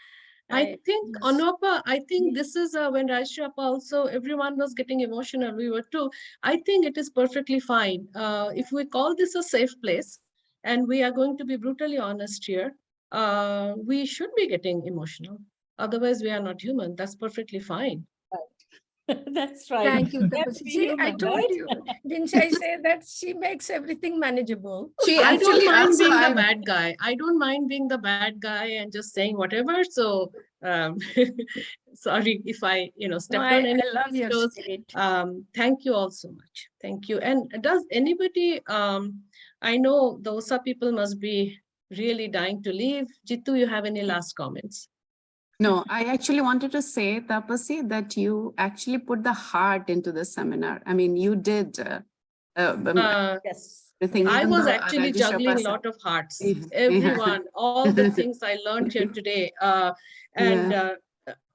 I think, Anupa, I think this is when Rajshri also, everyone was getting emotional. We were too. I think it is perfectly fine. If we call this a safe place, and we are going to be brutally honest here, we should be getting emotional. Otherwise, we are not human. That's perfectly fine. That's right. Thank you, We have to Tapasya. be See, I human, told right? you, didn't I say that she makes everything manageable? She I don't actually mind also, being the I, bad guy. I don't mind being the bad guy and just saying whatever. So, sorry if I, No, stepped on I any love your toes. spirit. Thank you all so much. Thank you. And does anybody, I know the OSA people must be really dying to leave. Jitu, you have any last comments? no, I actually wanted to say, Tapasi, that you actually put the heart into the seminar. I mean, you did. Yes. Everything, I even was though actually Rajesh juggling a Appa lot of hearts. Yeah. Everyone, all the things I learned here today, and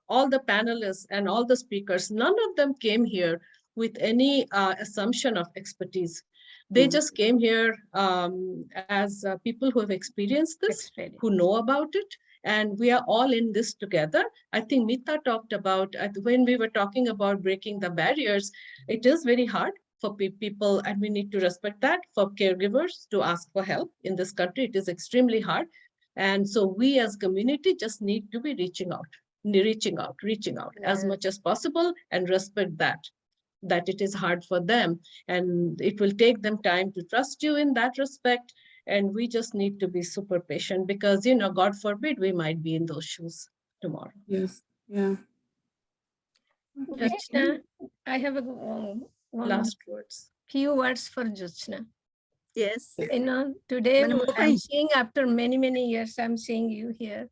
all the panelists and all the speakers, none of them came here with any assumption of expertise. They just came here as people who have experienced this, who know about it, and we are all in this together. I think Mita talked about, when we were talking about breaking the barriers, it is very hard for people, and we need to respect that, for caregivers to ask for help in this country. It is extremely hard. And so we as community just need to be reaching out as much as possible, and respect that it is hard for them. And it will take them time to trust you in that respect. And we just need to be super patient because, God forbid, we might be in those shoes tomorrow. Yes. Yeah. Jyotsna, I have a one Last words. few words for Jyotsna. Yes. Today Madam, I'm seeing after many, many years, I'm seeing you here.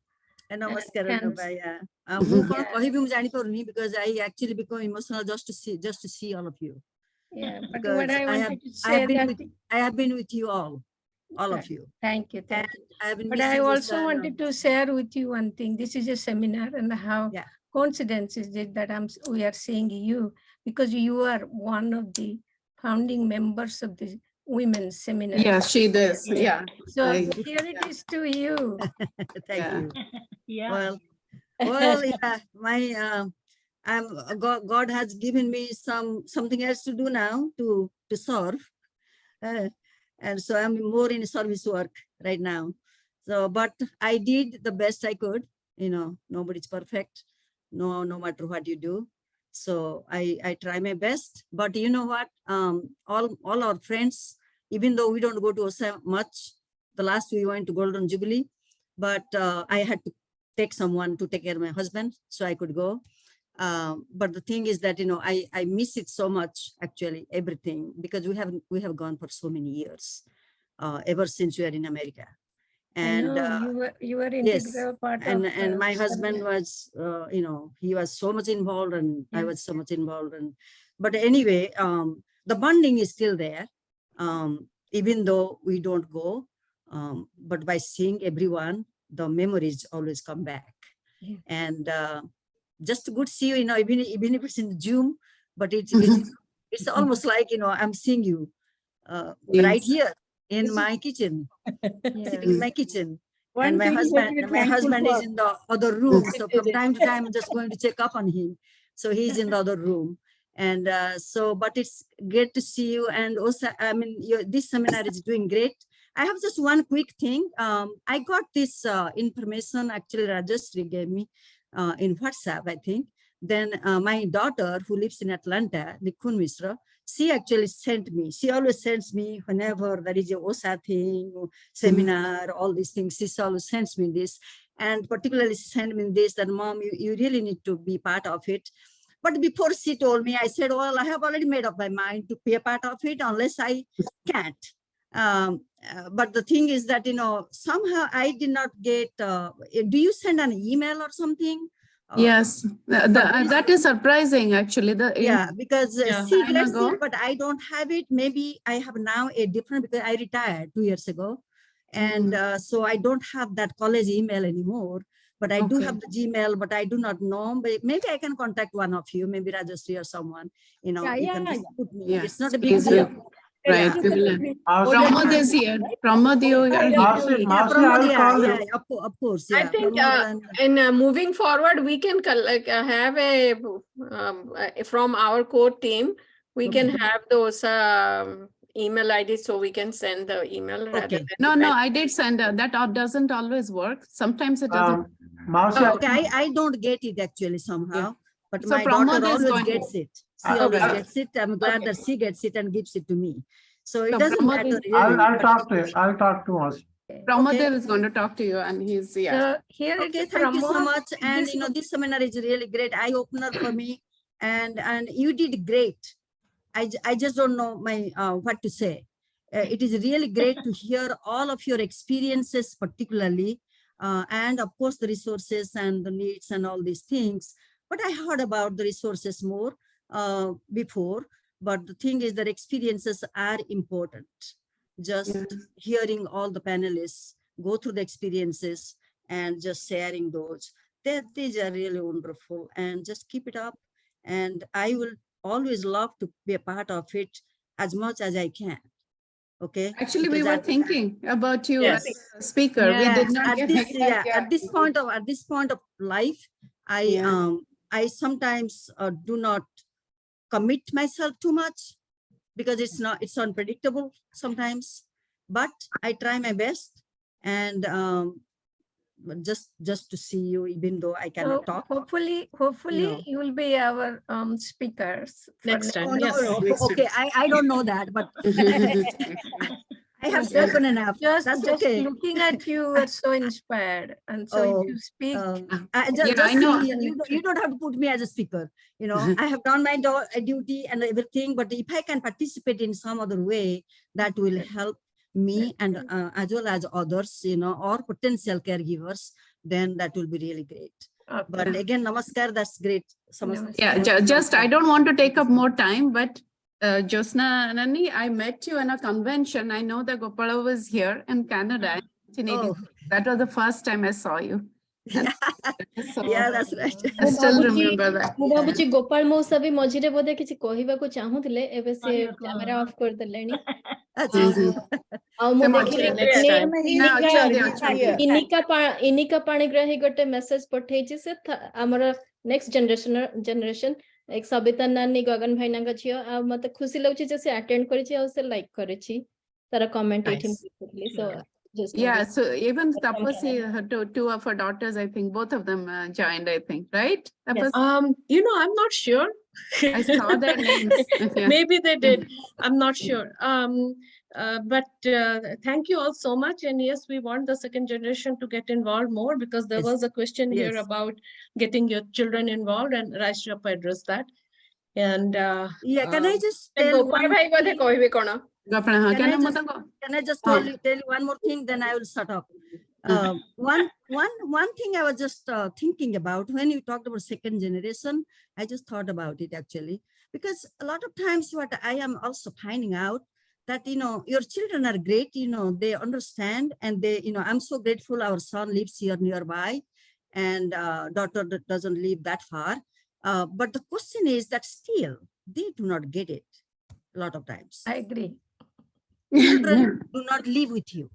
Namaskar, Thanks. Anubhaya. ମୁଁ କଣ କହିବି ମୁଁ ଜାଣିପାରୁନି because I actually become emotional just to see all of you. Yeah, but Because what I I wanted to say have been with you all of you. Thank you. And I have been But I missing this, also wanted to share with you one thing. This is a seminar, and how coincidence is it that we are seeing you, because you are one of the founding members of the women's seminar. Yeah, she does. Yeah. So here it is to you. Thank you. Yeah. Well, yeah, my God has given me something else to do now to serve, and so I'm more in service work right now. So, but I did the best I could. Nobody's perfect, no matter what you do. So I try my best. But you know what? All our friends, even though we don't go to OSA much, the last we went to Golden Jubilee, but I had to take someone to take care of my husband, so I could go. But the thing is that I miss it so much, actually, everything, because we have gone for so many years, ever since we are in America. And you were yes, integral part and of my husband was he was so much involved, and I was so much involved, but anyway, the bonding is still there, even though we don't go, but by seeing everyone, the memories always come back. And just good to see you, even if it's in Zoom, but it's almost like I'm seeing you right here in my kitchen, sitting in my kitchen. And my husband is in the other room. So from time to time, I'm just going to check up on him. So he's in the other room. And but it's great to see you. And also, I mean, this seminar is doing great. I have just one quick thing. I got this information, actually, Rajeshri gave me in WhatsApp, I think. Then my daughter, who lives in Atlanta, Nikun Mishra, she actually sent me. She always sends me whenever there is a OSA thing, seminar, all these things. She always sends me this, and particularly send me this, that Mom, you really need to be part of it. But before she told me, I said, well, I have already made up my mind to be a part of it unless I can't. But the thing is that, somehow I did not get, do you send an email or something? Yes, that is surprising actually. Yeah, because Yeah. she Time gets ago. it, but I don't have it. Maybe I have now a different, because I retired 2 years ago. And so I don't have that college email anymore, but I do Okay. have the Gmail, but I do not know. But maybe I can contact one of you, maybe Rajashree or someone, you can just put me. Yes, It's not a big please deal. do. Right. Yeah. we will. Mausi, Pramod is here. Pramod, you are here. Mausi, Yeah, Mausi, I Pramod, will call yeah, you. of course. I Yeah, think Pramod moving forward, we can have a from our core team, we can have those email IDs so we can send the email rather Okay. than No, depend- I did send that. Doesn't always work. Sometimes it doesn't. Mausi, Okay, I don't get it actually somehow, but So my Pramod daughter is always going to- gets it. She always Okay. gets it. I'm glad Okay. that she gets it and gives it to me. So it So doesn't Pramod matter is- really. I'll but- talk to you. I'll talk to Mausi. Pramodev is going to talk to you, and he's So here it Okay, is. thank you so Pramod. much. And this seminar is really great eye opener for me, and you did great. I just don't know my what to say. It is really great to hear all of your experiences, particularly, and of course the resources and the needs and all these things. But I heard about the resources more before. But the thing is that experiences are important. Just hearing all the panelists go through the experiences and just sharing those. These are really wonderful, and just keep it up. And I will always love to be a part of it as much as I can. Okay. Actually, we Because were at- thinking about you Yes. as a speaker. We did not at get this at this point of life, I sometimes do not commit myself too much, because it's unpredictable sometimes, but I try my best. And just to see you, even though I cannot talk. Hopefully you will be our speakers for Next time. Oh, no, Yes. no. Okay, I don't know that, but I have spoken enough. Just That's okay. looking at you are so inspired, and so if you speak, I know. You don't have to put me as a speaker. I have done my duty and everything, but if I can participate in some other way, that will help me and as well as others, or potential caregivers, then that will be really great. Okay. But again, namaskar, that's great. Yeah, just I don't want to take up more time, but Josna Nani, I met you in a convention. I know that Gopala was here in Canada in 1986. That was the first time I saw you. So, Yeah, that's right. I still remember that. ମୁଁ ଭାବୁଛି ଗୋପାଳ ମଉସା ବି ମଝିରେ ବୋଧେ କିଛି କହିବାକୁ ଚାହୁଁଥିଲେ, ଏବେ ସେ କ୍ୟାମେରା ଅଫ୍ କରିଦେଲେଣି। ଆଉ ମୁଁ ଇନିକା ପାଣିଗ୍ରାହୀ ଗୋଟେ ମେସେଜ ପଠେଇଛି, ସେ ଆମର ନେକ୍ସଟ ଜେନେରେସନ ଏକ ସବିତା ନାନୀ ଗଗନ ଭାଇନାଙ୍କ ଝିଅ, ଆଉ ମତେ ଖୁସି ଲାଗୁଛି ଯେ ସେ ଆଟେଣ୍ଡ କରିଛି ଆଉ ସେ ଲାଇକ୍ କରିଛି ତାର କମେଣ୍ଟ ଏଇଠି ମୁଁ ଦେଖିଥିଲି। So yeah, so even Tapasi, two of her daughters, I think both of them joined, I think, right? Yes. I'm not sure. I saw their names. Yeah. Maybe they did. I'm not sure. But thank you all so much. And yes, we want the second generation to get involved more, because there was a question here about getting your children involved, and Raishapa addressed that. And can I just tell one Can I just tell you one more thing, then I will shut up. One thing I was just thinking about when you talked about second generation, I just thought about it actually, because a lot of times what I am also finding out that, your children are great, they understand, and they, I'm so grateful our son lives here nearby, and daughter doesn't live that far. But the question is that still they do not get it a lot of times. I agree. Children do not live with you.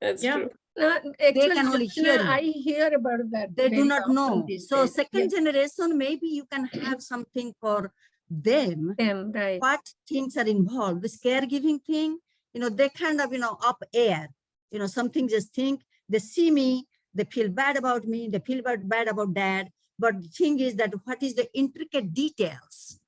That's true. They can only hear you. I hear about that. They do not know. So days. second generation, maybe you can have something for them. Right. What things are involved? This caregiving thing, they kind of, up air. Something just think, they see me, they feel bad about me, they feel bad about dad. But the thing is that what is the intricate details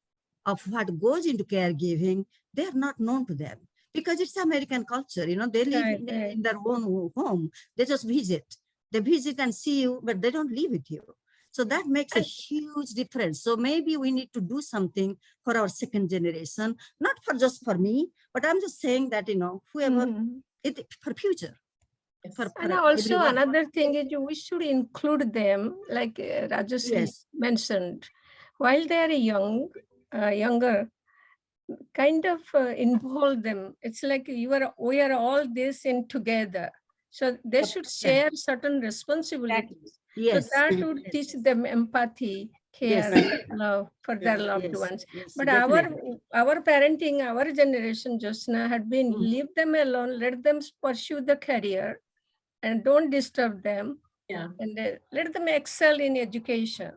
of what goes into caregiving, they are not known to them. Because it's American culture, they live in their own home. They just visit. They visit and see you, but they don't live with you. So that makes a huge difference. So maybe we need to do something for our second generation, not for just for me, but I'm just saying that, whoever, it for future. For And also everyone. another thing is we should include them, like Rajashree mentioned, while they are younger, kind of involve them. It's like we are all this in together. So they should share certain responsibilities. Yes. So that would teach them empathy, care, love for their loved ones. But our parenting, our generation, Josna, had been leave them alone, let them pursue the career, and don't disturb them. And let them excel in education.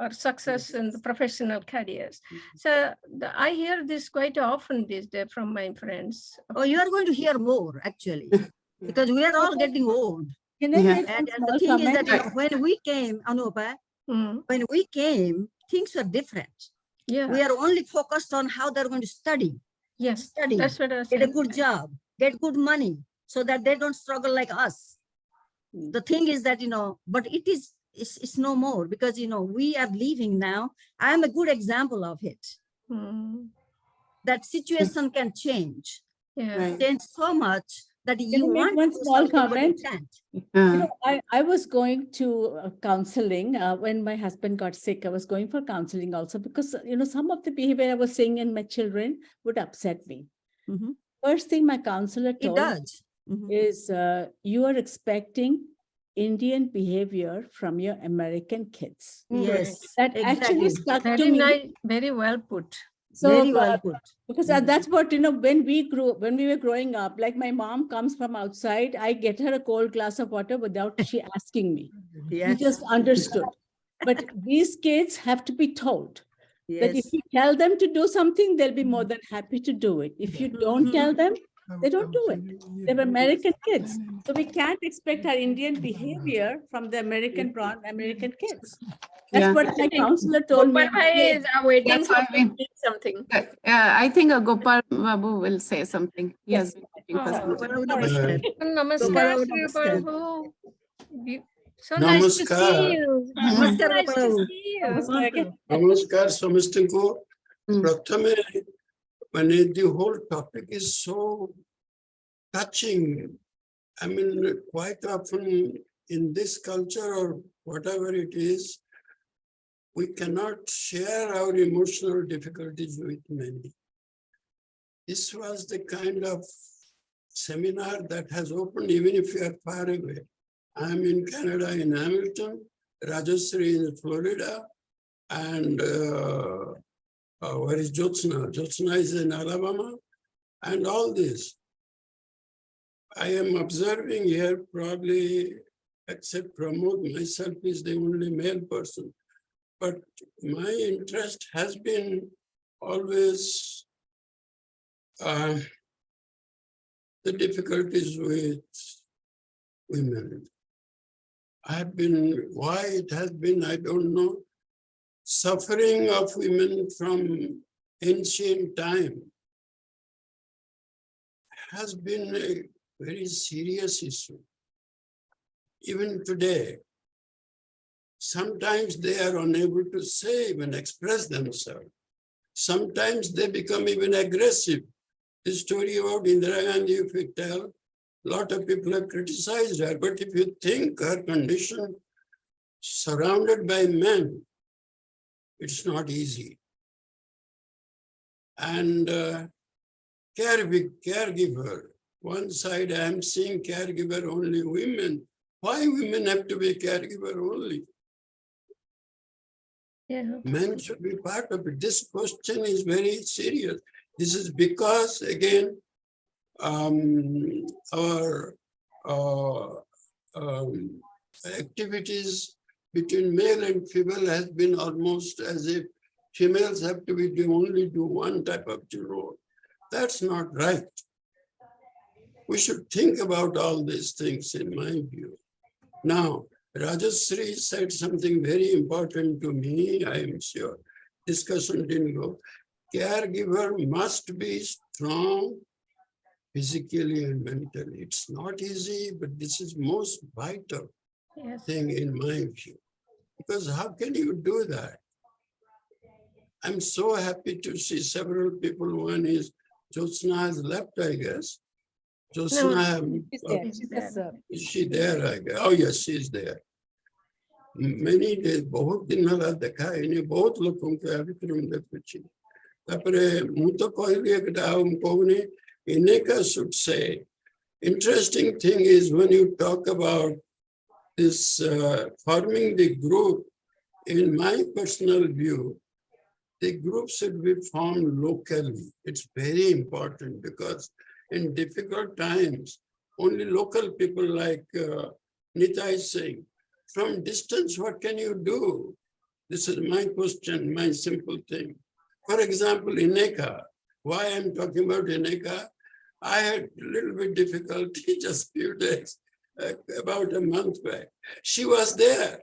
Or success in the professional careers. So I hear this quite often these days from my friends. Oh, you are going to hear more actually, because we are all getting old. Can I make and one the small thing is that comment? when we came, Anupa, when we came, things were different. Yeah. We are only focused on how they're going to study. Yes, study, that's what I was get a saying. good job, get good money, so that they don't struggle like us. The thing is that, but it's no more, because, we are leaving now. I am a good example of it. That situation can change. Change so much that you Can I make want one to do small something, but you comment? can't. I was going to counseling when my husband got sick. I was going for counseling also because, some of the behavior I was seeing in my children would upset me. First thing my counselor told is you are expecting Indian behavior from your American kids. Yes, that actually stuck to me. Nice, very well put. So, very well put. Because that's what, when we were growing up, like my mom comes from outside, I get her a cold glass of water without she asking me. We just understood. But these kids have to be told that if you tell them to do something, they'll be more than happy to do it. If you don't tell them, they don't do it. They're American kids. So we can't expect our Indian behavior from the American kids. That's what my counselor told me. Gopal Bhai is waiting That's for why we- me to say something. I think Gopal Babu will say something. He has been waiting for something. Namaskar, Shri Prabhu. So nice to see Namaskar. you. Namaskar, Nice to Prabhu. see you. Namaskar, Samastinku. Prathame, when the whole topic is so touching, I mean, quite often in this culture or whatever it is, we cannot share our emotional difficulties with many. This was the kind of seminar that has opened, even if you are far away. I'm in Canada, in Hamilton, Rajashree in Florida, and where is Jyotsna? Jyotsna is in Alabama, and all this. I am observing here, probably, except Pramod, myself is the only male person. But my interest has been always the difficulties with women. Why it has been, I don't know, suffering of women from ancient time has been a very serious issue. Even today, sometimes they are unable to say, even express themselves. Sometimes they become even aggressive. The story about Indira Gandhi, if you tell, a lot of people have criticized her, but if you think her condition surrounded by men, it's not easy. And caregiver, one side I am seeing caregiver only women. Why women have to be caregiver only? Men should be part of it. This question is very serious. This is because, again, our activities between male and female has been almost as if females have to be only do one type of role. That's not right. We should think about all these things, in my view. Now, Rajashree said something very important to me, I am sure. Discussion didn't go. Caregiver must be strong physically and mentally. It's not easy, but this is most vital thing in my view. Because how can you do that? I'm so happy to see several people. One is Jyotsna has left, I guess. Jyotsna, is she there? I guess. Oh yes, she's there. Many days, बहुत दिन होला देखा इन्हें बहुत लोगों के अभिक्रम देखुची. तापरे मुझे कोई भी एक डाउन कोने इन्हें का should say. Interesting thing is when you talk about this forming the group, in my personal view, the group should be formed locally. It's very important because in difficult times, only local people like Nita is saying, from distance, what can you do? This is my question, my simple thing. For example, Ineka, why I'm talking about Ineka, I had a little bit difficulty just few days, about a month back. She was there.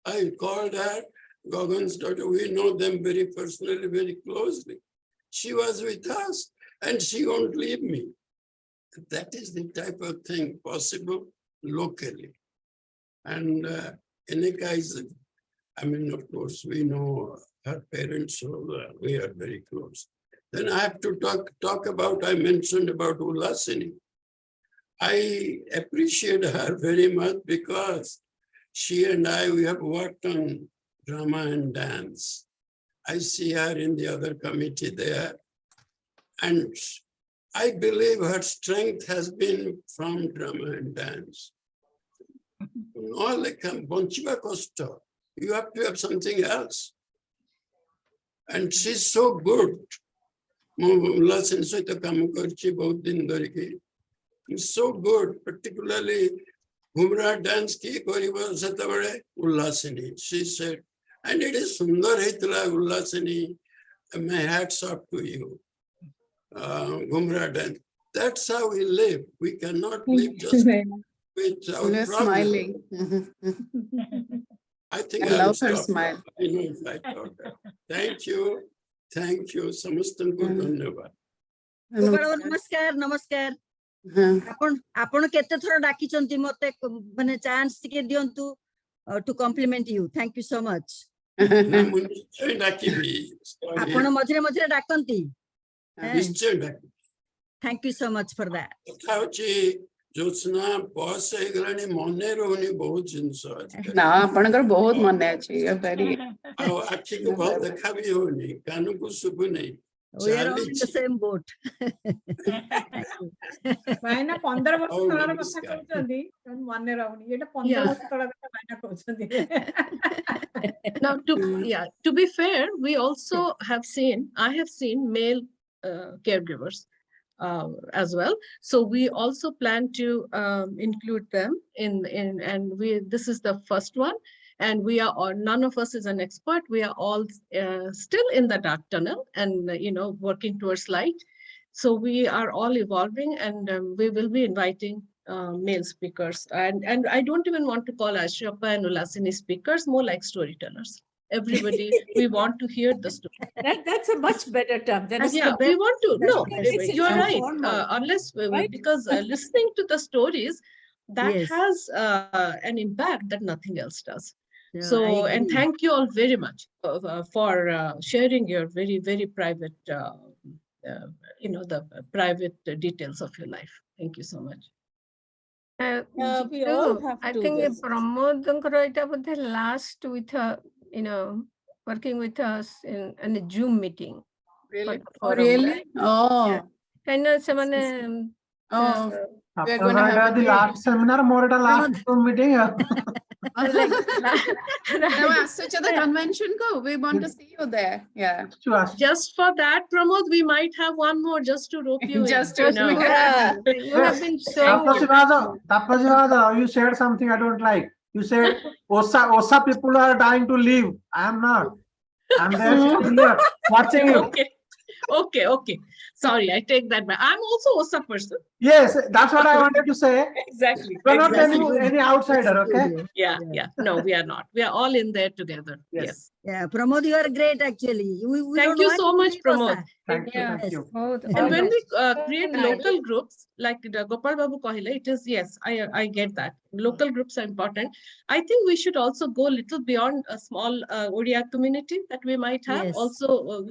I called her, Gagan's daughter, we know them very personally, very closely. She was with us and she won't leave me. That is the type of thing possible locally. And Ineka is, I mean, of course, we know her parents, so we are very close. Then I have to talk about, I mentioned about Ulasini. I appreciate her very much because she and I, we have worked on drama and dance. I see her in the other committee there. And I believe her strength has been from drama and dance. No, like Bonchiba Costa, you have to have something else. And she's so good. So good, particularly Gumra dance ki koriba satabare Ullasini. She said, and it is Sundar Hitla Ullasini. My hats off to you. Gumra dance. That's how we live. We cannot live just without smiling. I think I I'll love her stop. smile. I know if I thought that. Thank you. Thank you. Samastanku dhanyavad. नमस्कार नमस्कार आपण आपण केते थोर डाकिचंती मते माने chance टिके दियंतु to compliment you thank you so much ना मु निश्चय डाकिबी. आपण मझरे मझरे डाकंती निश्चय डाकिबी. Thank you so much for that କଥା ହଉଛି Jyotsna ବୟସ ହେଇଗଲାଣି ମନେ ରହୁନି ବହୁତ ଜିନିଷ ନା ଆପଣଙ୍କର ବହୁତ ମନେ ଅଛି very ଆଉ ଆଖିକୁ ଭଲ ଦେଖା ବି ହଉନି କାନକୁ ଶୁଭୁନି we are all in the same boat ଭାଇନା 15 ବର୍ଷ ତଳର କଥା କହୁଛନ୍ତି ମନେ ରହୁନି ଏଟା 15 ବର୍ଷ ତଳର କଥା ଭାଇନା କହୁଛନ୍ତି Now, to be fair, we also have seen, I have seen male caregivers as well. So we also plan to include them and this is the first one. And we are all, none of us is an expert. We are all still in the dark tunnel and, working towards light. So we are all evolving and we will be inviting male speakers. And I don't even want to call Ashrapa and Ulasini speakers, more like storytellers. Everybody, we want to hear the story. That's a much better term. We want to, no, you're right. Unless, because listening to the stories, that has an impact that nothing else does. Yeah, so, and thank you all very much for sharing your very, very private, the private details of your life. Thank you so much. We all have I to think just- Pramodଙ୍କର ଏଇଟା ବୋଧେ last with her, working with us in a Zoom meeting. Really? For the Oh, forum, really? right? Oh. Kind of ସେମାନେ Oh, we're going to After have the last seminar, more at a last meeting. No, such the convention go. We want to see you there. Yeah. Just for that, Pramod, we might have one more just to rope you Just in. to it would have been so Tapasivada, you said something I don't like. You said Osa people are dying to leave. I am not. I'm there sitting here watching you. Okay. Sorry, I take that back. I'm also OSA person. Yes, that's what I wanted to say. Exactly. We're not exactly. any outsider, okay? Yeah. No, we are not. We are all in there together. Yes. Yeah, Pramod, you are great actually. We Thank don't you want so to much, leave Pramod. OSA. Thank you, thank Yes. you. And when we create local groups, like the Gopal Babu Kahila, it is, yes, I get that. Local groups are important. I think we should also go a little beyond a small Odia community that we might have. Yes. Also,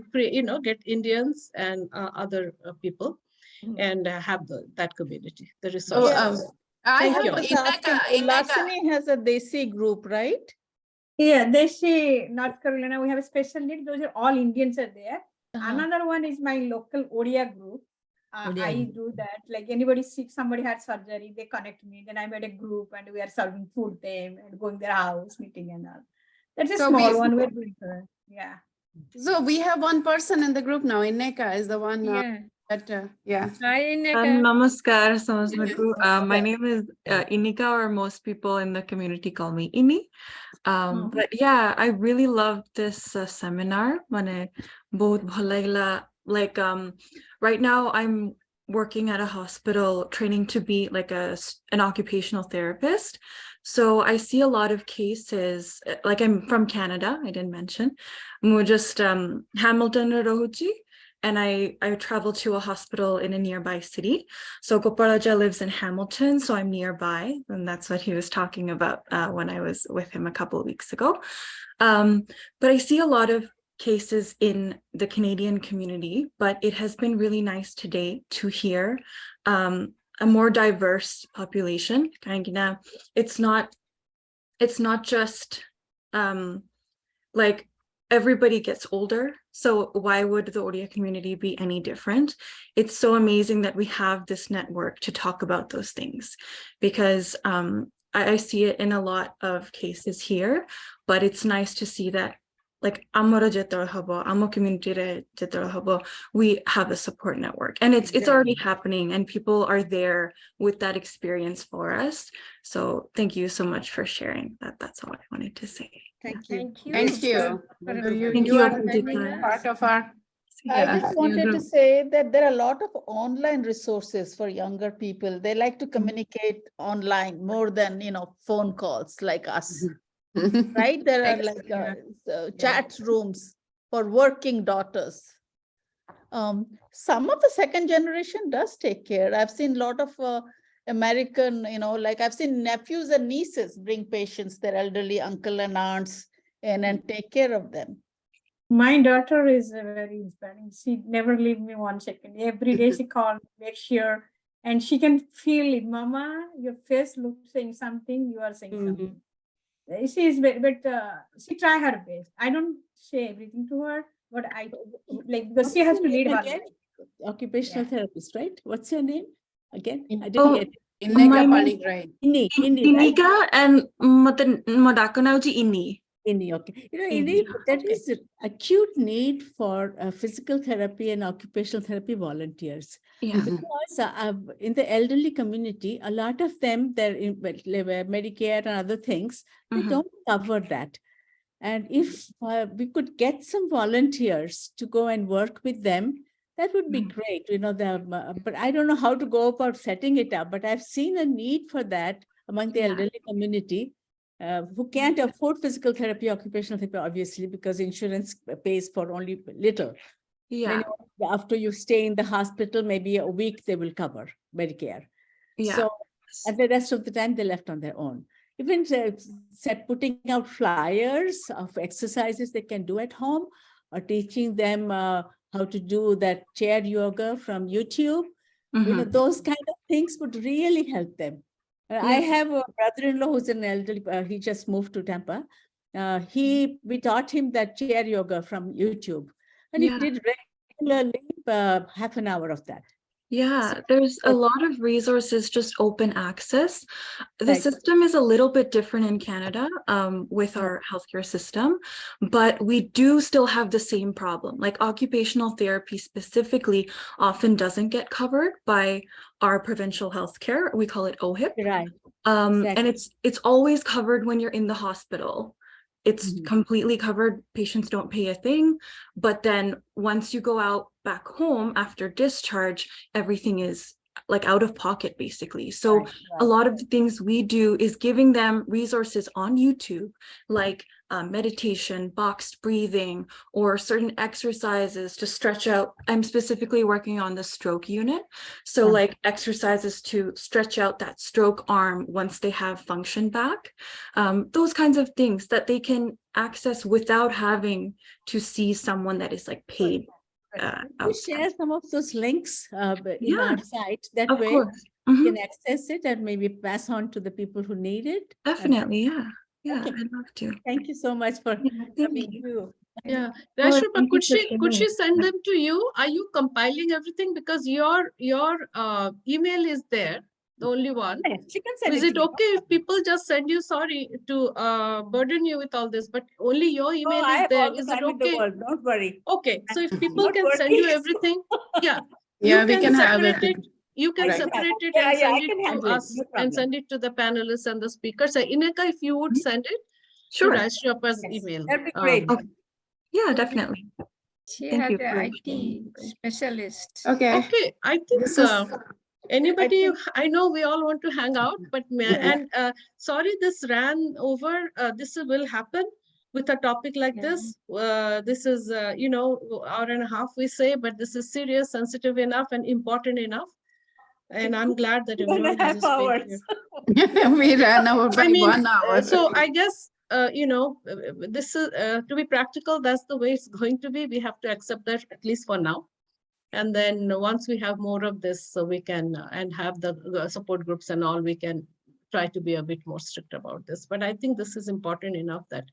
get Indians and other people and have that community, the resources. Yes. I Thank have you. Lasini has a Desi group, right? Yeah, they say North Carolina, we have a special need. Those are all Indians are there. Another one is my local Odia group. I do that. Like anybody sick, somebody had surgery, they connect me. Then I made a group and we are serving food them and going their house, meeting and all. That's a So small we- one. We're doing that. Yeah. So we have one person in the group now. Ineka is the one. Yeah. Hi, Ineka. Namaskar, Samasmaku. My name is Inika, or most people in the community call me Ini. But yeah, I really loved this seminar. Mane bahut bhal lagla. Like right now I'm working at a hospital training to be like an occupational therapist. So I see a lot of cases, like I'm from Canada, I didn't mention. I'm just Hamilton Rohuchi. And I travel to a hospital in a nearby city. So Gopalaja lives in Hamilton, so I'm nearby. And that's what he was talking about when I was with him a couple of weeks ago. But I see a lot of cases in the Canadian community, but it has been really nice today to hear a more diverse population. It's not just like everybody gets older. So why would the Odia community be any different? It's so amazing that we have this network to talk about those things, because I see it in a lot of cases here, but it's nice to see that like community we have a support network, and it's already happening, and people are there with that experience for us. So thank you so much for sharing that. That's all I wanted to say. Thank you. Thank you. Thank You you, are Apurva. part of our. I just wanted to say that there are a lot of online resources for younger people. They like to communicate online more than, phone calls like us, right? There are like chat rooms for working daughters. Some of the second generation does take care. I've seen a lot of American, like I've seen nephews and nieces bring patients, their elderly uncle and aunts, and take care of them. My daughter is very inspiring. She never leave me 1 second. Every day she calls, make sure, and she can feel it. Mama, your face looks saying something. You are saying something. She is, but she try her best. I don't say everything to her, but I like because she has to lead her life. Occupational therapist, right? What's your name again? I didn't Oh, get it. my Inni, right? Inika and Madakanauji Inni. Inni, okay. Inni, there is an acute need for physical therapy and occupational therapy volunteers. Yeah. Because in the elderly community, a lot of them, they're in Medicare and other things, they don't cover that. And if we could get some volunteers to go and work with them, that would be great. But I don't know how to go about setting it up, but I've seen a need for that among the elderly community. Who can't afford physical therapy, occupational therapy, obviously, because insurance pays for only little. Yeah. After you stay in the hospital, maybe a week they will cover Medicare. Yeah. So, and the rest of the time they're left on their own. Even putting out flyers of exercises they can do at home, or teaching them how to do that chair yoga from YouTube. Those kind of things would really help them. I have a brother-in-law who's an elderly, he just moved to Tampa. We taught him that chair yoga from YouTube, and he did regularly half an hour of that. Yeah, there's a lot of resources, just open access. The system is a little bit different in Canada with our healthcare system, but we do still have the same problem. Like occupational therapy specifically often doesn't get covered by our provincial healthcare. We call it OHIP. Right. And it's always covered when you're in the hospital. it's completely covered. Patients don't pay a thing. But then once you go out back home after discharge, everything is like out of pocket, basically. So a lot of the things we do is giving them resources on YouTube, like meditation, boxed breathing, or certain exercises to stretch out. I'm specifically working on the stroke unit. So like exercises to stretch out that stroke arm once they have function back. Those kinds of things that they can access without having to see someone that is like paid. We share some of those links in our site. That of way course. you can access it and maybe pass on to the people who need it. Definitely, yeah. Yeah, Okay. I'd love to. Thank you so much for coming through. Yeah, Oh, Rashrupa, thank could you for she sharing. send them to you? Are you compiling everything? Because your email is there, the only one. Yes, she can send Is it it to me. okay if people just send you, sorry to burden you with all this, but only your email I is have there. all the Is it time in the okay? world. Don't worry. Okay, so if people Not can send you working, so- everything, yeah, Yeah, you we can have separate it. it. You can Right. separate it Yeah, and yeah, I send it can to handle it. us No and problem. send it to the panelists and the speakers. So Ineka, if you would send it to Sure. Rashrupa's Yes, email. that'd be great. Okay. Yeah, definitely. She Thank had you. the IT specialist. Okay. Okay, I think This is anybody, I know we all want to hang out, but and sorry, this ran over. This will happen with a topic like this. This is, you know, hour and a half we say, but this is serious, sensitive enough and important enough. And I'm glad that everyone has a space here. we ran over by I mean, 1 hour. so I guess, you know, this is, to be practical, that's the way it's going to be. We have to accept that at least for now. And then once we have more of this, so we can, and have the support groups and all, we can try to be a bit more strict about this. But I think this is important enough that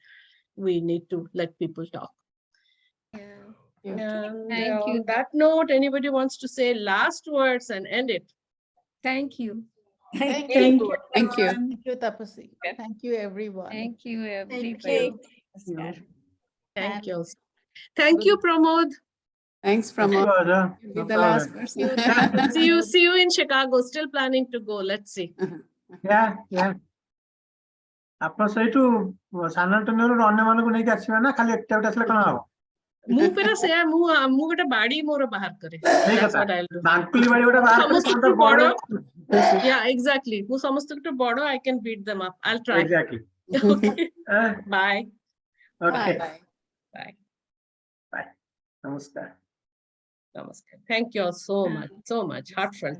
we need to let people talk. And Thank you. on that note, anybody wants to say last words and end it? Thank you. Thank Thank you. you. Thank you. Thank you, Tapasri. Thank you, everyone. Thank you, everybody. Thank you. Thank you, Pramod. Thanks, Thank you, Pramod. Aja. You'll No be the last problem. person. See you in Chicago. Still planning to go. Let's see. Yeah, yeah. ଆପଣ ସେଇଠୁ ସାନ ଟର୍ଣ୍ଣିଂରୁ ଅନ୍ୟମାନଙ୍କୁ ନେଇକି ଆସିବେ ନା ଖାଲି ଏକା ଆସିଲେ କଣ ହବ? ମୁଁ ପରା ସେୟା ମୁଁ ଗୋଟେ ବାଡି ମୋର ବାହାର କରେ। ସେଇ That's କଥା what I'll do. ବାଙ୍କୁଲି ବାଡି ଗୋଟେ ବାହାର କରି ସମସ୍ତଙ୍କଠୁ ବଡ yeah, exactly. ମୁଁ ସମସ୍ତଙ୍କଠୁ ବଡ I can beat them up. I'll try. Exactly. Okay. Bye. Okay. Bye. Bye. Bye. Namaskar. Namaskar. Thank you all so much. So much. Heartfelt.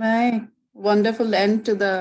Bye. Wonderful end to the